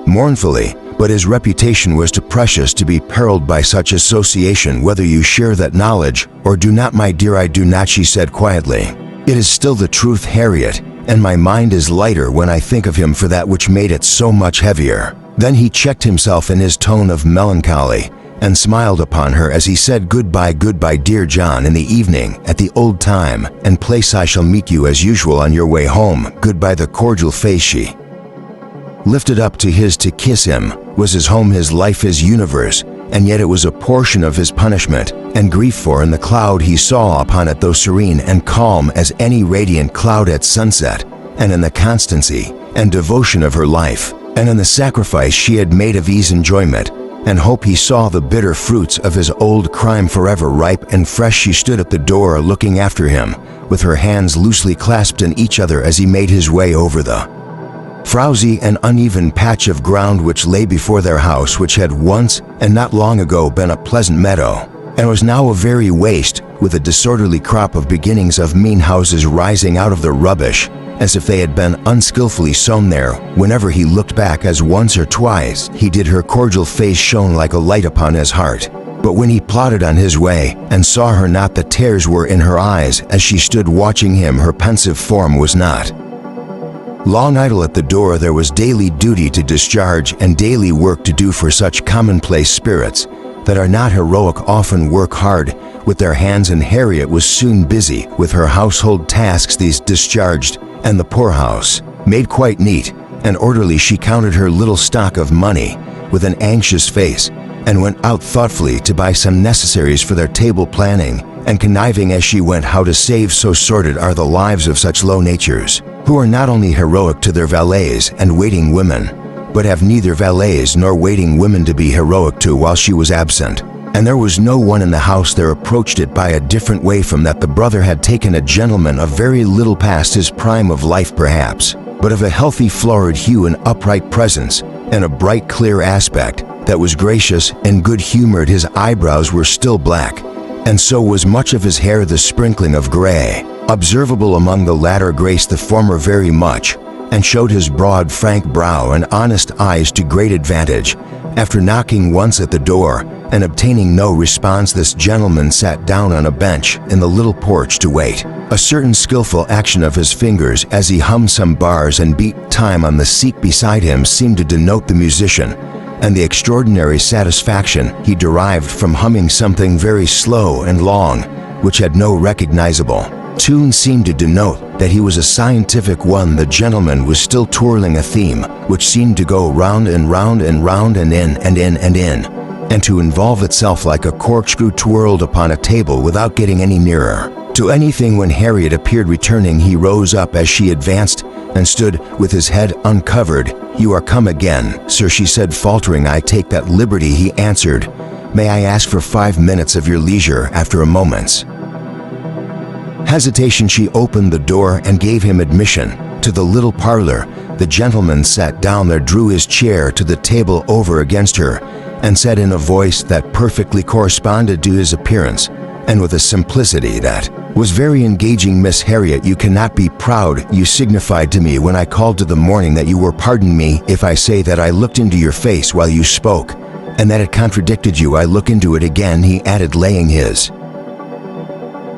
mournfully. "But his reputation was too precious to be perilled by such association. Whether you share that knowledge or do not, my dear." "I do not," she said quietly. "It is still the truth, Harriet, and my mind is lighter when I think of him for that which made it so much heavier." Then he checked himself in his tone of melancholy and smiled upon her as he said, "Goodbye, dear John. In the evening, at the old time and place, I shall meet you as usual on your way home. Goodbye." The cordial face she lifted up to his to kiss him was his home, his life, his universe, and yet it was a portion of his punishment and grief, for in the cloud he saw upon it, though serene and calm as any radiant cloud at sunset, and in the constancy and devotion of her life, and in the sacrifice she had made of ease, enjoyment, and hope, he saw the bitter fruits of his old crime forever ripe and fresh. She stood at the door looking after him, with her hands loosely clasped in each other as he made his way over the frowsy and uneven patch of ground which lay before their house, which had once and not long ago been a pleasant meadow, and was now a very waste, with a disorderly crop of beginnings of mean houses rising out of the rubbish, as if they had been unskillfully sown there. Whenever he looked back, as once or twice he did, her cordial face shone like a light upon his heart. But when he plodded on his way and saw her not, the tears were in her eyes as she stood watching him. Her pensive form was not long idle at the door. There was daily duty to discharge and daily work to do, for such commonplace spirits that are not heroic often work hard with their hands, and Harriet was soon busy with her household tasks. These discharged, and the poorhouse made quite neat and orderly, she counted her little stock of money with an anxious face, and went out thoughtfully to buy some necessaries for their table, planning and conniving as she went how to save. So sordid are the lives of such low natures, who are not only heroic to their valets and waiting women, but have neither valets nor waiting women to be heroic to while she was absent. And there was no one in the house there approached it by a different way from that. The brother had taken a gentleman of very little past his prime of life perhaps, but of a healthy florid hue and upright presence, and a bright clear aspect that was gracious and good-humored. His eyebrows were still black, and so was much of his hair. The sprinkling of gray, observable among the latter, graced the former very much, and showed his broad frank brow and honest eyes to great advantage. After knocking once at the door, and obtaining no response, this gentleman sat down on a bench in the little porch to wait. A certain skillful action of his fingers as he hummed some bars and beat time on the seat beside him seemed to denote the musician, and the extraordinary satisfaction he derived from humming something very slow and long, which had no recognizable tune, seemed to denote that he was a scientific one. The gentleman was still twirling a theme which seemed to go round and round and round and in and in and in, and to involve itself like a corkscrew twirled upon a table without getting any nearer to anything. When Harriet appeared returning, he rose up as she advanced and stood with his head uncovered. "You are come again, sir," she said, faltering. "I take that liberty," he answered. "May I ask for 5 minutes of your leisure?" After a moment's hesitation, she opened the door and gave him admission to the little parlor. The gentleman sat down there, drew his chair to the table over against her, and said in a voice that perfectly corresponded to his appearance, and with a simplicity that was very engaging, "Miss Harriet, you cannot be proud. You signified to me when I called to the morning that you were, pardon me if I say that I looked into your face while you spoke, and that it contradicted you. I look into it again," he added, laying his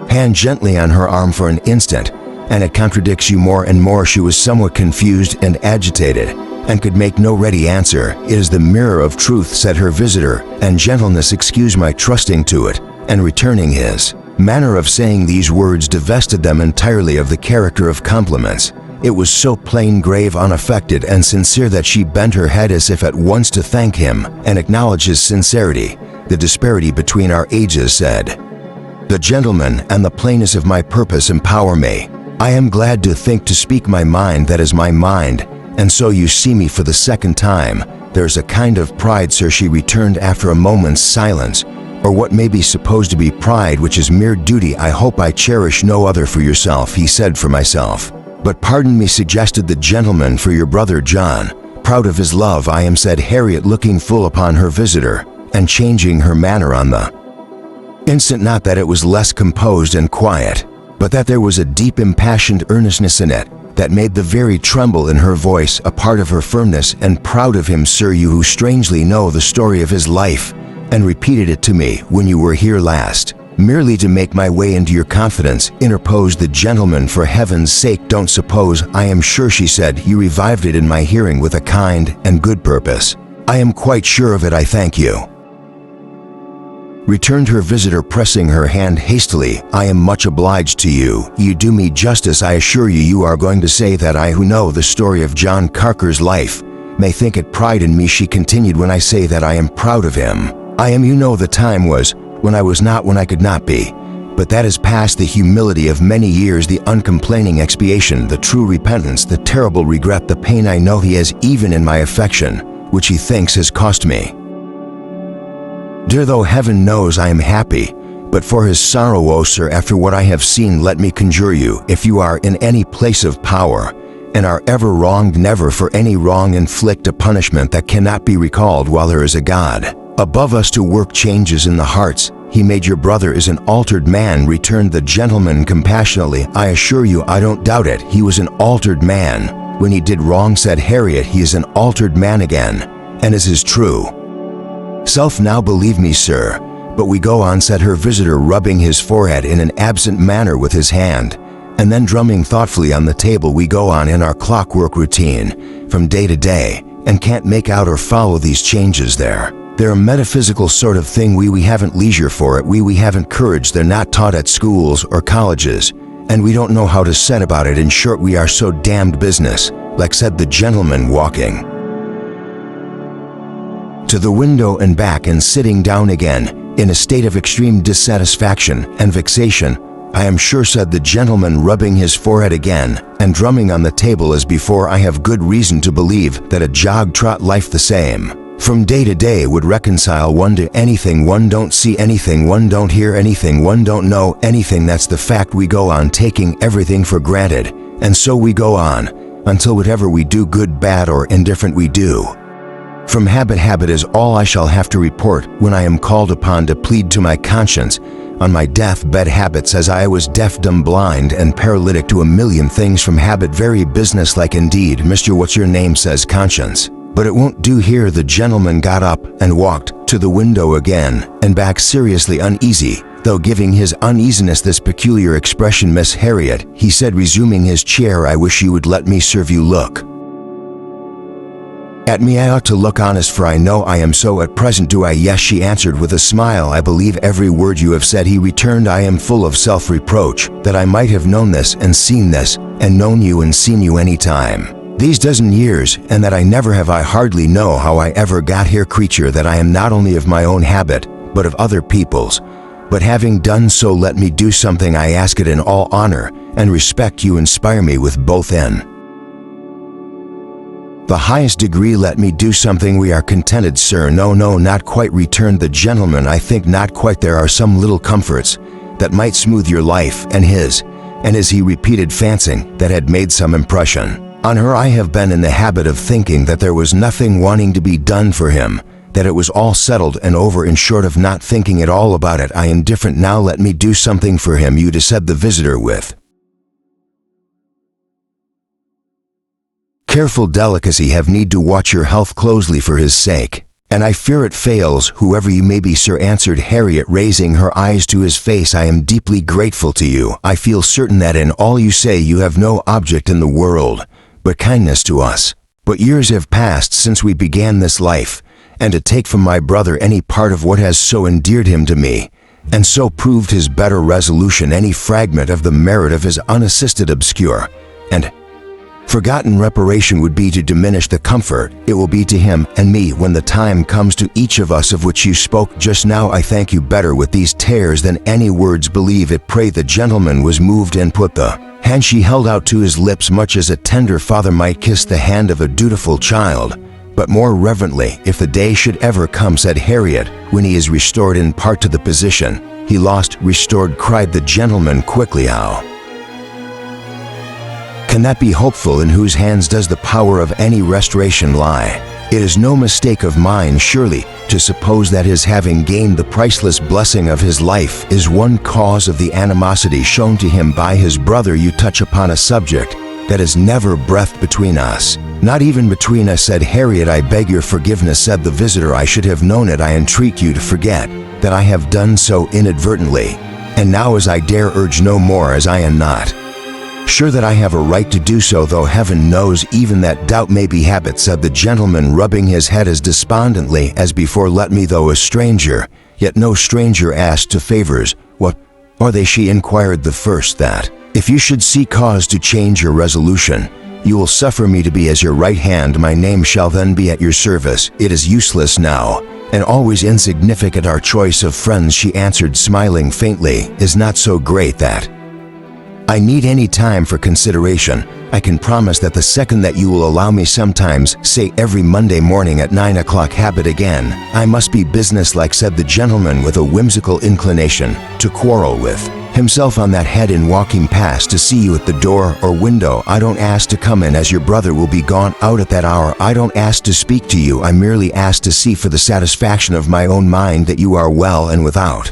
hand gently on her arm, "for an instant, and it contradicts you more and more." She was somewhat confused and agitated, and could make no ready answer. "It is the mirror of truth," said her visitor, "and gentleness excuse my trusting to it," and returning his manner of saying these words divested them entirely of the character of compliments. It was so plain, grave, unaffected, and sincere that she bent her head as if at once to thank him and acknowledge his sincerity. "The disparity between our ages," said the gentleman, "and the plainness of my purpose empower me. I am glad to think to speak my mind that is my mind, and so you see me for the second time. There's a kind of pride, sir," she returned after a moment's silence, "or what may be supposed to be pride, which is mere duty. I hope I cherish no other for yourself," he said. "For myself, but pardon me," suggested the gentleman, "for your brother John. Proud of his love I am," said Harriet, looking full upon her visitor, and changing her manner on the instant. Not that it was less composed and quiet, but that there was a deep impassioned earnestness in it that made the very tremble in her voice a part of her firmness. "And proud of him, sir, you who strangely know the story of his life, and repeated it to me when you were here last." "Merely to make my way into your confidence," interposed the gentleman. "For heaven's sake, don't suppose—" "I am sure," she said, "you revived it in my hearing with a kind and good purpose." "I am quite sure of it, I thank you," returned her visitor, pressing her hand hastily. "I am much obliged to you. You do me justice. I assure you, you are going to say that I, who know the story of John Carker's life, may think it pride in me," she continued, "when I say that I am proud of him. I am, you know, the time was when I was not, when I could not be. But that is past. The humility of many years, the uncomplaining expiation, the true repentance, the terrible regret, the pain I know he has even in my affection, which he thinks has cost me dear, though heaven knows I am happy. But for his sorrow, O sir, after what I have seen, let me conjure you, if you are in any place of power, and are ever wronged, never for any wrong inflict a punishment that cannot be recalled while there is a God above us to work changes in the hearts. He made your brother is an altered man," returned the gentleman compassionately. "I assure you, I don't doubt it. He was an altered man when he did wrong," said Harriet. "He is an altered man again, and is his true self now, believe me, sir. But we go on," said her visitor, rubbing his forehead in an absent manner with his hand, and then drumming thoughtfully on the table. "We go on in our clockwork routine from day to day, and can't make out or follow these changes. They're a metaphysical sort of thing. We haven't leisure for it. We haven't courage. They're not taught at schools or colleges, and we don't know how to set about it. In short, we are so damned business like," said the gentleman, walking to the window and back and sitting down again, in a state of extreme dissatisfaction and vexation. "I am sure," said the gentleman, rubbing his forehead again and drumming on the table as before, "I have good reason to believe that a jog-trot life the same, from day to day, would reconcile one to anything. One don't see anything, one don't hear anything, one don't know anything. That's the fact. We go on taking everything for granted, and so we go on, until whatever we do, good, bad, or indifferent, we do from habit. Habit is all I shall have to report when I am called upon to plead to my conscience on my deathbed. Habit says I was deaf, dumb, blind, and paralytic to a million things from habit. Very businesslike indeed. "Mr. What's your name?" says conscience. But it won't do here. The gentleman got up and walked to the window again and back, seriously uneasy, though giving his uneasiness this peculiar expression. "Miss Harriet," he said, resuming his chair, "I wish you would let me serve you. Look at me. I ought to look honest, for I know I am so at present." "Do I?" "Yes," she answered with a smile. "I believe every word you have said," he returned. "I am full of self-reproach that I might have known this and seen this, and known you and seen you any time these dozen years, and that I never have. I hardly know how I ever got here. Creature that I am, not only of my own habit, but of other people's. But having done so, let me do something. I ask it in all honor and respect. You inspire me with both in the highest degree. Let me do something." "We are contented, sir." "No, no, not quite," returned the gentleman. "I think not quite. There are some little comforts that might smooth your life and his," he repeated, fancying that had made some impression on her. "I have been in the habit of thinking that there was nothing wanting to be done for him, that it was all settled and over, in short, of not thinking at all about it. I am different now. Let me do something for him." "You do," said the visitor with careful delicacy. "Have need to watch your health closely for his sake, and I fear it fails, whoever you may be, sir," answered Harriet, raising her eyes to his face. "I am deeply grateful to you. I feel certain that in all you say you have no object in the world but kindness to us. But years have passed since we began this life, and to take from my brother any part of what has so endeared him to me, and so proved his better resolution, any fragment of the merit of his unassisted, obscure, and forgotten reparation, would be to diminish the comfort it will be to him and me when the time comes to each of us of which you spoke just now. I thank you better with these tears than any words. Believe it, pray." The gentleman was moved and put the hand she held out to his lips, much as a tender father might kiss the hand of a dutiful child, but more reverently. "If the day should ever come," said Harriet, "when he is restored in part to the position he lost." "Restored!" cried the gentleman quickly. "How can that be hopeful? In whose hands does the power of any restoration lie? It is no mistake of mine, surely, to suppose that his having gained the priceless blessing of his life is one cause of the animosity shown to him by his brother. You touch upon a subject that is never breathed between us." "Not even between us," said Harriet. "I beg your forgiveness," said the visitor. "I should have known it. I entreat you to forget that I have done so inadvertently, and now, as I dare urge no more, as I am not sure that I have a right to do so, though heaven knows even that doubt may be habit," said the gentleman, rubbing his head as despondently as before. "Let me, though a stranger, yet no stranger asked to favors. What are they?" she inquired. "The first, that if you should see cause to change your resolution, you will suffer me to be as your right hand. My name shall then be at your service. It is useless now, and always insignificant. Our choice of friends," she answered, smiling faintly, "is not so great that I need any time for consideration. I can promise that the second that you will allow me, sometimes, say every Monday morning at 9 o'clock." "Habit again. I must be businesslike," said the gentleman with a whimsical inclination to quarrel with himself on that head. "In walking past to see you at the door or window, I don't ask to come in, as your brother will be gone out at that hour. I don't ask to speak to you. I merely ask to see, for the satisfaction of my own mind, that you are well, and without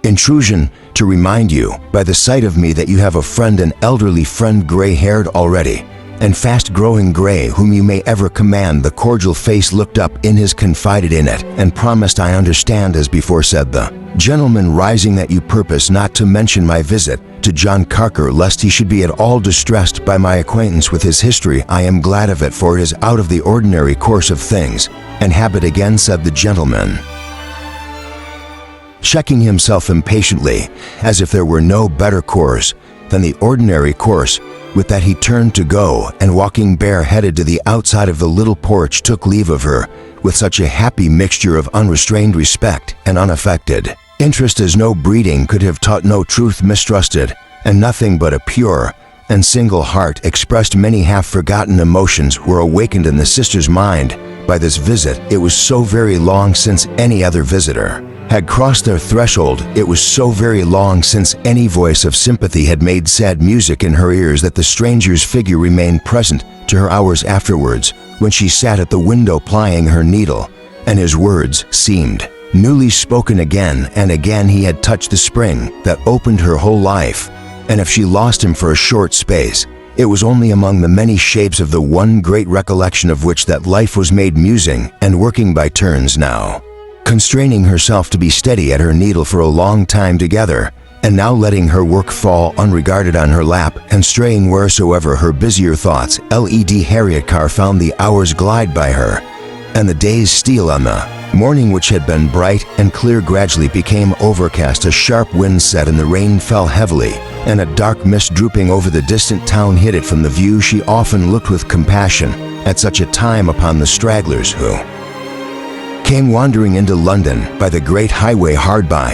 intrusion, to remind you, by the sight of me, that you have a friend, an elderly friend, gray-haired already, and fast-growing gray, whom you may ever command." The cordial face looked up in his, confided in it, and promised. "I understand, as before," said the gentleman, rising, "that you purpose not to mention my visit to John Carker, lest he should be at all distressed by my acquaintance with his history. I am glad of it, for it is out of the ordinary course of things." "And habit again," said the gentleman, checking himself impatiently, as if there were no better course than the ordinary course. With that he turned to go, and walking bareheaded to the outside of the little porch took leave of her, with such a happy mixture of unrestrained respect and unaffected interest as no breeding could have taught, no truth mistrusted, and nothing but a pure and single heart expressed. Many half-forgotten emotions were awakened in the sister's mind by this visit. It was so very long since any other visitor had crossed their threshold. It was so very long since any voice of sympathy had made sad music in her ears that the stranger's figure remained present to her hours afterwards, when she sat at the window plying her needle, and his words seemed newly spoken. Again and again he had touched the spring that opened her whole life, and if she lost him for a short space, it was only among the many shapes of the one great recollection of which that life was made, musing and working by turns now, constraining herself to be steady at her needle for a long time together, and now letting her work fall unregarded on her lap and straying wheresoever her busier thoughts led. Harriet Carr found the hours glide by her, and the days steal on. The morning, which had been bright and clear, gradually became overcast. A sharp wind set and the rain fell heavily, and a dark mist drooping over the distant town hid it from the view. She often looked with compassion at such a time upon the stragglers who came wandering into London by the great highway hard by,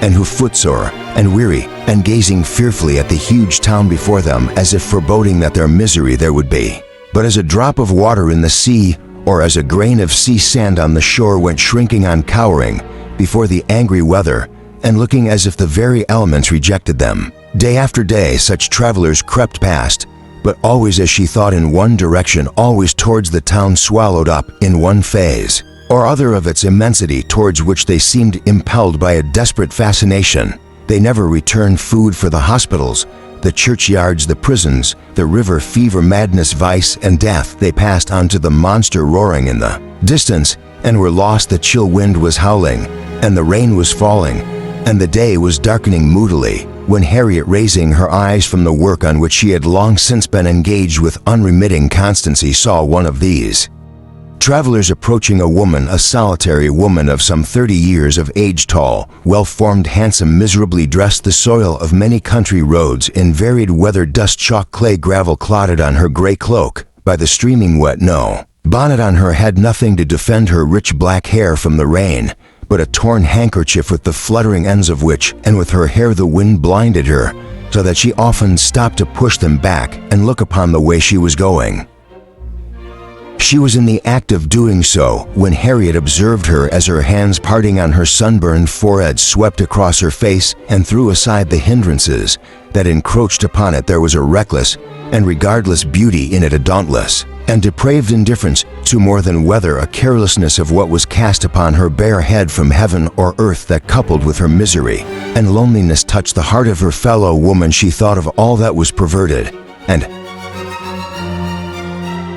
and who, footsore and weary, and gazing fearfully at the huge town before them, as if foreboding that their misery there would be but as a drop of water in the sea, or as a grain of sea sand on the shore, went shrinking on, cowering before the angry weather, and looking as if the very elements rejected them. Day after day such travelers crept past, but always, as she thought, in one direction, always towards the town, swallowed up in one phase or other of its immensity, towards which they seemed impelled by a desperate fascination. They never returned. Food for the hospitals, the churchyards, the prisons, the river, fever, madness, vice, and death. They passed on to the monster roaring in the distance, and were lost. The chill wind was howling, and the rain was falling, and the day was darkening moodily, when Harriet, raising her eyes from the work on which she had long since been engaged with unremitting constancy, saw one of these travelers approaching. A woman, a solitary woman of some 30 years of age, tall, well-formed, handsome, miserably dressed. The soil of many country roads in varied weather, dust, chalk, clay, gravel, clotted on her gray cloak by the streaming wet, no bonnet on her head, nothing to defend her rich black hair from the rain but a torn handkerchief with the fluttering ends of which, and with her hair, the wind blinded her, so that she often stopped to push them back and look upon the way she was going. She was in the act of doing so when Harriet observed her, as her hands, parting on her sunburned forehead, swept across her face and threw aside the hindrances that encroached upon it. There was a reckless and regardless beauty in it, a dauntless and depraved indifference to more than weather, a carelessness of what was cast upon her bare head from heaven or earth, that, coupled with her misery and loneliness, touched the heart of her fellow woman. She thought of all that was perverted and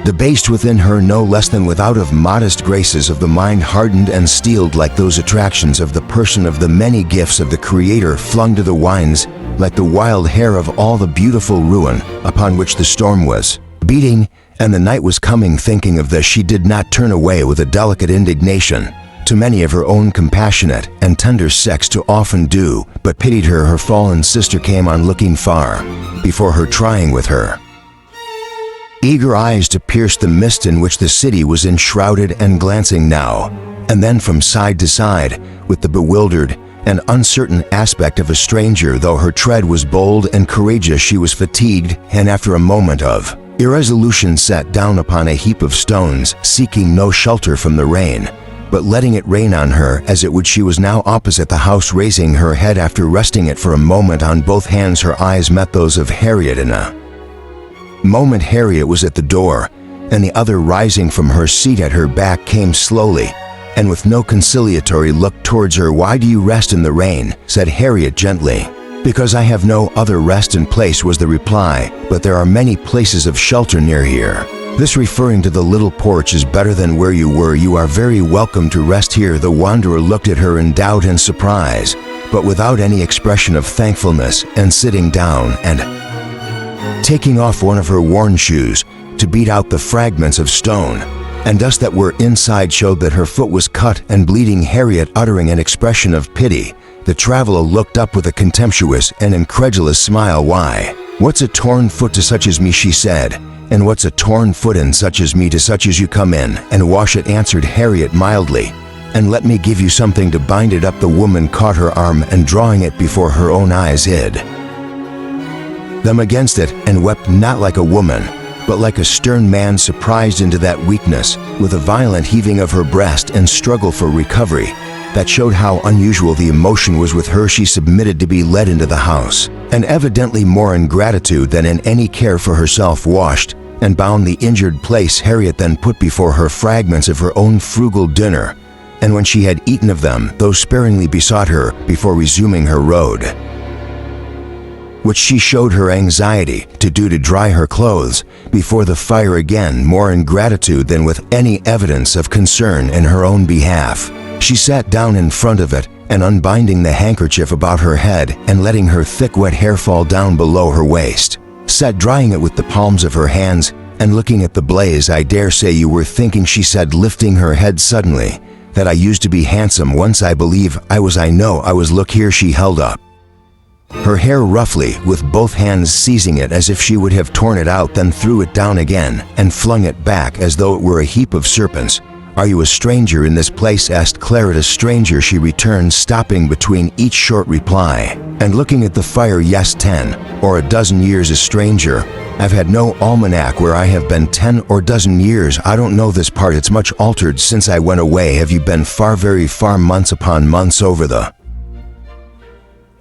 debased within her, no less than without, of modest graces of the mind, hardened and steeled like those attractions of the person, of the many gifts of the Creator flung to the winds, like the wild hair of all the beautiful ruin upon which the storm was beating and the night was coming. Thinking of this, she did not turn away with a delicate indignation to many of her own compassionate and tender sex to often do, but pitied her. Her fallen sister came on, looking far before her, trying with her eager eyes to pierce the mist in which the city was enshrouded, and glancing now and then from side to side with the bewildered and uncertain aspect of a stranger. Though her tread was bold and courageous, she was fatigued, and after a moment of irresolution sat down upon a heap of stones, seeking no shelter from the rain, but letting it rain on her as it would. She was now opposite the house. Raising her head after resting it for a moment on both hands, her eyes met those of Harriet. In a moment Harriet was at the door, and the other, rising from her seat at her back, came slowly and with no conciliatory look towards her. "Why do you rest in the rain?" said Harriet gently. "Because I have no other resting place," was the reply, "but there are many places of shelter near here." This referring to the little porch. "Is better than where you were. You are very welcome to rest here." The wanderer looked at her in doubt and surprise, but without any expression of thankfulness, and sitting down and taking off one of her worn shoes to beat out the fragments of stone and dust that were inside, showed that her foot was cut and bleeding. Harriet, uttering an expression of pity, The traveler looked up with a contemptuous and incredulous smile. "Why? What's a torn foot to such as me?" she said. "And what's a torn foot in such as me to such as you? Come in and wash it," answered Harriet mildly. "And let me give you something to bind it up." The woman caught her arm and drawing it before her own eyes hid them against it and wept, not like a woman, but like a stern man surprised into that weakness, with a violent heaving of her breast and struggle for recovery that showed how unusual the emotion was with her. She submitted to be led into the house, and evidently more in gratitude than in any care for herself, washed and bound the injured place. Harriet then put before her fragments of her own frugal dinner, and when she had eaten of them, those sparingly besought her before resuming her road, which she showed her anxiety to do, to dry her clothes before the fire again, more in gratitude than with any evidence of concern in her own behalf. She sat down in front of it, and unbinding the handkerchief about her head and letting her thick wet hair fall down below her waist, sat drying it with the palms of her hands and looking at the blaze. "I dare say you were thinking," she said, lifting her head suddenly, "that I used to be handsome once. I believe I was. I know I was. Look here." She held up her hair roughly, with both hands seizing it as if she would have torn it out, then threw it down again and flung it back as though it were a heap of serpents. "Are you a stranger in this place?" asked Claret. "A stranger," she returned, stopping between each short reply and looking at the fire. "Yes, 10 or a dozen years. A stranger. I've had no almanac where I have been 10 or dozen years. I don't know this part. It's much altered since I went away." "Have you been far, very far?" "Months upon months over the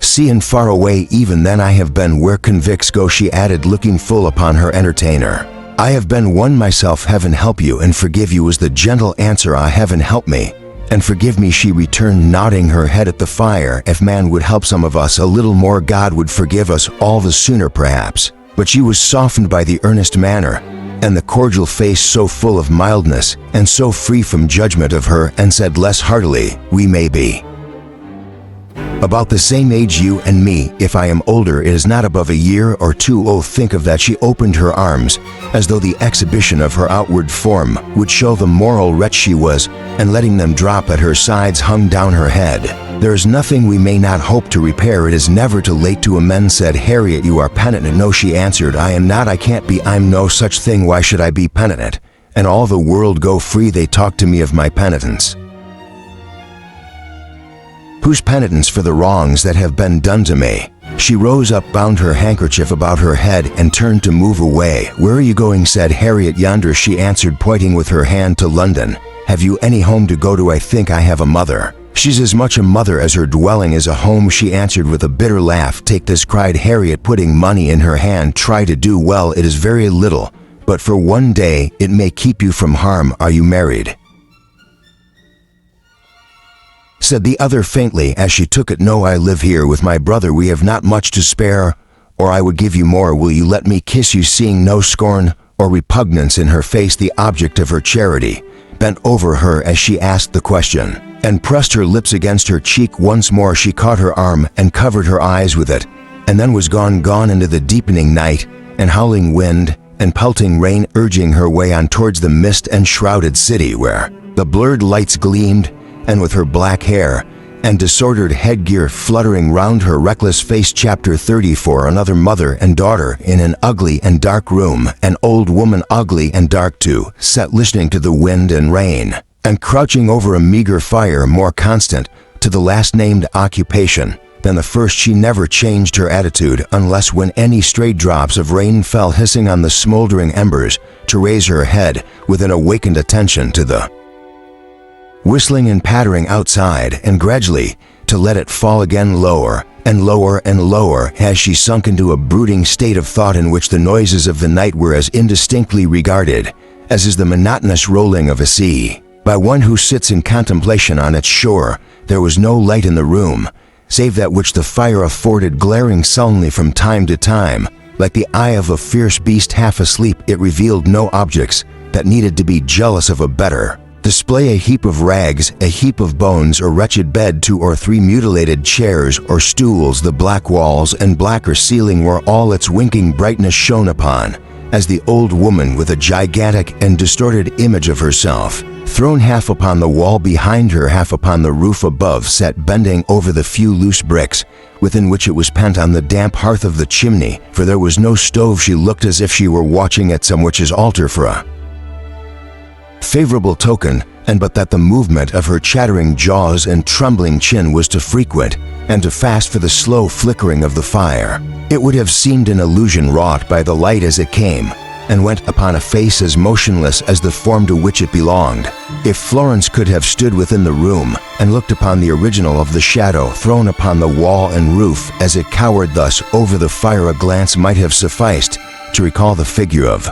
sea and far away." "Even then I have been where convicts go," she added, looking full upon her entertainer. "I have been one myself." "Heaven help you and forgive you," was the gentle answer. "Ah, heaven help me and forgive me," she returned, nodding her head at the fire. "If man would help some of us a little more, God would forgive us all the sooner perhaps." But she was softened by the earnest manner and the cordial face, so full of mildness and so free from judgment of her, and said less heartily, "We may be about the same age, you and me. If I am older, it is not above a year or two. Oh, think of that." She opened her arms as though the exhibition of her outward form would show the moral wretch she was, and letting them drop at her sides hung down her head. "There is nothing we may not hope to repair. It is never too late to amend," said Harriet. "You are penitent." "No," she answered, "I am not. I can't be. I'm no such thing. Why should I be penitent? And all the world go free. They talk to me of my penitence. Whose penitence for the wrongs that have been done to me?" She rose up, bound her handkerchief about her head, and turned to move away. "Where are you going?" said Harriet. "Yonder," she answered, pointing with her hand to London. "Have you any home to go to?" "I think I have a mother." "She's as much a mother as her dwelling is a home," she answered with a bitter laugh. "Take this," cried Harriet, putting money in her hand. "Try to do well. It is very little, but for one day it may keep you from harm." "Are you married?" said the other faintly as she took it. "No, I live here with my brother. We have not much to spare, or I would give you more. Will you let me kiss you?" Seeing no scorn or repugnance in her face, the object of her charity bent over her as she asked the question, and pressed her lips against her cheek once more. She caught her arm and covered her eyes with it, and then was gone into the deepening night and howling wind and pelting rain, urging her way on towards the mist and shrouded city, where the blurred lights gleamed, and with her black hair and disordered headgear fluttering round her reckless face. Chapter 34. Another mother and daughter in an ugly and dark room, an old woman, ugly and dark too, sat listening to the wind and rain, and crouching over a meager fire, more constant to the last named occupation than the first. She never changed her attitude, unless when any stray drops of rain fell hissing on the smoldering embers, to raise her head with an awakened attention to the whistling and pattering outside, and gradually to let it fall again, lower and lower and lower, as she sunk into a brooding state of thought in which the noises of the night were as indistinctly regarded as is the monotonous rolling of a sea. By one who sits in contemplation on its shore, there was no light in the room, save that which the fire afforded, glaring sullenly from time to time, like the eye of a fierce beast half asleep. It revealed no objects that needed to be jealous of a better display. A heap of rags, a heap of bones, a wretched bed, 2 or 3 mutilated chairs or stools, the black walls and blacker ceiling where all its winking brightness shone upon, as the old woman with a gigantic and distorted image of herself, thrown half upon the wall behind her, half upon the roof above, sat bending over the few loose bricks within which it was pent on the damp hearth of the chimney, for there was no stove. She looked as if she were watching at some witch's altar for a favorable token, and but that the movement of her chattering jaws and trembling chin was too frequent and too fast for the slow flickering of the fire. It would have seemed an illusion wrought by the light as it came and went upon a face as motionless as the form to which it belonged. If Florence could have stood within the room and looked upon the original of the shadow thrown upon the wall and roof as it cowered thus over the fire, a glance might have sufficed to recall the figure of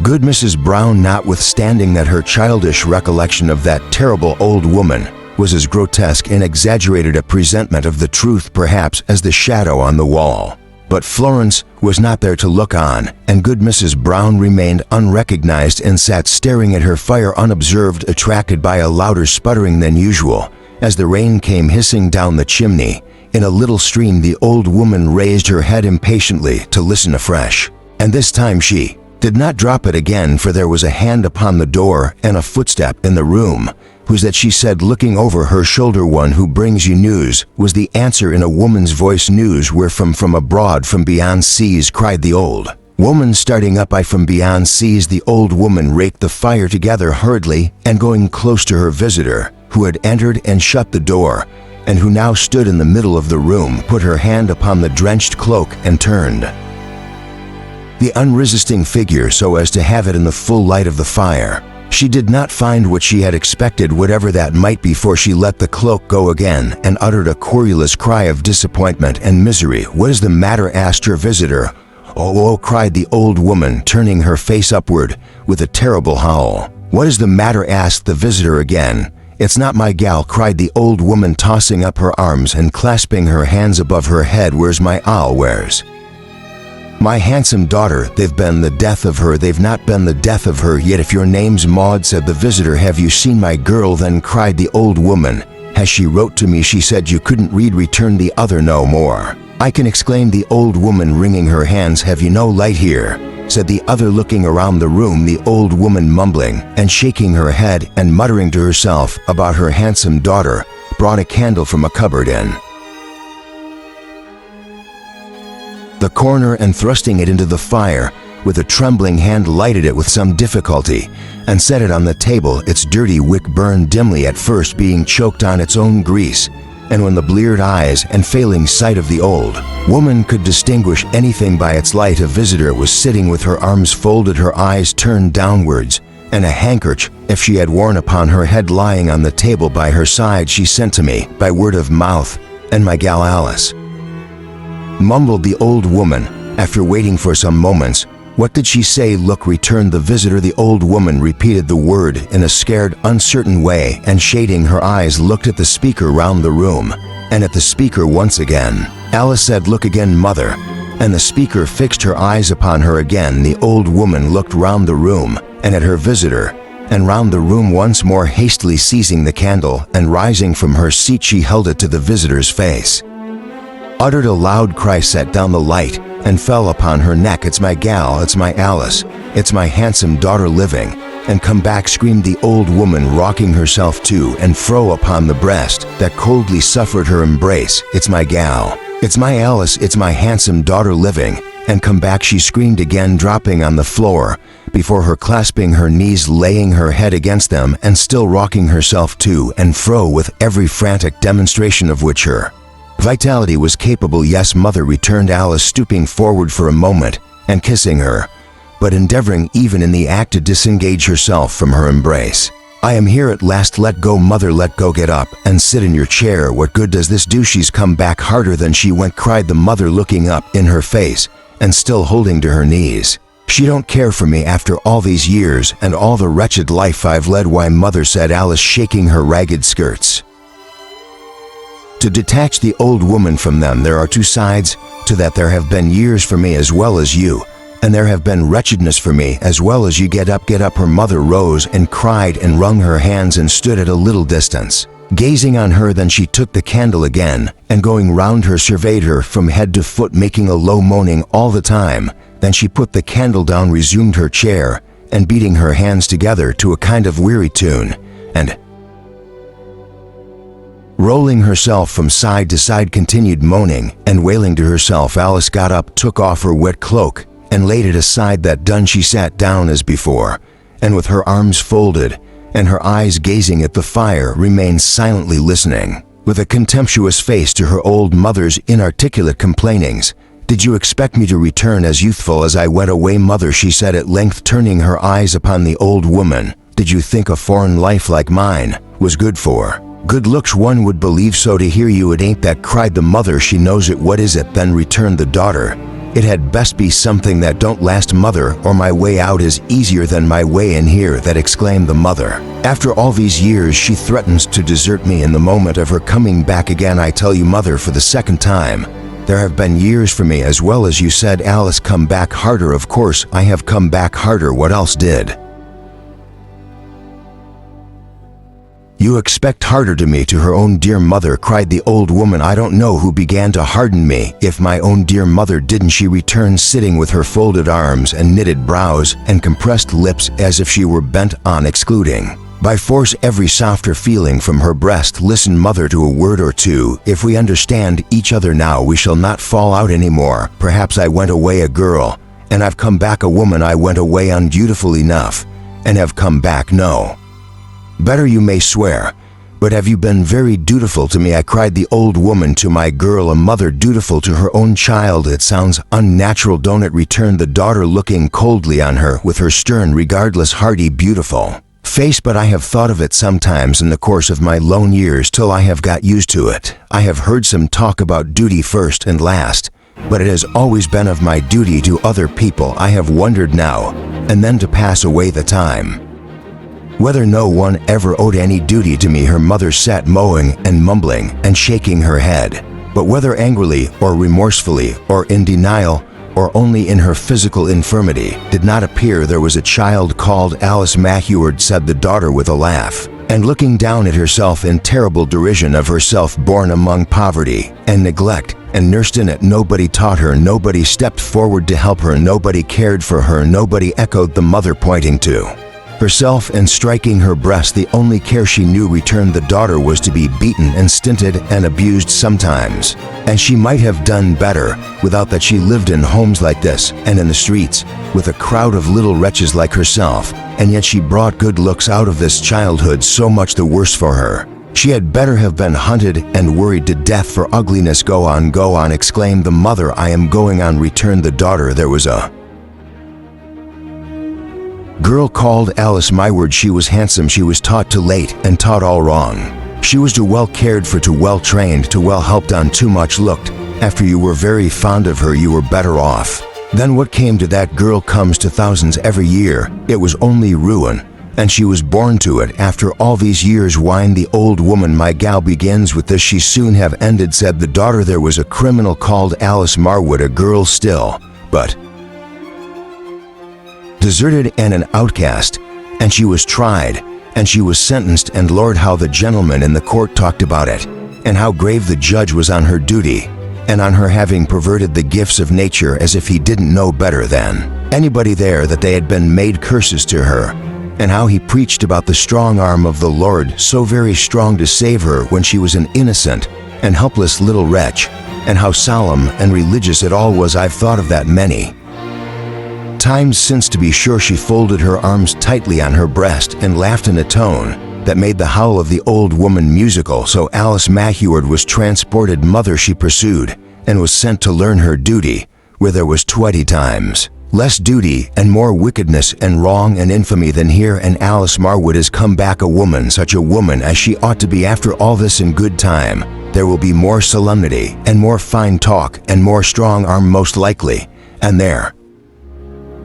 good Mrs. Brown, notwithstanding that her childish recollection of that terrible old woman was as grotesque and exaggerated a presentment of the truth perhaps as the shadow on the wall. But Florence was not there to look on, and good Mrs. Brown remained unrecognized and sat staring at her fire unobserved, attracted by a louder sputtering than usual. As the rain came hissing down the chimney in a little stream, the old woman raised her head impatiently to listen afresh. And this time she did not drop it again, for there was a hand upon the door and a footstep in the room. "Who's that?" she said, looking over her shoulder. "One who brings you news," was the answer in a woman's voice. "News where from abroad, from beyond seas," cried the old woman, starting up. "I from beyond seas." The old woman raked the fire together hurriedly, and going close to her visitor, who had entered and shut the door, and who now stood in the middle of the room, put her hand upon the drenched cloak and turned the unresisting figure so as to have it in the full light of the fire. She did not find what she had expected, whatever that might be, for she let the cloak go again and uttered a querulous cry of disappointment and misery. "What is the matter?" asked her visitor. "Oh," cried the old woman, turning her face upward with a terrible howl. "What is the matter?" asked the visitor again. "It's not my gal," cried the old woman, tossing up her arms and clasping her hands above her head. "Where's my owl? Where's my handsome daughter? They've been the death of her." "They've not been the death of her yet. If your name's Maud," said the visitor, "have you seen my girl?" Then cried the old woman, "Has she wrote to me?" "She said you couldn't read," returned the other. "No more I can," exclaimed the old woman, wringing her hands. "Have you no light here?" said the other, looking around the room. The old woman, mumbling and shaking her head and muttering to herself about her handsome daughter, brought a candle from a cupboard in the corner, and thrusting it into the fire with a trembling hand, lighted it with some difficulty and set it on the table. Its dirty wick burned dimly at first, being choked on its own grease, and when the bleared eyes and failing sight of the old woman could distinguish anything by its light, a visitor was sitting with her arms folded, her eyes turned downwards, and a handkerchief she had worn upon her head lying on the table by her side. "She sent to me by word of mouth, and my gal Alice," mumbled the old woman, after waiting for some moments. "What did she say?" "Look," returned the visitor. The old woman repeated the word in a scared, uncertain way, and shading her eyes looked at the speaker round the room, and at the speaker once again. Alice said, "Look again, mother," and the speaker fixed her eyes upon her again. The old woman looked round the room, and at her visitor, and round the room once more. Hastily seizing the candle, and rising from her seat, she held it to the visitor's face, uttered a loud cry, set down the light, and fell upon her neck. "It's my gal, it's my Alice, it's my handsome daughter living, and come back," screamed the old woman, rocking herself to and fro upon the breast that coldly suffered her embrace. "It's my gal, it's my Alice, it's my handsome daughter living, and come back," she screamed again, dropping on the floor before her, clasping her knees, laying her head against them, and still rocking herself to and fro with every frantic demonstration of which her vitality was capable. "Yes, mother," returned Alice, stooping forward for a moment and kissing her, but endeavoring even in the act to disengage herself from her embrace. "I am here at last. Let go, mother, let go. Get up and sit in your chair. What good does this do?" "She's come back harder than she went," cried the mother, looking up in her face and still holding to her knees. "She don't care for me after all these years and all the wretched life I've led." "Why, mother," said Alice, shaking her ragged skirts to detach the old woman from them, "there are two sides to that. There have been years for me as well as you, and there have been wretchedness for me as well as you. Get up, get up." Her mother rose and cried and wrung her hands and stood at a little distance, gazing on her. Then she took the candle again, and going round her surveyed her from head to foot, making a low moaning all the time Then she put the candle down, resumed her chair, and beating her hands together to a kind of weary tune, and rolling herself from side to side continued moaning and wailing to herself. Alice got up, took off her wet cloak, and laid it aside. That done, she sat down as before, and with her arms folded and her eyes gazing at the fire, remained silently listening, with a contemptuous face, to her old mother's inarticulate complainings. "Did you expect me to return as youthful as I went away, mother?" she said at length, turning her eyes upon the old woman. "Did you think a foreign life like mine was good for good looks? One would believe so to hear you. It ain't that," cried the mother. "She knows it." "What is it then?" returned the daughter. "It had best be something that don't last, mother, or my way out is easier than my way in here." That exclaimed the mother. "After all these years she threatens to desert me in the moment of her coming back again. I tell you, mother, for the second time, there have been years for me as well as you said." "Alice, come back harder." "Of course I have come back harder. What else did you expect harder to me?" "To her own dear mother," cried the old woman. "I don't know who began to harden me, if my own dear mother didn't," she returned, sitting with her folded arms and knitted brows and compressed lips as if she were bent on excluding by force every softer feeling from her breast. "Listen, mother, to a word or two. If we understand each other now, we shall not fall out anymore. Perhaps I went away a girl, and I've come back a woman. I went away undutiful enough, and have come back no better, you may swear. But have you been very dutiful to me?" I cried the old woman. "To my girl, a mother dutiful to her own child? It sounds unnatural, don't it?" returned the daughter, looking coldly on her with her stern, regardless, hearty, beautiful face. "But I have thought of it sometimes in the course of my lone years, till I have got used to it. I have heard some talk about duty first and last, but it has always been of my duty to other people. I have wondered now and then, to pass away the time, whether no one ever owed any duty to me." Her mother sat mowing and mumbling and shaking her head, but whether angrily or remorsefully or in denial or only in her physical infirmity, did not appear. "There was a child called Alice Mahuard," said the daughter with a laugh, and looking down at herself in terrible derision of herself, "born among poverty and neglect, and nursed in it. Nobody taught her, nobody stepped forward to help her, nobody cared for her, nobody," echoed the mother, pointing to herself and striking her breast. "The only care she knew," returned the daughter, "was to be beaten and stinted and abused sometimes. And she might have done better without that. She lived in homes like this and in the streets with a crowd of little wretches like herself, and yet she brought good looks out of this childhood. So much the worse for her. She had better have been hunted and worried to death for ugliness." Go on," exclaimed the mother. "I am going on," returned the daughter. "There was a girl called Alice Mahuard. She was handsome. She was taught to late and taught all wrong. She was too well cared for, too well trained, too well helped on, too much looked after. You were very fond of her. You were better off. Then what came to that girl comes to thousands every year. It was only ruin, and she was born to it. After all these years," whined the old woman. "My gal begins with this, she soon have ended," said the daughter. "There was a criminal called Alice Mahuard, a girl still, but deserted and an outcast, and she was tried, and she was sentenced, and Lord, how the gentlemen in the court talked about it, and how grave the judge was on her duty, and on her having perverted the gifts of nature, as if he didn't know better than anybody there that they had been made curses to her, and how he preached about the strong arm of the Lord, so very strong to save her when she was an innocent and helpless little wretch, and how solemn and religious it all was. I've thought of that many times since, to be sure." She folded her arms tightly on her breast and laughed in a tone that made the howl of the old woman musical. "So Alice Mahuard was transported, mother," she pursued, "and was sent to learn her duty, where there was 20 times less duty and more wickedness and wrong and infamy than here. And Alice Mahuard has come back a woman, such a woman as she ought to be. After all this, in good time, there will be more solemnity and more fine talk and more strong arm most likely, and there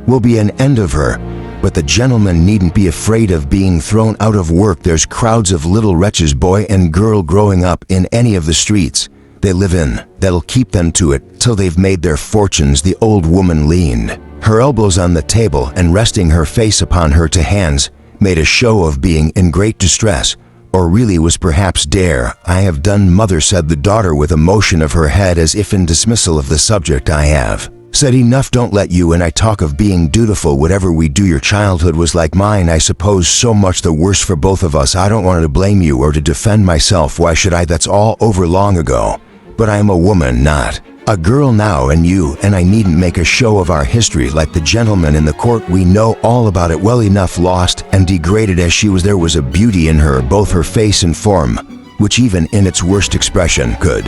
will be an end of her. But the gentleman needn't be afraid of being thrown out of work. There's crowds of little wretches, boy and girl, growing up in any of the streets they live in, that'll keep them to it till they've made their fortunes." The old woman leaned her elbows on the table and, resting her face upon her two hands, made a show of being in great distress, or really was perhaps dare. "I have done, mother," said the daughter with a motion of her head as if in dismissal of the subject. "I have Said enough, don't let you and I talk of being dutiful. Whatever we do, your childhood was like mine, I suppose, so much the worse for both of us. I don't want to blame you or to defend myself. Why should I? That's all over long ago. But I am a woman, not a girl now, and you and I needn't make a show of our history like the gentleman in the court. We know all about it well enough. Lost and degraded as she was, there was a beauty in her, both her face and form, which even in its worst expression could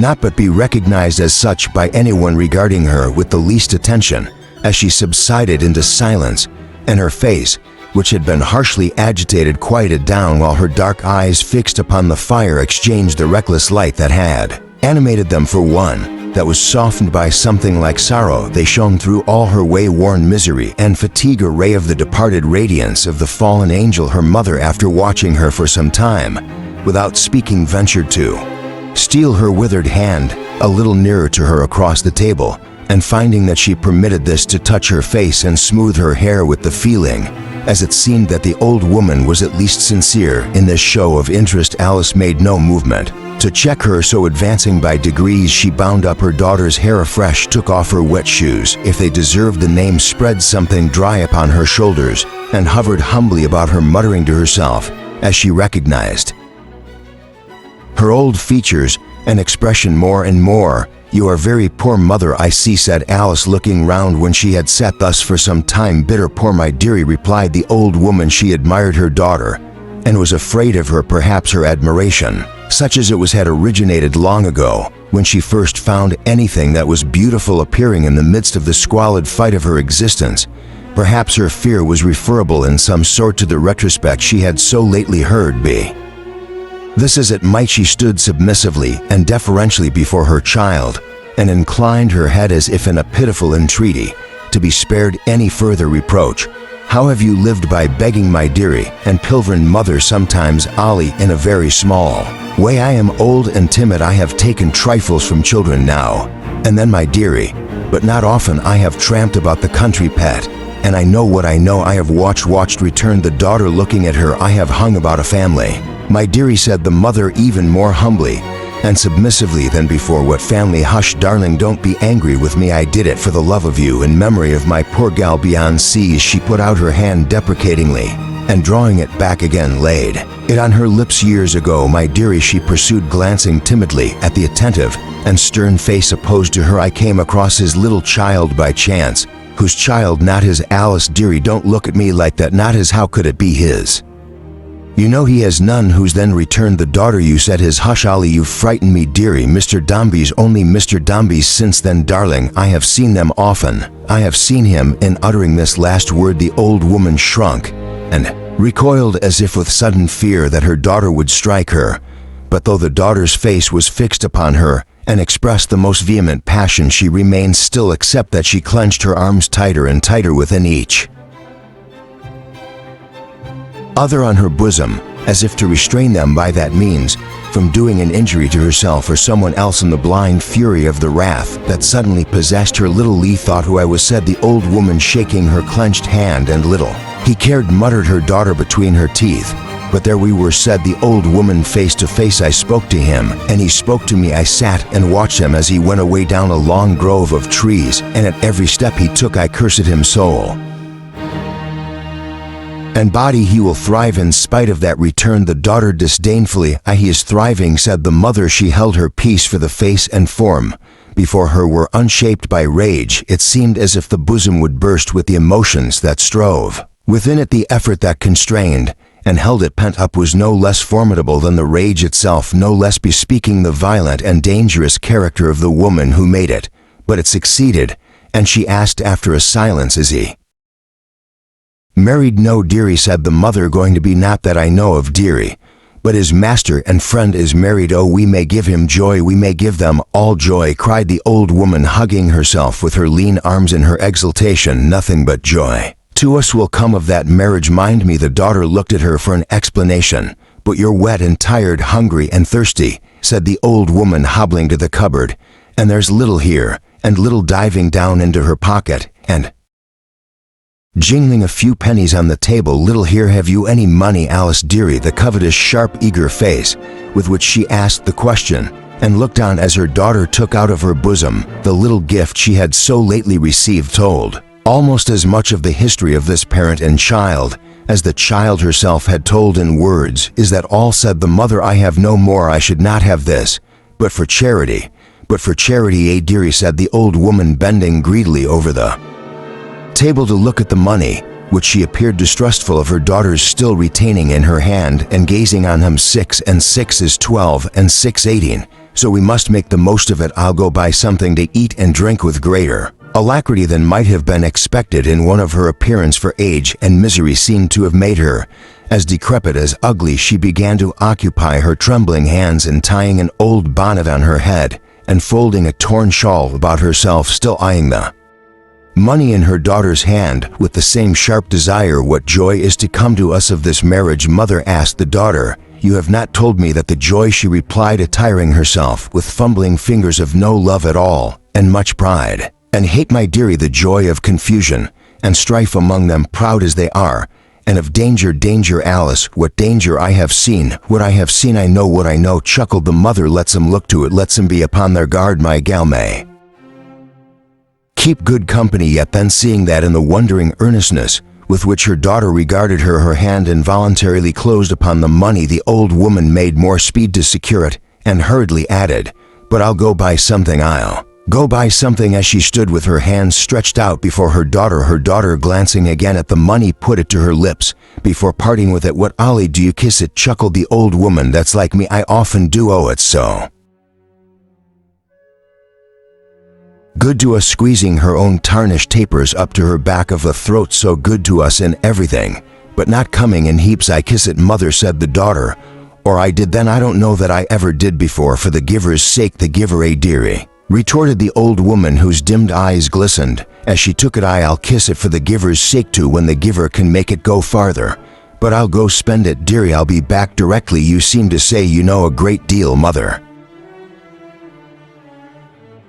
not but be recognized as such by anyone regarding her with the least attention. As she subsided into silence, and her face, which had been harshly agitated, quieted down, while her dark eyes fixed upon the fire exchanged the reckless light that had animated them. For one that was softened by something like sorrow, they shone through all her way-worn misery and fatigue, a ray of the departed radiance of the fallen angel. Her mother, after watching her for some time, without speaking, ventured to steal her withered hand a little nearer to her across the table, and finding that she permitted this to touch her face and smooth her hair with the feeling, as it seemed, that the old woman was at least sincere in this show of interest, Alice made no movement to check her. So advancing by degrees, she bound up her daughter's hair afresh, took off her wet shoes, if they deserved the name, spread something dry upon her shoulders, and hovered humbly about her, muttering to herself as she recognized her old features and expression more and more. You are very poor, mother, I see, said Alice, looking round when she had sat thus for some time. Bitter poor, my dearie, replied the old woman. She admired her daughter, and was afraid of her. Perhaps her admiration, such as it was, had originated long ago, when she first found anything that was beautiful appearing in the midst of the squalid fight of her existence. Perhaps her fear was referable in some sort to the retrospect she had so lately heard. Be this as it might, she stood submissively and deferentially before her child, and inclined her head as if in a pitiful entreaty to be spared any further reproach. How have you lived? By begging, my dearie, and pilfering, mother, sometimes, Ollie, in a very small way. I am old and timid. I have taken trifles from children now and then, my dearie, but not often. I have tramped about the country, pet, and I know what I know. I have watched, returned the daughter, looking at her. I have hung about a family, my dearie, said the mother, even more humbly and submissively than before. What family? Hush, darling, don't be angry with me. I did it for the love of you, in memory of my poor gal beyond seas. She put out her hand deprecatingly, and drawing it back again, laid it on her lips. Years ago, my dearie, she pursued, glancing timidly at the attentive and stern face opposed to her, I came across his little child by chance. Whose child? Not his, Alice, dearie, don't look at me like that. Not his? How could it be his? You know he has none. Whose then? Returned the daughter. You said his. Hush, Ollie, you frighten me, dearie. Mr. Dombey's. Only Mr. Dombey's. Since then, darling, I have seen them often. I have seen him. In uttering this last word, the old woman shrunk and recoiled as if with sudden fear that her daughter would strike her. But though the daughter's face was fixed upon her and expressed the most vehement passion, she remained still, except that she clenched her arms tighter and tighter within each other on her bosom, as if to restrain them by that means from doing an injury to herself or someone else. In the blind fury of the wrath that suddenly possessed her, little Lee thought who I was, said the old woman, shaking her clenched hand, and little he cared, muttered her daughter between her teeth. But there we were, said the old woman, face to face. I spoke to him, and he spoke to me. I sat and watched him as he went away down a long grove of trees, and at every step he took I cursed him, soul and body. He will thrive in spite of that, returned the daughter disdainfully. He is thriving, said the mother. She held her peace, for the face and form before her were unshaped by rage. It seemed as if the bosom would burst with the emotions that strove within it. The effort that constrained and held it pent up was no less formidable than the rage itself, no less bespeaking the violent and dangerous character of the woman who made it. But it succeeded, and she asked after a silence, is he married? No, dearie, said the mother. Going to be? Not that I know of, dearie, but his master and friend is married. Oh, we may give him joy, we may give them all joy, cried the old woman, hugging herself with her lean arms in her exultation. Nothing but joy to us will come of that marriage. Mind me. The daughter looked at her for an explanation. But you're wet and tired, hungry and thirsty, said the old woman, hobbling to the cupboard, and there's little here, and little diving down into her pocket, and jingling a few pennies on the table. Little here, have you any money, Alice, dearie? The covetous, sharp, eager face with which she asked the question and looked on as her daughter took out of her bosom the little gift she had so lately received, told almost as much of the history of this parent and child as the child herself had told in words. Is that all, said the mother? I have no more. I should not have this, but for charity, dearie, said the old woman, bending greedily over the table to look at the money, which she appeared distrustful of her daughter's still retaining in her hand, and gazing on him. 6 and 6 is 12, and 6 18, so we must make the most of it. I'll go buy something to eat and drink. With greater alacrity than might have been expected in one of her appearance, for age and misery seemed to have made her as decrepit as ugly, she began to occupy her trembling hands in tying an old bonnet on her head and folding a torn shawl about herself, still eyeing the money in her daughter's hand with the same sharp desire. What joy is to come to us of this marriage, mother? Asked the daughter. You have not told me that the joy, she replied, attiring herself with fumbling fingers, of no love at all, and much pride and hate, my dearie, the joy of confusion and strife among them, proud as they are, and of danger. Danger, Alice, what danger? I have seen what I have seen. I know what I know, chuckled the mother. Let's 'em look to it, let's 'em be upon their guard. My gal may keep good company yet. Then, seeing that in the wondering earnestness with which her daughter regarded her, her hand involuntarily closed upon the money, the old woman made more speed to secure it, and hurriedly added, but I'll go buy something, I'll go buy something. As she stood with her hands stretched out before her daughter glancing again at the money, put it to her lips before parting with it. What, Ollie, do you kiss it? Chuckled the old woman. That's like me, I often do. Oh, it's so good to us, squeezing her own tarnished tapers up to her back of the throat. So good to us in everything, but not coming in heaps. I kiss it, mother, said the daughter, or I did then. I don't know that I ever did before. For the giver's sake, the giver, dearie, retorted the old woman, whose dimmed eyes glistened as she took it. I'll kiss it for the giver's sake too, when the giver can make it go farther. But I'll go spend it, dearie. I'll be back directly. You seem to say you know a great deal, mother,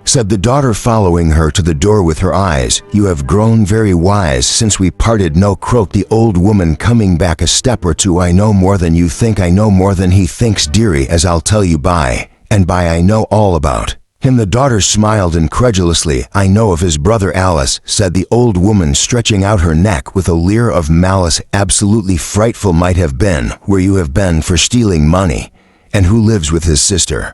said the daughter, following her to the door with her eyes. You have grown very wise since we parted. No, croaked the old woman, coming back a step or two. I know more than you think. I know more than he thinks, dearie, as I'll tell you by and by. I know all about him. The daughter smiled incredulously. I know of his brother, Alice, said the old woman, stretching out her neck with a leer of malice. Absolutely frightful might have been where you have been for stealing money. And who lives with his sister?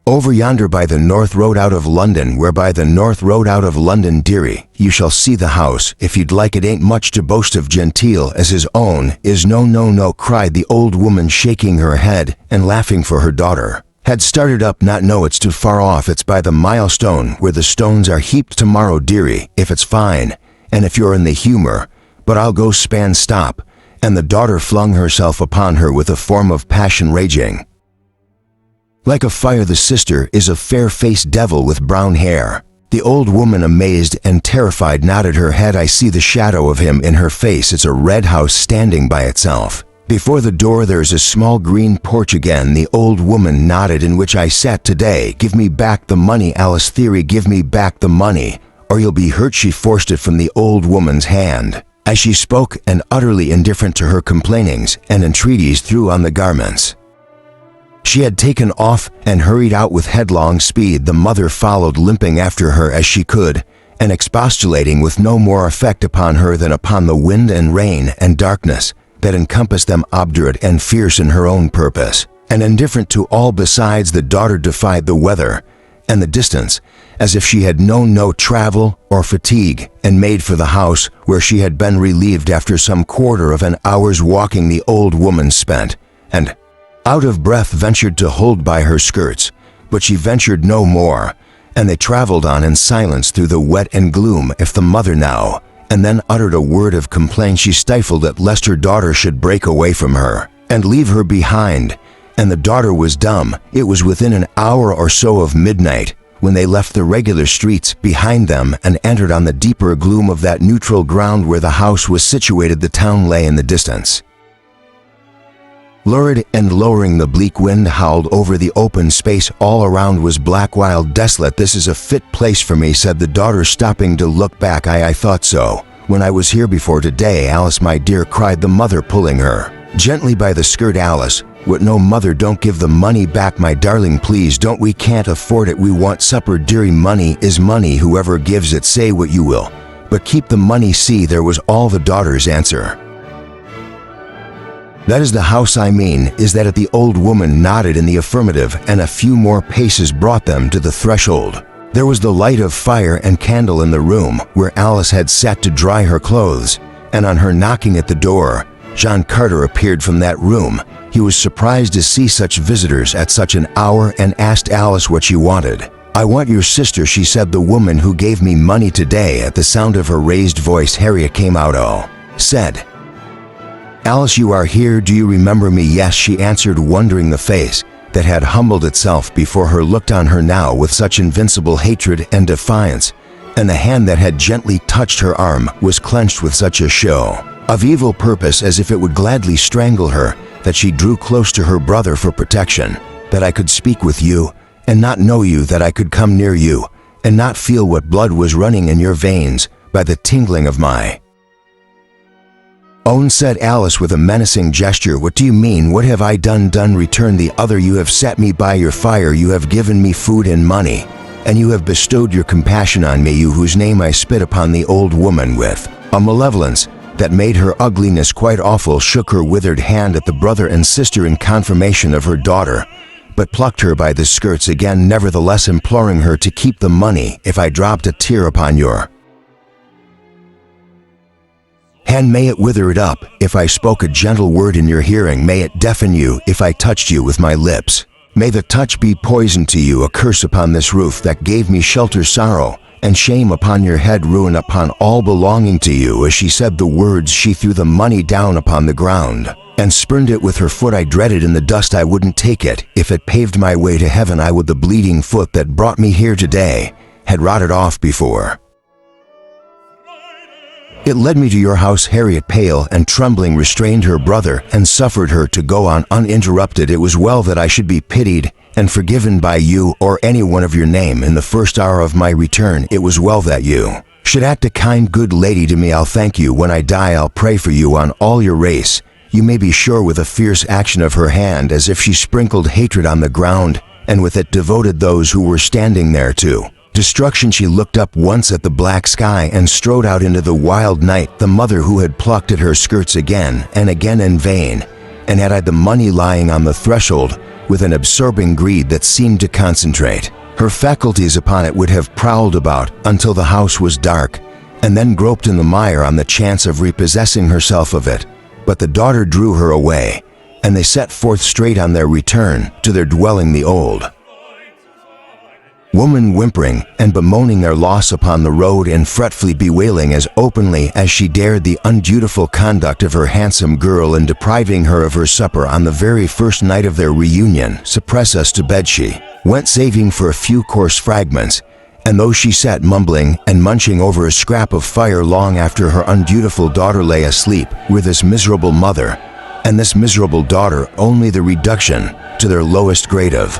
Over yonder by the north road out of London. Where? By the north road out of London, dearie. You shall see the house if you'd like. It ain't much to boast of, genteel as his own is. No, no, no, cried the old woman, shaking her head and laughing, for her daughter had started up. Not no, it's too far off. It's by the milestone where the stones are heaped. Tomorrow, dearie, if it's fine and if you're in the humor. But I'll go span stop. And the daughter flung herself upon her with a form of passion raging like a fire. The sister is a fair-faced devil with brown hair. The old woman, amazed and terrified, nodded her head. I see the shadow of him in her face. It's a red house standing by itself. Before the door there's a small green porch. Again the old woman nodded. In which I sat today. Give me back the money, Alice, theory, give me back the money, or you'll be hurt. She forced it from the old woman's hand as she spoke, and utterly indifferent to her complainings and entreaties, threw on the garments she had taken off and hurried out with headlong speed. The mother followed, limping after her as she could, and expostulating with no more effect upon her than upon the wind and rain and darkness that encompassed them. Obdurate and fierce in her own purpose, and indifferent to all besides, the daughter defied the weather and the distance as if she had known no travel or fatigue, and made for the house where she had been relieved after some quarter of an hour's walking. The old woman spent and out of breath ventured to hold by her skirts, but she ventured no more, and they traveled on in silence through the wet and gloom. If the mother now and then uttered a word of complaint, she stifled it lest her daughter should break away from her and leave her behind, and the daughter was dumb. It was within an hour or so of midnight when they left the regular streets behind them and entered on the deeper gloom of that neutral ground where the house was situated. The town lay in the distance, lurid and lowering. The bleak wind howled over the open space. All around was black, wild, desolate. This is a fit place for me, said the daughter, stopping to look back. I thought so when I was here before today, Alice, my dear, cried the mother, pulling her gently by the skirt. Alice, What no mother, don't give the money back, my darling, please don't, we can't afford it, we want supper, dearie, money is money, whoever gives it, say what you will, but keep the money, see, there was all the daughter's answer. That is the house I mean, is that it? The old woman nodded in the affirmative, and a few more paces brought them to the threshold. There was the light of fire and candle in the room where Alice had sat to dry her clothes, and on her knocking at the door, John Carter appeared from that room. He was surprised to see such visitors at such an hour and asked Alice what she wanted. I want your sister, she said, the woman who gave me money today. At the sound of her raised voice, Harriet came out. Oh, said Alice, you are here, do you remember me? Yes, she answered, wondering. The face that had humbled itself before her looked on her now with such invincible hatred and defiance, and the hand that had gently touched her arm was clenched with such a show of evil purpose as if it would gladly strangle her, that she drew close to her brother for protection. That I could speak with you and not know you, that I could come near you and not feel what blood was running in your veins by the tingling of my own, said Alice with a menacing gesture. What do you mean? What have I done? Returned the other. You have set me by your fire, you have given me food and money, and you have bestowed your compassion on me, you whose name I spit upon. The old woman, with a malevolence that made her ugliness quite awful, shook her withered hand at the brother and sister in confirmation of her daughter, but plucked her by the skirts again, nevertheless imploring her to keep the money. If I dropped a tear upon your hand, may it wither it up. If I spoke a gentle word in your hearing, may it deafen you. If I touched you with my lips, may the touch be poison to you. A curse upon this roof that gave me shelter, sorrow and shame upon your head, ruin upon all belonging to you. As she said the words, she threw the money down upon the ground and spurned it with her foot. I dreaded in the dust, I wouldn't take it. If it paved my way to heaven, I would. The bleeding foot that brought me here today had rotted off before it led me to your house. Harriet, pale and trembling, restrained her brother and suffered her to go on uninterrupted. It was well that I should be pitied and forgiven by you or any one of your name in the first hour of my return. It was well that you should act a kind, good lady to me. I'll thank you when I die. I'll pray for you on all your race. You may be sure, with a fierce action of her hand as if she sprinkled hatred on the ground, and with it devoted those who were standing there to destruction. She looked up once at the black sky and strode out into the wild night. The mother who had plucked at her skirts again and again in vain, and had the money lying on the threshold with an absorbing greed that seemed to concentrate her faculties upon it, would have prowled about until the house was dark, and then groped in the mire on the chance of repossessing herself of it. But the daughter drew her away, and they set forth straight on their return to their dwelling, the old woman whimpering and bemoaning their loss upon the road, and fretfully bewailing as openly as she dared the undutiful conduct of her handsome girl in depriving her of her supper on the very first night of their reunion. Suppress us to bed she went, saving for a few coarse fragments, and though she sat mumbling and munching over a scrap of fire long after her undutiful daughter lay asleep, were this miserable mother and this miserable daughter only the reduction to their lowest grade of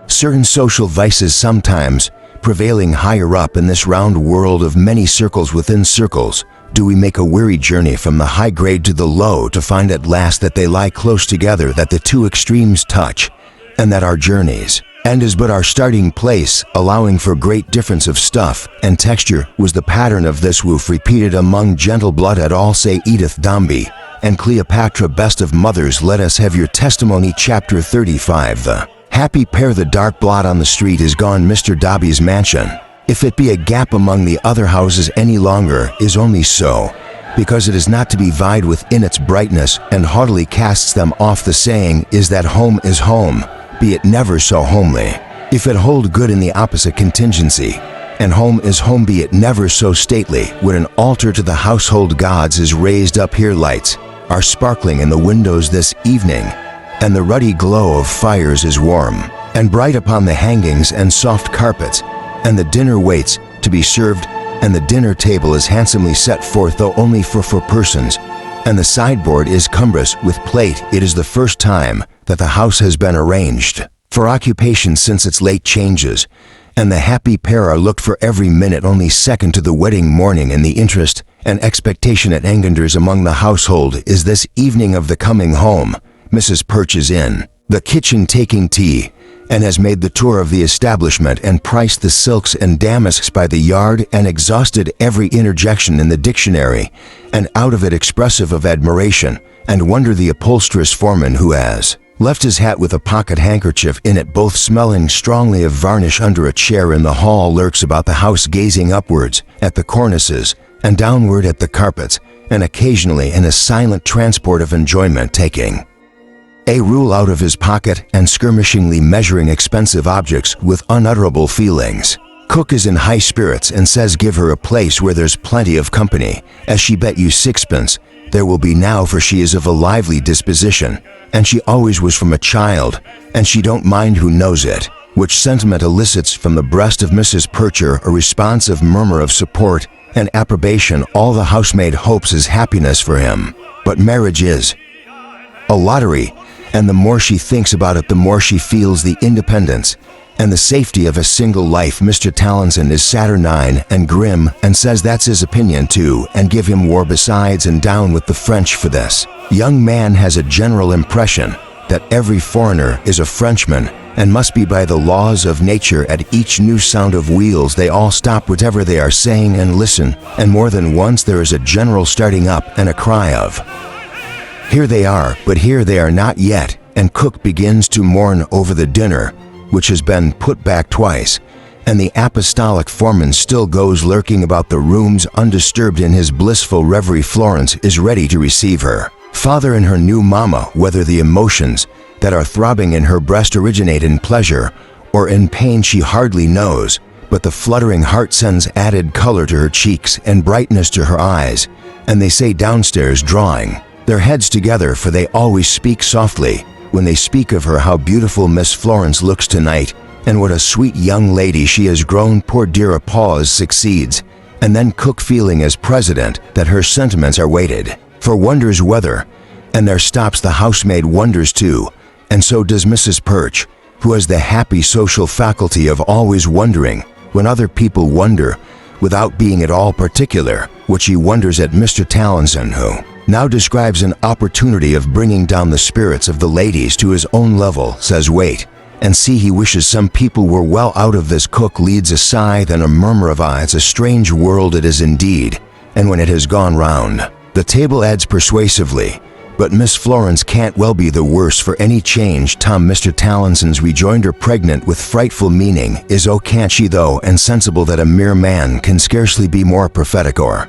certain social vices, sometimes prevailing higher up in this round world of many circles within circles. Do we make a weary journey from the high grade to the low, to find at last that they lie close together, that the two extremes touch, and that our journeys end is but our starting place, allowing for great difference of stuff and texture? Was the pattern of this woof repeated among gentle blood at all? Say Edith Dombey and Cleopatra, best of mothers, let us have your testimony. Chapter 35. The happy pair. The dark blot on the street is gone. Mr. Dombey's mansion, if it be a gap among the other houses any longer, is only so because it is not to be vied with in its brightness, and haughtily casts them off. The saying is that home is home, be it never so homely, if it hold good in the opposite contingency, and home is home, be it never so stately. When an altar to the household gods is raised up, here lights are sparkling in the windows this evening, and the ruddy glow of fires is warm and bright upon the hangings and soft carpets, and the dinner waits to be served, and the dinner table is handsomely set forth, though only for 4 persons, and the sideboard is cumbrous with plate. It is the first time that the house has been arranged for occupation since its late changes, and the happy pair are looked for every minute only second to the wedding morning, and the interest and expectation it engenders among the household is this evening of the coming home, Mrs. Perch is in the kitchen taking tea, and has made the tour of the establishment and priced the silks and damasks by the yard and exhausted every interjection in the dictionary, and out of it expressive of admiration and wonder the upholsterous foreman who has left his hat with a pocket handkerchief in it, both smelling strongly of varnish under a chair in the hall, lurks about the house, gazing upwards at the cornices and downward at the carpets, and occasionally in a silent transport of enjoyment taking a rule out of his pocket and skirmishingly measuring expensive objects with unutterable feelings. Cook is in high spirits and says give her a place where there's plenty of company, as she bet you sixpence there will be now, for she is of a lively disposition, and she always was from a child, and she don't mind who knows it, which sentiment elicits from the breast of Mrs. Percher a responsive murmur of support and approbation. All the housemaid hopes is happiness for him, but marriage is a lottery, and the more she thinks about it, the more she feels the independence and the safety of a single life. Mr. Tallinson is saturnine and grim and says that's his opinion too, and give him war besides, and down with the French for this. Young man has a general impression that every foreigner is a Frenchman and must be by the laws of nature. At each new sound of wheels they all stop whatever they are saying and listen, and more than once there is a general starting up and a cry of here they are, but here they are not yet, and Cook begins to mourn over the dinner, which has been put back twice, and the apostolic foreman still goes lurking about the rooms undisturbed in his blissful reverie. Florence is ready to receive her father and her new mamma, whether the emotions that are throbbing in her breast originate in pleasure or in pain she hardly knows, but the fluttering heart sends added color to her cheeks and brightness to her eyes, and they say downstairs, drawing their heads together, for they always speak softly when they speak of her, how beautiful Miss Florence looks tonight, and what a sweet young lady she has grown. Poor dear, a pause succeeds, and then Cook, feeling as president that her sentiments are weighted for wonders whether, and there stops. The housemaid wonders too, and so does Mrs. Perch, who has the happy social faculty of always wondering when other people wonder, without being at all particular what she wonders at. Mr. Tallinson, who now describes an opportunity of bringing down the spirits of the ladies to his own level, says wait and see, he wishes some people were well out of this. Cook leads a sigh, then a murmur of it's a strange world it is indeed, and when it has gone round the table adds persuasively, but Miss Florence can't well be the worse for any change. Tom. Mr. Tallinson's rejoinder, pregnant with frightful meaning, is oh can't she though, and sensible that a mere man can scarcely be more prophetic or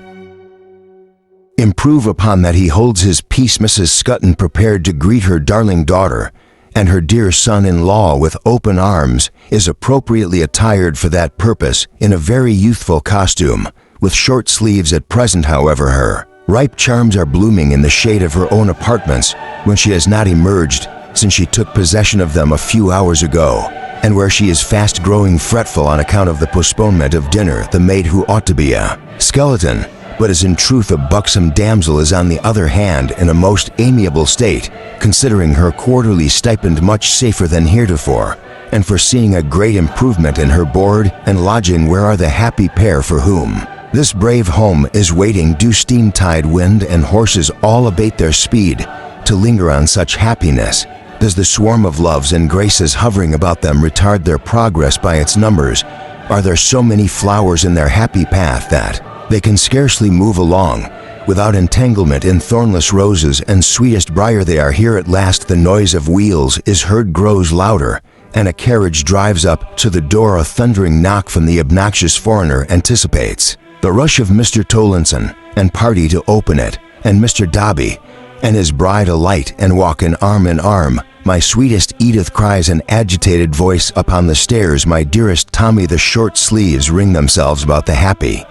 improve upon that. He holds his peace. Mrs. Scutton, prepared to greet her darling daughter and her dear son-in-law with open arms, is appropriately attired for that purpose in a very youthful costume, with short sleeves. At present, however, her ripe charms are blooming in the shade of her own apartments, when she has not emerged since she took possession of them a few hours ago, and where she is fast growing fretful on account of the postponement of dinner. The maid, who ought to be a skeleton, but is in truth a buxom damsel, is on the other hand in a most amiable state, considering her quarterly stipend much safer than heretofore, and foreseeing a great improvement in her board and lodging. Where are the happy pair for whom this brave home is waiting? Do steam tide, wind, and horses all abate their speed to linger on such happiness? Does the swarm of loves and graces hovering about them retard their progress by its numbers? Are there so many flowers in their happy path that they can scarcely move along without entanglement in thornless roses and sweetest briar? They are here at last. The noise of wheels is heard, grows louder, and a carriage drives up to the door. A thundering knock from the obnoxious foreigner anticipates the rush of Mr. Tollinson and party to open it, and Mr. Dobby and his bride alight and walk in arm. My sweetest Edith, cries an agitated voice upon the stairs. My dearest Tommy. The short sleeves ring themselves about the happy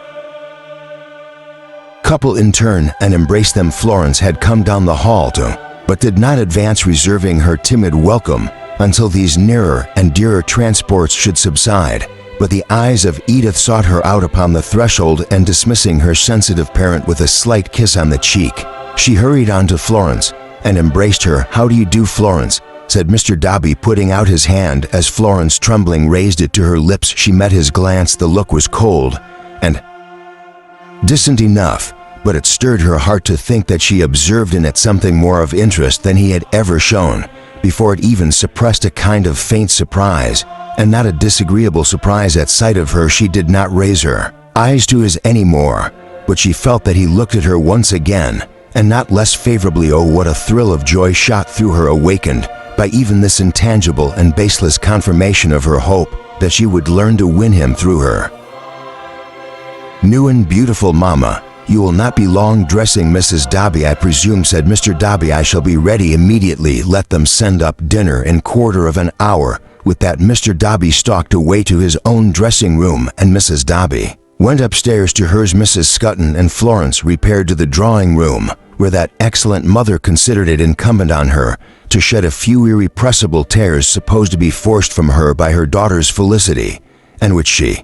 couple in turn and embrace them. Florence had come down the hall to, but did not advance, reserving her timid welcome until these nearer and dearer transports should subside. But the eyes of Edith sought her out upon the threshold, and dismissing her sensitive parent with a slight kiss on the cheek, she hurried on to Florence and embraced her. How do you do, Florence? said Mr. Dobby, putting out his hand. As Florence, trembling, raised it to her lips, she met his glance. The look was cold and distant enough, but it stirred her heart to think that she observed in it something more of interest than he had ever shown, before it even suppressed a kind of faint surprise, and not a disagreeable surprise at sight of her. She did not raise her eyes to his any more, but she felt that he looked at her once again, and not less favorably. Oh, what a thrill of joy shot through her, awakened by even this intangible and baseless confirmation of her hope that she would learn to win him through her. "New and beautiful, Mama. You will not be long dressing, Mrs. Dobby, I presume," said Mr. Dobby. "I shall be ready immediately. Let them send up dinner in quarter of an hour." With that, Mr. Dobby stalked away to his own dressing room, and Mrs. Dobby went upstairs to hers. Mrs. Scutton and Florence repaired to the drawing room, where that excellent mother considered it incumbent on her to shed a few irrepressible tears supposed to be forced from her by her daughter's felicity, and which she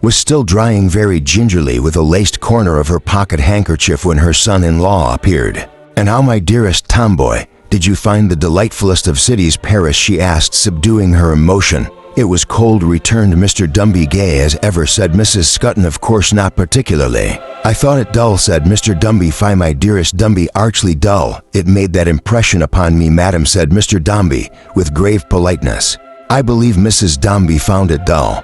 was still drying very gingerly with a laced corner of her pocket handkerchief when her son-in-law appeared. "And how, my dearest tomboy, did you find the delightfulest of cities, Paris?" she asked, subduing her emotion. "It was cold," returned Mr. Dumby. "Gay as ever," said Mrs. Scutton. "Of course not particularly. I thought it dull," said Mr. Dumby. "Fie, my dearest Dumby, archly dull." "It made that impression upon me, madam," said Mr. Dumby, with grave politeness. "I believe Mrs. Dumby found it dull,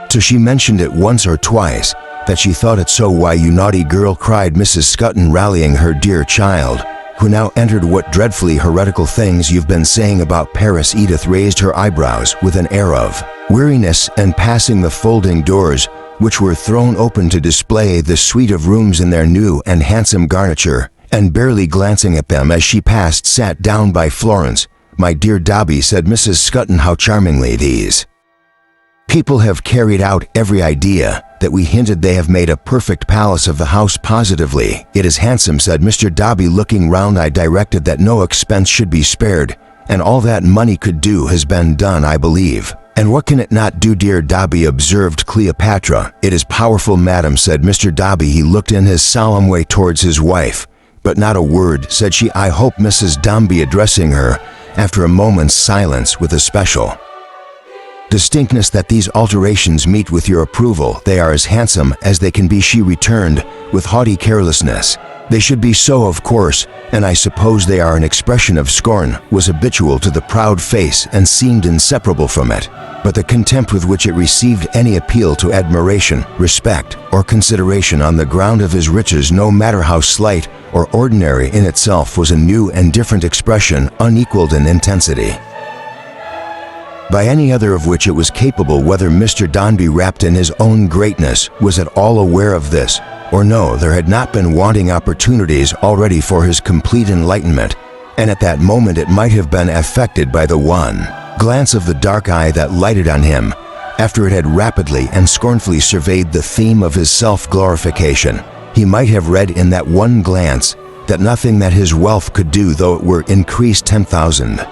so she mentioned it once or twice, that she thought it so." "Why, you naughty girl," cried Mrs. Scutton, rallying her dear child, who now entered. "What dreadfully heretical things you've been saying about Paris." Edith raised her eyebrows with an air of weariness, and passing the folding doors, which were thrown open to display the suite of rooms in their new and handsome garniture, and barely glancing at them as she passed, sat down by Florence. "My dear Dobby," said Mrs. Scutton, "how charmingly these people have carried out every idea that we hinted. They have made a perfect palace of the house. Positively, it is handsome," said Mr. Dobby, looking round. "I directed that no expense should be spared, and all that money could do has been done, I believe." "And what can it not do, dear Dobby?" observed Cleopatra. "It is powerful, madam," said Mr. Dobby. He looked in his solemn way towards his wife, but not a word said she. "I hope," Mrs. Dombey, addressing her after a moment's silence with a special distinctness, "that these alterations meet with your approval. They are as handsome as they can be," she returned with haughty carelessness. "They should be so, of course, and I suppose they are." An expression of scorn was habitual to the proud face and seemed inseparable from it, but the contempt with which it received any appeal to admiration, respect, or consideration on the ground of his riches, no matter how slight or ordinary in itself, was a new and different expression, unequaled in intensity by any other of which it was capable. Whether Mr. Dombey, wrapped in his own greatness, was at all aware of this, or no, there had not been wanting opportunities already for his complete enlightenment, and at that moment it might have been affected by the one glance of the dark eye that lighted on him, after it had rapidly and scornfully surveyed the theme of his self-glorification. He might have read in that one glance that nothing that his wealth could do, though it were increased 10,000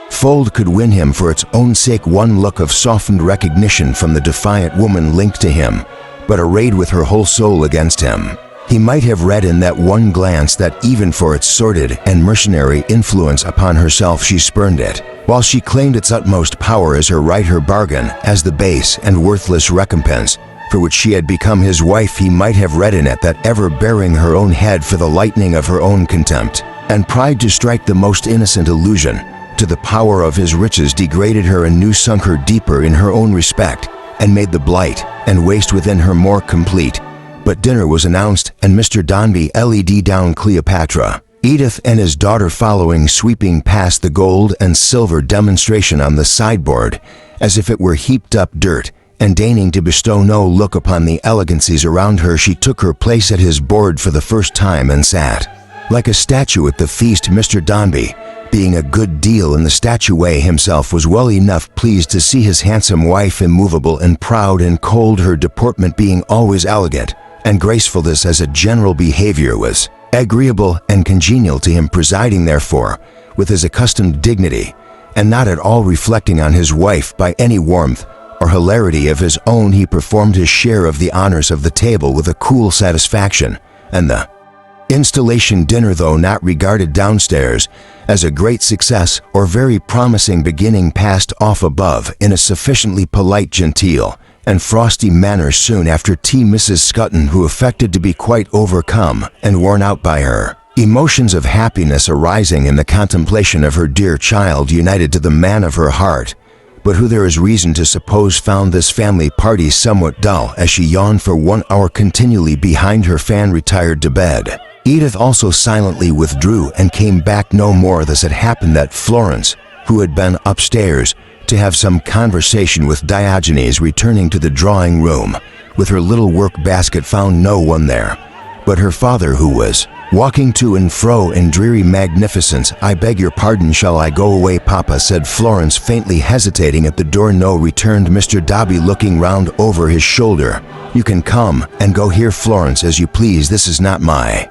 fold, could win him for its own sake. One look of softened recognition from the defiant woman linked to him, but arrayed with her whole soul against him. He might have read in that one glance that even for its sordid and mercenary influence upon herself she spurned it, while she claimed its utmost power as her right, her bargain, as the base and worthless recompense for which she had become his wife. He might have read in it that, ever bearing her own head for the lightning of her own contempt and pride to strike the most innocent illusion to the power of his riches, degraded her anew, sunk her deeper in her own respect, and made the blight and waste within her more complete. But dinner was announced, and Mr. Dombey led down Cleopatra, Edith and his daughter following, sweeping past the gold and silver demonstration on the sideboard as if it were heaped up dirt, and deigning to bestow no look upon the elegancies around her, she took her place at his board for the first time and sat like a statue at the feast. Mr. Dombey, being a good deal in the statue way himself, was well enough pleased to see his handsome wife immovable and proud and cold, her deportment being always elegant and graceful. This, as a general behavior, was agreeable and congenial to him. Presiding, therefore, with his accustomed dignity, and not at all reflecting on his wife by any warmth or hilarity of his own, he performed his share of the honors of the table with a cool satisfaction, and the installation dinner, though not regarded downstairs as a great success or very promising beginning, passed off above in a sufficiently polite, genteel, and frosty manner soon after tea. Mrs. Scutton, who affected to be quite overcome and worn out by her emotions of happiness arising in the contemplation of her dear child united to the man of her heart, but who there is reason to suppose found this family party somewhat dull as she yawned for 1 hour continually behind her fan, retired to bed. Edith also silently withdrew and came back no more. Thus it happened that Florence, who had been upstairs to have some conversation with Diogenes, returning to the drawing room with her little work basket, found no one there but her father, who was walking to and fro in dreary magnificence. "I beg your pardon, shall I go away, Papa?" said Florence, faintly hesitating at the door. "No," returned Mr. Dobby, looking round over his shoulder. "You can come and go here, Florence, as you please. This is not my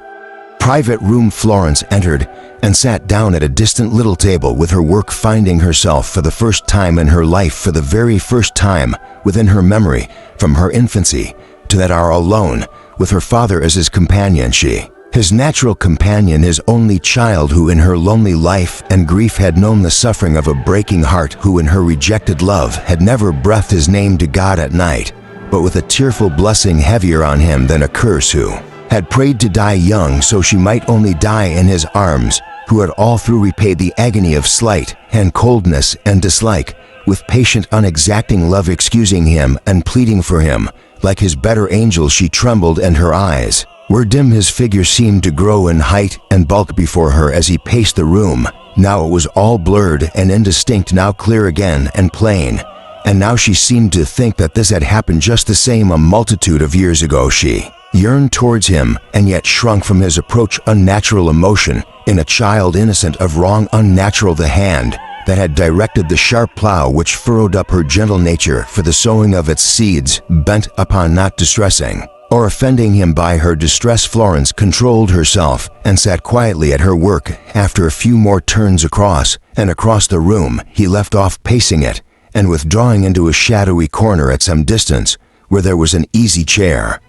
private room." Florence entered and sat down at a distant little table with her work, finding herself for the first time in her life, for the very first time within her memory, from her infancy to that hour, alone with her father as his companion. She, his natural companion, his only child, who in her lonely life and grief had known the suffering of a breaking heart, who in her rejected love had never breathed his name to God at night, but with a tearful blessing heavier on him than a curse, who had prayed to die young so she might only die in his arms, who had all through repaid the agony of slight and coldness and dislike with patient unexacting love, excusing him and pleading for him like his better angel. She trembled and her eyes were dim. His figure seemed to grow in height and bulk before her as he paced the room. Now it was all blurred and indistinct, now clear again and plain, and now she seemed to think that this had happened just the same a multitude of years ago. She yearned towards him and yet shrunk from his approach. Unnatural emotion in a child innocent of wrong, unnatural. The hand that had directed the sharp plow which furrowed up her gentle nature for the sowing of its seeds, bent upon not distressing or offending him by her distress. Florence controlled herself and sat quietly at her work. After a few more turns across and across the room, he left off pacing it and, withdrawing into a shadowy corner at some distance where there was an easy chair,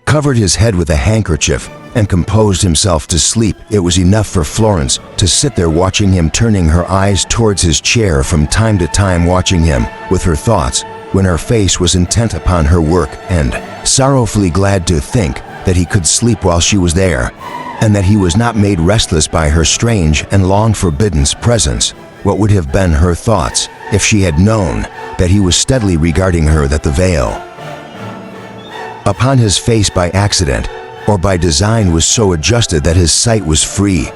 covered his head with a handkerchief and composed himself to sleep. It was enough for Florence to sit there watching him, turning her eyes towards his chair from time to time, watching him with her thoughts when her face was intent upon her work, and sorrowfully glad to think that he could sleep while she was there, and that he was not made restless by her strange and long forbidden presence. What would have been her thoughts if she had known that he was steadily regarding her, that the veil upon his face by accident or by design was so adjusted that his sight was free,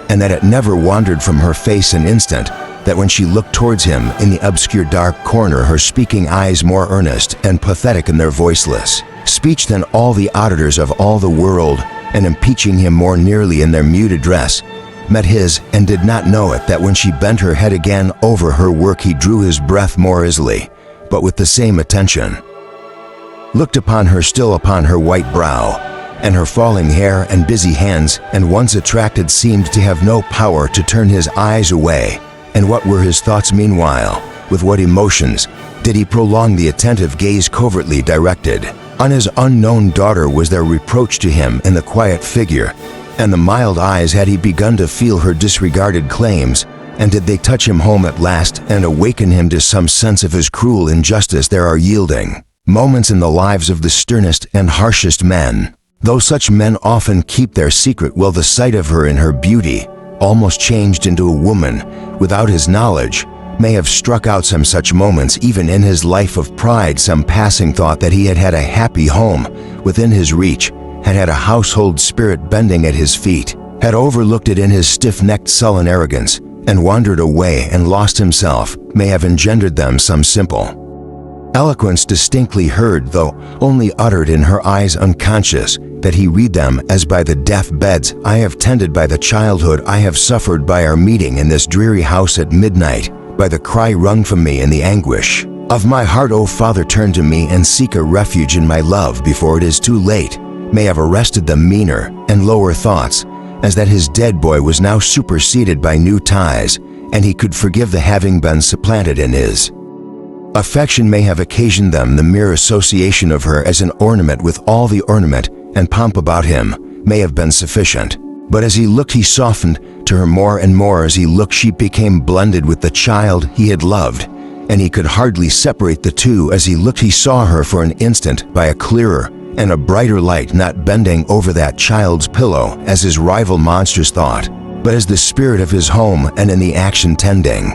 and that it never wandered from her face an instant, that when she looked towards him in the obscure dark corner, her speaking eyes, more earnest and pathetic in their voiceless speech than all the auditors of all the world, and impeaching him more nearly in their mute address, met his, and did not know it, that when she bent her head again over her work, he drew his breath more easily, but with the same attention looked upon her, still upon her white brow and her falling hair and busy hands, and once attracted seemed to have no power to turn his eyes away. And what were his thoughts meanwhile? With what emotions did he prolong the attentive gaze covertly directed on his unknown daughter? Was there reproach to him in the quiet figure and the mild eyes? Had he begun to feel her disregarded claims, and did they touch him home at last and awaken him to some sense of his cruel injustice? There are yielding moments in the lives of the sternest and harshest men, though such men often keep their secret. Will the sight of her in her beauty, almost changed into a woman without his knowledge, may have struck out some such moments even in his life of pride, some passing thought that he had had a happy home within his reach, had had a household spirit bending at his feet, had overlooked it in his stiff-necked sullen arrogance, and wandered away and lost himself, may have engendered them some simple eloquence distinctly heard, though only uttered in her eyes, unconscious that he read them as by the death beds I have tended, by the childhood I have suffered, by our meeting in this dreary house at midnight, by the cry wrung from me in the anguish of my heart. O Father, turn to me and seek a refuge in my love before it is too late, may have arrested the meaner and lower thoughts, as that his dead boy was now superseded by new ties, and he could forgive the having been supplanted in his affection, may have occasioned them. The mere association of her as an ornament with all the ornament and pomp about him may have been sufficient. But as he looked, he softened to her more and more. As he looked, she became blended with the child he had loved, and he could hardly separate the two. As he looked, he saw her for an instant by a clearer and a brighter light, not bending over that child's pillow as his rival monsters thought, but as the spirit of his home and in the action tending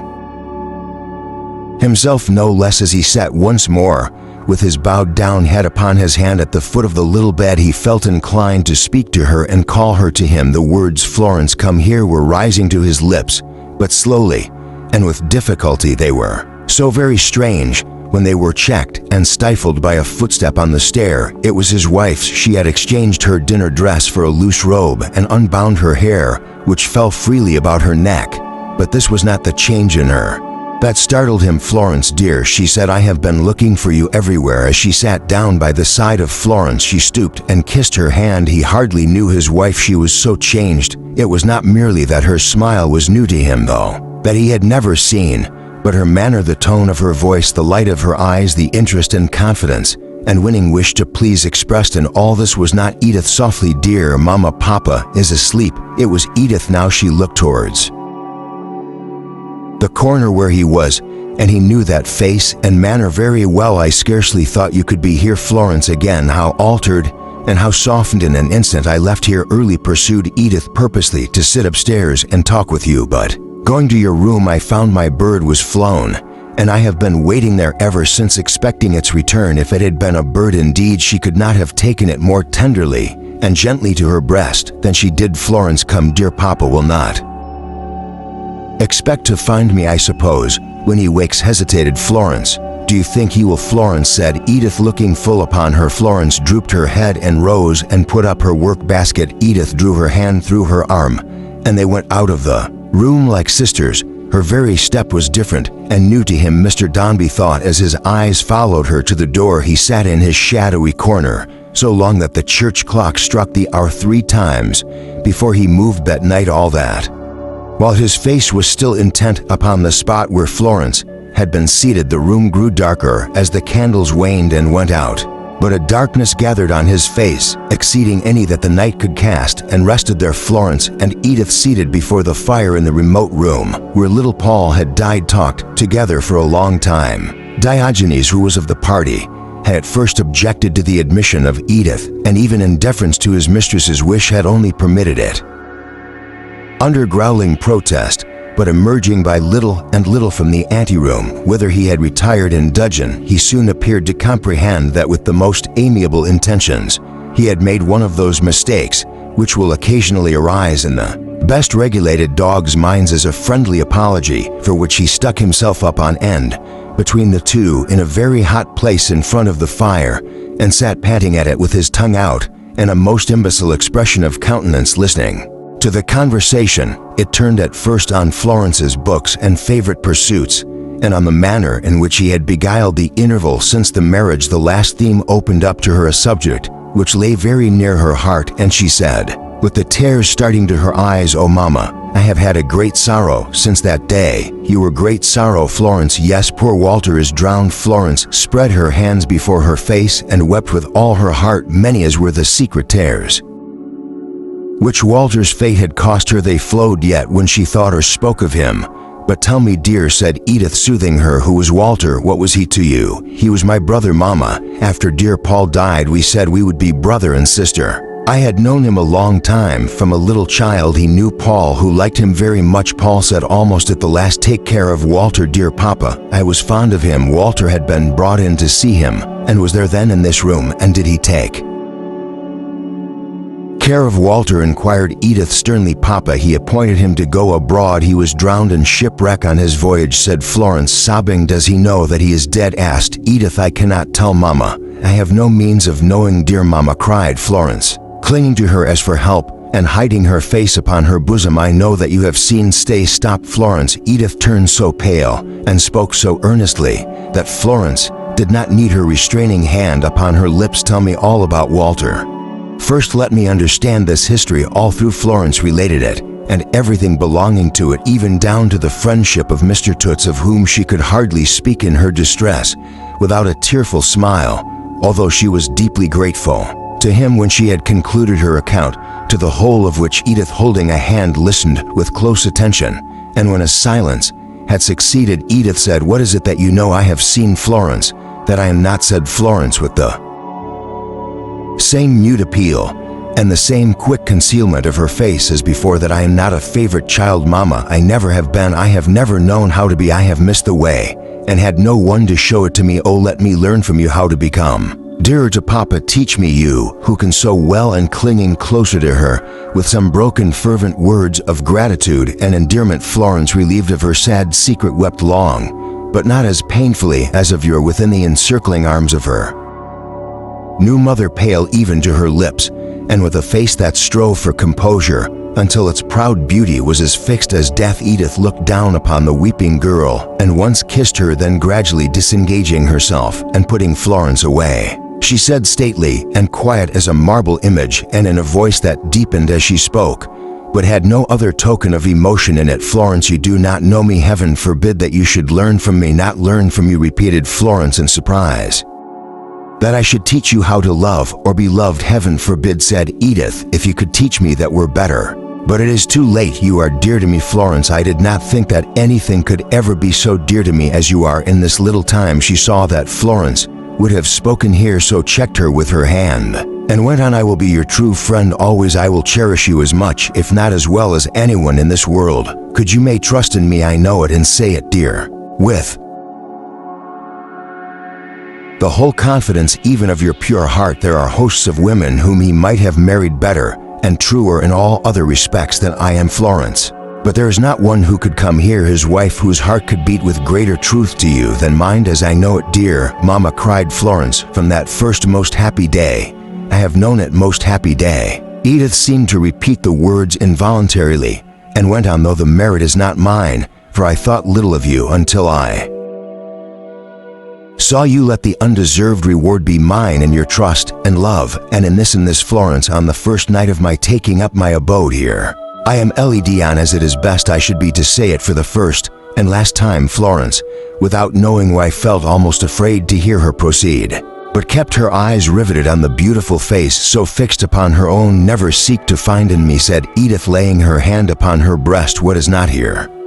himself no less. As he sat once more with his bowed down head upon his hand at the foot of the little bed, he felt inclined to speak to her and call her to him. The words "Florence, come here" were rising to his lips, but slowly and with difficulty. They were so very strange when they were checked and stifled by a footstep on the stair. It was his wife's. She had exchanged her dinner dress for a loose robe and unbound her hair, which fell freely about her neck. But this was not the change in her that startled him. "Florence, dear," she said, "I have been looking for you everywhere." As she sat down by the side of Florence, she stooped and kissed her hand. He hardly knew his wife. She was so changed. It was not merely that her smile was new to him, though, that he had never seen, but her manner, the tone of her voice, the light of her eyes, the interest and confidence and winning wish to please expressed in all this. Was not Edith. Softly, "Dear Mama, Papa is asleep." It was Edith now. She looked towards the corner where he was, and he knew that face and manner very well. "I scarcely thought you could be here, Florence." Again, how altered and how softened in an instant. "I left here early," pursued Edith purposely, "to sit upstairs and talk with you, but going to your room I found my bird was flown, and I have been waiting there ever since, expecting its return." If it had been a bird indeed, she could not have taken it more tenderly and gently to her breast than she did. "Florence, come, dear. Papa will not expect to find me, I suppose, when he wakes," hesitated Florence. "Do you think he will?" Florence said, Edith looking full upon her. Florence drooped her head and rose and put up her work basket. Edith drew her hand through her arm, and they went out of the room like sisters. Her very step was different and new to him. Mr. Dombey thought as his eyes followed her to the door. He sat in his shadowy corner so long that the church clock struck the hour 3 times before he moved that night. All that while his face was still intent upon the spot where Florence had been seated. The room grew darker as the candles waned and went out, but a darkness gathered on his face, exceeding any that the night could cast, and rested there. Florence and Edith, seated before the fire in the remote room where little Paul had died, talked together for a long time. Diogenes, who was of the party, had at first objected to the admission of Edith, and even in deference to his mistress's wish had only permitted it under growling protest. But emerging by little and little from the anteroom, whither he had retired in dudgeon, he soon appeared to comprehend that with the most amiable intentions he had made one of those mistakes which will occasionally arise in the best regulated dogs' minds as a friendly apology, for which he stuck himself up on end between the two in a very hot place in front of the fire, and sat panting at it with his tongue out and a most imbecile expression of countenance, listening to the conversation. It turned at first on Florence's books and favorite pursuits, and on the manner in which he had beguiled the interval since the marriage. The last theme opened up to her a subject which lay very near her heart, and she said, with the tears starting to her eyes, "Oh, Mama, I have had a great sorrow since that day." "You were great sorrow, Florence?" "Yes, poor Walter is drowned." Florence spread her hands before her face and wept with all her heart. Many as were the secret tears which Walter's fate had cost her, they flowed yet when she thought or spoke of him. "But tell me, dear," said Edith, soothing her, "who was Walter? What was he to you?" "He was my brother, Mama. After dear Paul died, we said we would be brother and sister. I had known him a long time. From a little child he knew Paul, who liked him very much." Paul said almost at the last, "Take care of Walter, dear Papa. I was fond of him." Walter had been brought in to see him, and was there then in this room. "And did he take care of Walter?" inquired Edith sternly. "Papa, he appointed him to go abroad. He was drowned in shipwreck on his voyage," said Florence, sobbing. "Does he know that he is dead?" asked Edith. "I cannot tell, Mama. I have no means of knowing, dear Mama," cried Florence, clinging to her as for help, and hiding her face upon her bosom. "I know that you have seen—" Stop, Florence." Edith turned so pale and spoke so earnestly that Florence did not need her restraining hand upon her lips. "Tell me all about Walter. First let me understand this history all through." Florence related it, and everything belonging to it, even down to the friendship of Mr. Toots, of whom she could hardly speak in her distress without a tearful smile, although she was deeply grateful to him when she had concluded her account, to the whole of which Edith, holding a hand, listened with close attention, and when a silence had succeeded. Edith said, "What is it that you know I have seen, Florence, that I am not?" said Florence with the same mute appeal and the same quick concealment of her face as before. "That I am not a favorite child, Mama. I never have been. I have never known how to be. I have missed the way and had no one to show it to me. Oh, let me learn from you how to become dearer to Papa. Teach me, you who can so well." And clinging closer to her with some broken fervent words of gratitude and endearment, Florence, relieved of her sad secret, wept long, but not as painfully as of yore, within the encircling arms of her new mother, pale even to her lips, and with a face that strove for composure until its proud beauty was as fixed as death. Edith looked down upon the weeping girl and once kissed her, then gradually disengaging herself and putting Florence away, she said, stately and quiet as a marble image, and in a voice that deepened as she spoke, but had no other token of emotion in it, "Florence, you do not know me. Heaven forbid that you should learn from me." "Not learn from you," repeated Florence in surprise. "That I should teach you how to love or be loved? Heaven forbid," said Edith. "If you could teach me, that were better. But it is too late. You are dear to me, Florence. I did not think that anything could ever be so dear to me as you are." In this little time she saw that Florence would have spoken here, so checked her with her hand and went on, "I will be your true friend always. I will cherish you as much, if not as well, as anyone in this world could. You may trust in me. I know it, and say it, dear, with the whole confidence even of your pure heart. There are hosts of women whom he might have married better and truer in all other respects than I am, Florence. But there is not one who could come here, his wife, whose heart could beat with greater truth to you than mine. As I know it, dear Mama," cried Florence, "from that first most happy day. I have known it, most happy day." Edith seemed to repeat the words involuntarily and went on, "Though the merit is not mine, for I thought little of you until I saw you. Let the undeserved reward be mine in your trust and love, and in this, Florence, on the first night of my taking up my abode here, I am led on, as it is best I should be to say it for the first and last time." Florence, without knowing why, felt almost afraid to hear her proceed, but kept her eyes riveted on the beautiful face so fixed upon her own. "Never seek to find in me," said Edith, laying her hand upon her breast, "what is not here.